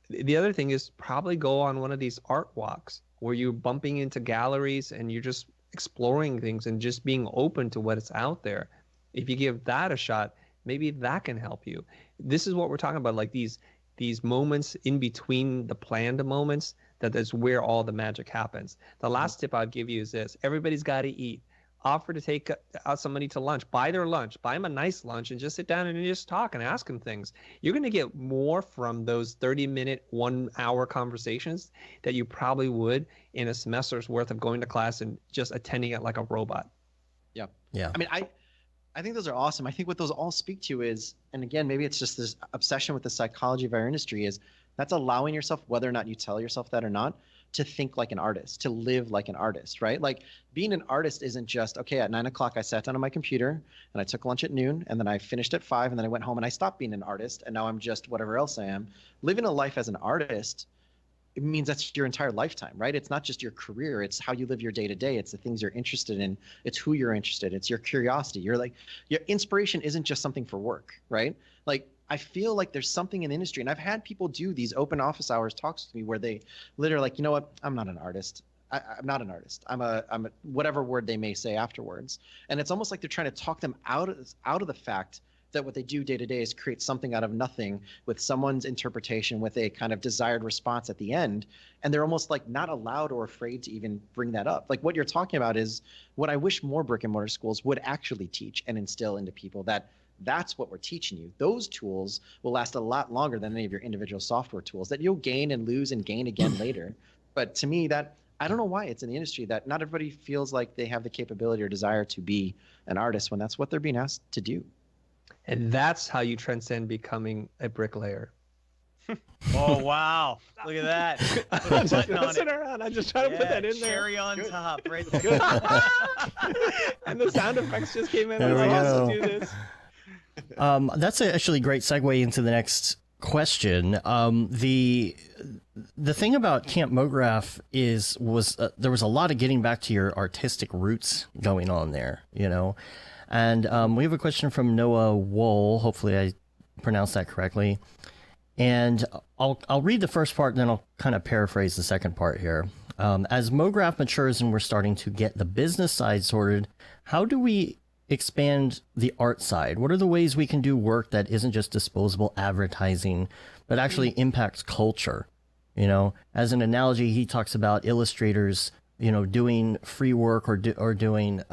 The other thing is probably go on one of these art walks where you're bumping into galleries and you're just exploring things and just being open to what is out there. If you give that a shot, maybe that can help you. This is what we're talking about, like these moments in between the planned moments, that is where all the magic happens. The last tip I'll give you is this: everybody's got to eat. Offer to take out somebody to lunch, buy their lunch, buy them a nice lunch, and just sit down and just talk and ask them things. You're going to get more from those 30-minute, 1-hour conversations that you probably would in a semester's worth of going to class and just attending it like a robot. Yeah. I mean, I think those are awesome. I think what those all speak to is, and again, maybe it's just this obsession with the psychology of our industry, is that's allowing yourself, whether or not you tell yourself that or not, to think like an artist, to live like an artist, right? Like being an artist isn't just, okay, at 9 o'clock, I sat down on my computer and I took lunch at noon and then I finished at 5 and then I went home and I stopped being an artist and now I'm just whatever else I am. Living a life as an artist, it means that's your entire lifetime, right? It's not just your career. It's how you live your day to day. It's the things you're interested in. It's who you're interested in. It's your curiosity. You're like, your inspiration isn't just something for work, right? Like, I feel like there's something in the industry, and I've had people do these open office hours talks with me where they literally like, you know what? I'm not an artist. I'm not an artist. I'm a whatever word they may say afterwards. And it's almost like they're trying to talk them out of the fact that what they do day to day is create something out of nothing with someone's interpretation with a kind of desired response at the end. And they're almost like not allowed or afraid to even bring that up. Like what you're talking about is what I wish more brick and mortar schools would actually teach and instill into people, that that's what we're teaching you. Those tools will last a lot longer than any of your individual software tools that you'll gain and lose and gain again later. But to me, that I don't know why it's in the industry that not everybody feels like they have the capability or desire to be an artist when that's what they're being asked to do. And that's how you transcend becoming a bricklayer. Oh wow! Look at that. Put a I'm just button on messing it. around. I just trying to put that in there. Cherry on Good. top, right Good. there. And the sound effects just came in. There I'm we like, go. let's do this. That's actually a great segue into the next question. The thing about Camp Mograph was there was a lot of getting back to your artistic roots going on there, you know. And we have a question from Noah Wool. Hopefully I pronounced that correctly. And I'll read the first part, and then I'll kind of paraphrase the second part here. As Mograph matures and we're starting to get the business side sorted, how do we expand the art side? What are the ways we can do work that isn't just disposable advertising, but actually impacts culture? You know, as an analogy, he talks about illustrators, you know, doing free work or doing,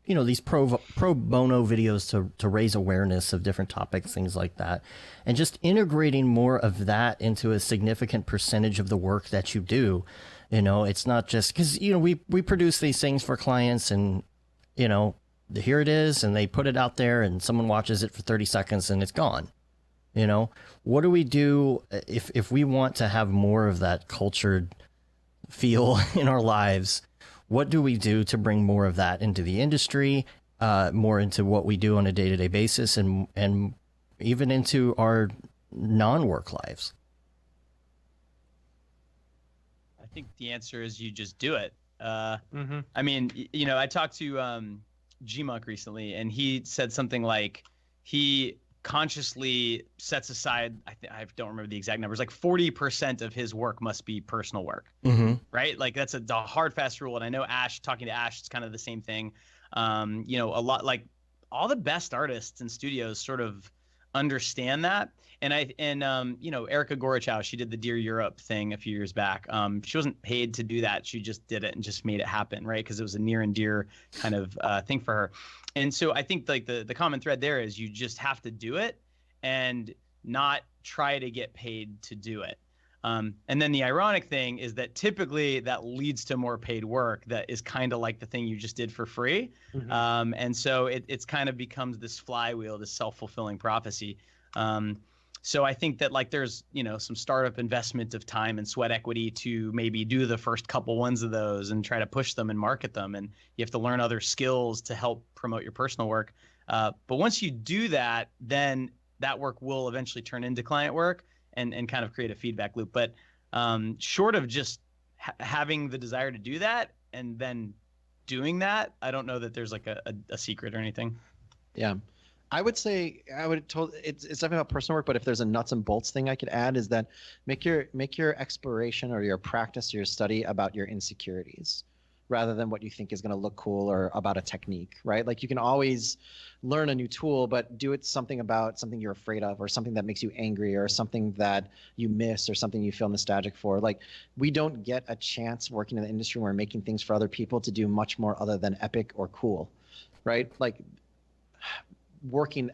you know, these pro bono videos to raise awareness of different topics, things like that. And just integrating more of that into a significant percentage of the work that you do. You know, it's not just because, you know, we produce these things for clients and, you know, here it is, and they put it out there and someone watches it for 30 seconds and it's gone. You know, what do we do if we want to have more of that cultured feel in our lives? What do we do to bring more of that into the industry, more into what we do on a day-to-day basis, and even into our non-work lives? I think the answer is you just do it. I mean, you know, I talked to G-Monk recently, and he said something like he consciously sets aside, I don't remember the exact numbers, like 40% of his work must be personal work, right? Like that's a hard, fast rule. And I know talking to Ash, it's kind of the same thing. You know, a lot, like all the best artists and studios sort of understand that. And you know, Erica Gorochow, she did the Dear Europe thing a few years back. She wasn't paid to do that. She just did it and just made it happen, right? Because it was a near and dear kind of thing for her. And so I think like the common thread there is you just have to do it and not try to get paid to do it. And then the ironic thing is that typically that leads to more paid work that is kind of like the thing you just did for free. And so it's kind of becomes this flywheel, this self-fulfilling prophecy. So I think that like there's, you know, some startup investment of time and sweat equity to maybe do the first couple ones of those and try to push them and market them. And you have to learn other skills to help promote your personal work. But once you do that, then that work will eventually turn into client work and kind of create a feedback loop. But short of just having the desire to do that and then doing that, I don't know that there's like a secret or anything. Yeah. I would say it's definitely about personal work, but if there's a nuts and bolts thing I could add is that make your exploration or your practice or your study about your insecurities rather than what you think is going to look cool or about a technique, right? Like you can always learn a new tool, but do it something about something you're afraid of or something that makes you angry or something that you miss or something you feel nostalgic for. Like we don't get a chance working in the industry where we're making things for other people to do much more other than epic or cool, right? Like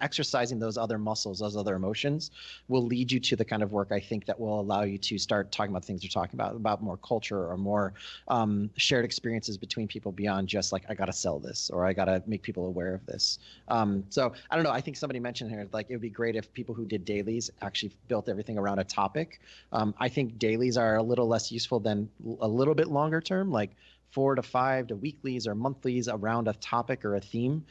exercising those other muscles, those other emotions will lead you to the kind of work I think that will allow you to start talking about things you're talking about more culture or more shared experiences between people beyond just like, I got to sell this or I got to make people aware of this. So I don't know. I think somebody mentioned here, like it would be great if people who did dailies actually built everything around a topic. I think dailies are a little less useful than a little bit longer term, like 4 to 5 to weeklies or monthlies around a topic or a theme.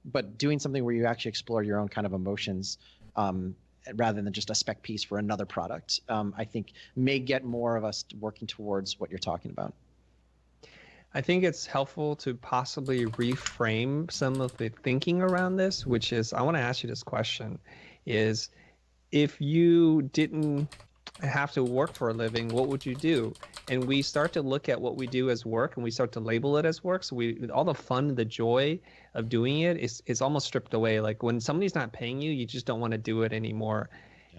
But doing something where you actually explore your own kind of emotions rather than just a spec piece for another product, I think may get more of us working towards what you're talking about. I think it's helpful to possibly reframe some of the thinking around this, which is, I want to ask you this question, is if you didn't have to work for a living, what would you do? And we start to look at what we do as work, and we start to label it as work. So all the fun, the joy of doing it is almost stripped away. Like when somebody's not paying you, you just don't want to do it anymore.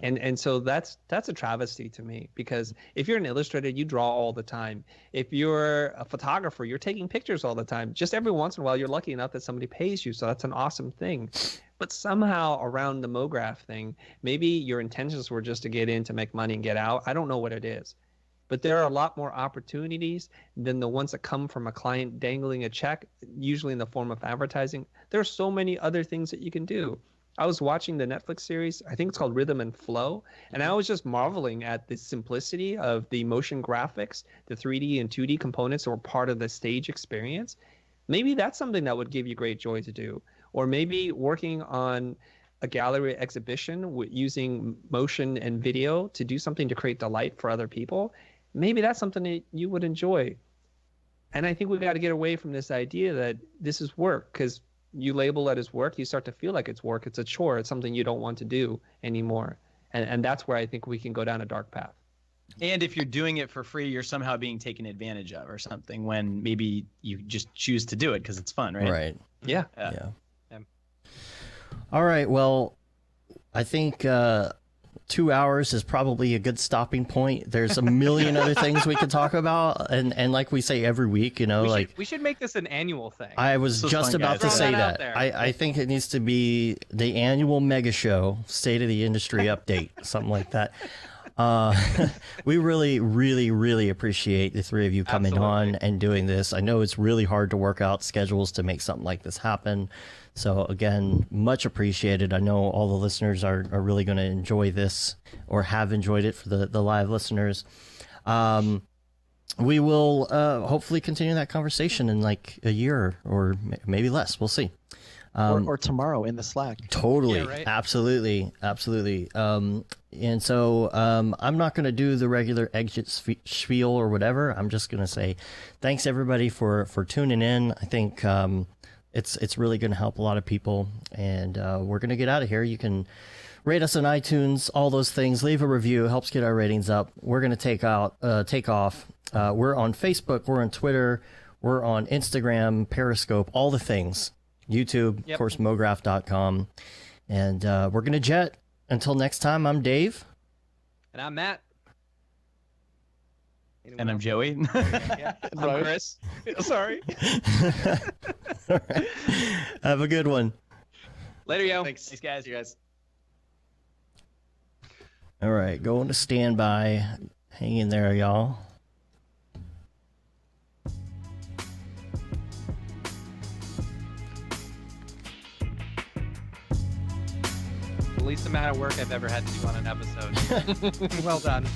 And so that's a travesty to me, because if you're an illustrator, you draw all the time. If you're a photographer, you're taking pictures all the time. Just every once in a while, you're lucky enough that somebody pays you. So that's an awesome thing. But somehow around the Mograph thing, maybe your intentions were just to get in to make money and get out. I don't know what it is. But there are a lot more opportunities than the ones that come from a client dangling a check, usually in the form of advertising. There are so many other things that you can do. I was watching the Netflix series, I think it's called Rhythm and Flow, and I was just marveling at the simplicity of the motion graphics, the 3D and 2D components that were part of the stage experience. Maybe that's something that would give you great joy to do. Or maybe working on a gallery exhibition using motion and video to do something to create delight for other people. Maybe that's something that you would enjoy. And I think we've got to get away from this idea that this is work, because you label it as work, you start to feel like it's work. It's a chore. It's something you don't want to do anymore. And that's where I think we can go down a dark path. And if you're doing it for free, you're somehow being taken advantage of or something, when maybe you just choose to do it because it's fun, right? Right. Yeah. Yeah. All right. Well, I think 2 hours is probably a good stopping point. There's a million other things we could talk about, and like we say every week, you know, we should make this an annual thing. I was This is just fun, about to guys. say Throw that out that. there. I think it needs to be the annual mega show, state of the industry update, something like that. We really, really, really appreciate the three of you coming on and doing this. I know it's really hard to work out schedules to make something like this happen. So again, much appreciated. I know all the listeners are really going to enjoy this, or have enjoyed it for the live listeners. We will hopefully continue that conversation in like a year or maybe less. We'll see. Or tomorrow in the Slack. Totally. Yeah, right. Absolutely. And so I'm not going to do the regular exit spiel or whatever. I'm just going to say thanks everybody for tuning in. I think it's really going to help a lot of people, and we're going to get out of here. You can rate us on iTunes, all those things. Leave a review, helps get our ratings up. We're going to take off. We're on Facebook, we're on Twitter, we're on Instagram, Periscope, all the things. YouTube, of course, Mograph.com. And we're going to jet. Until next time, I'm Dave. And I'm Matt. And I'm Joey. I'm Chris. Sorry. All right. Have a good one. Later, yo. Thanks, guys. You guys. All right, going to standby. Hang in there, y'all. The least amount of work I've ever had to do on an episode. Well done.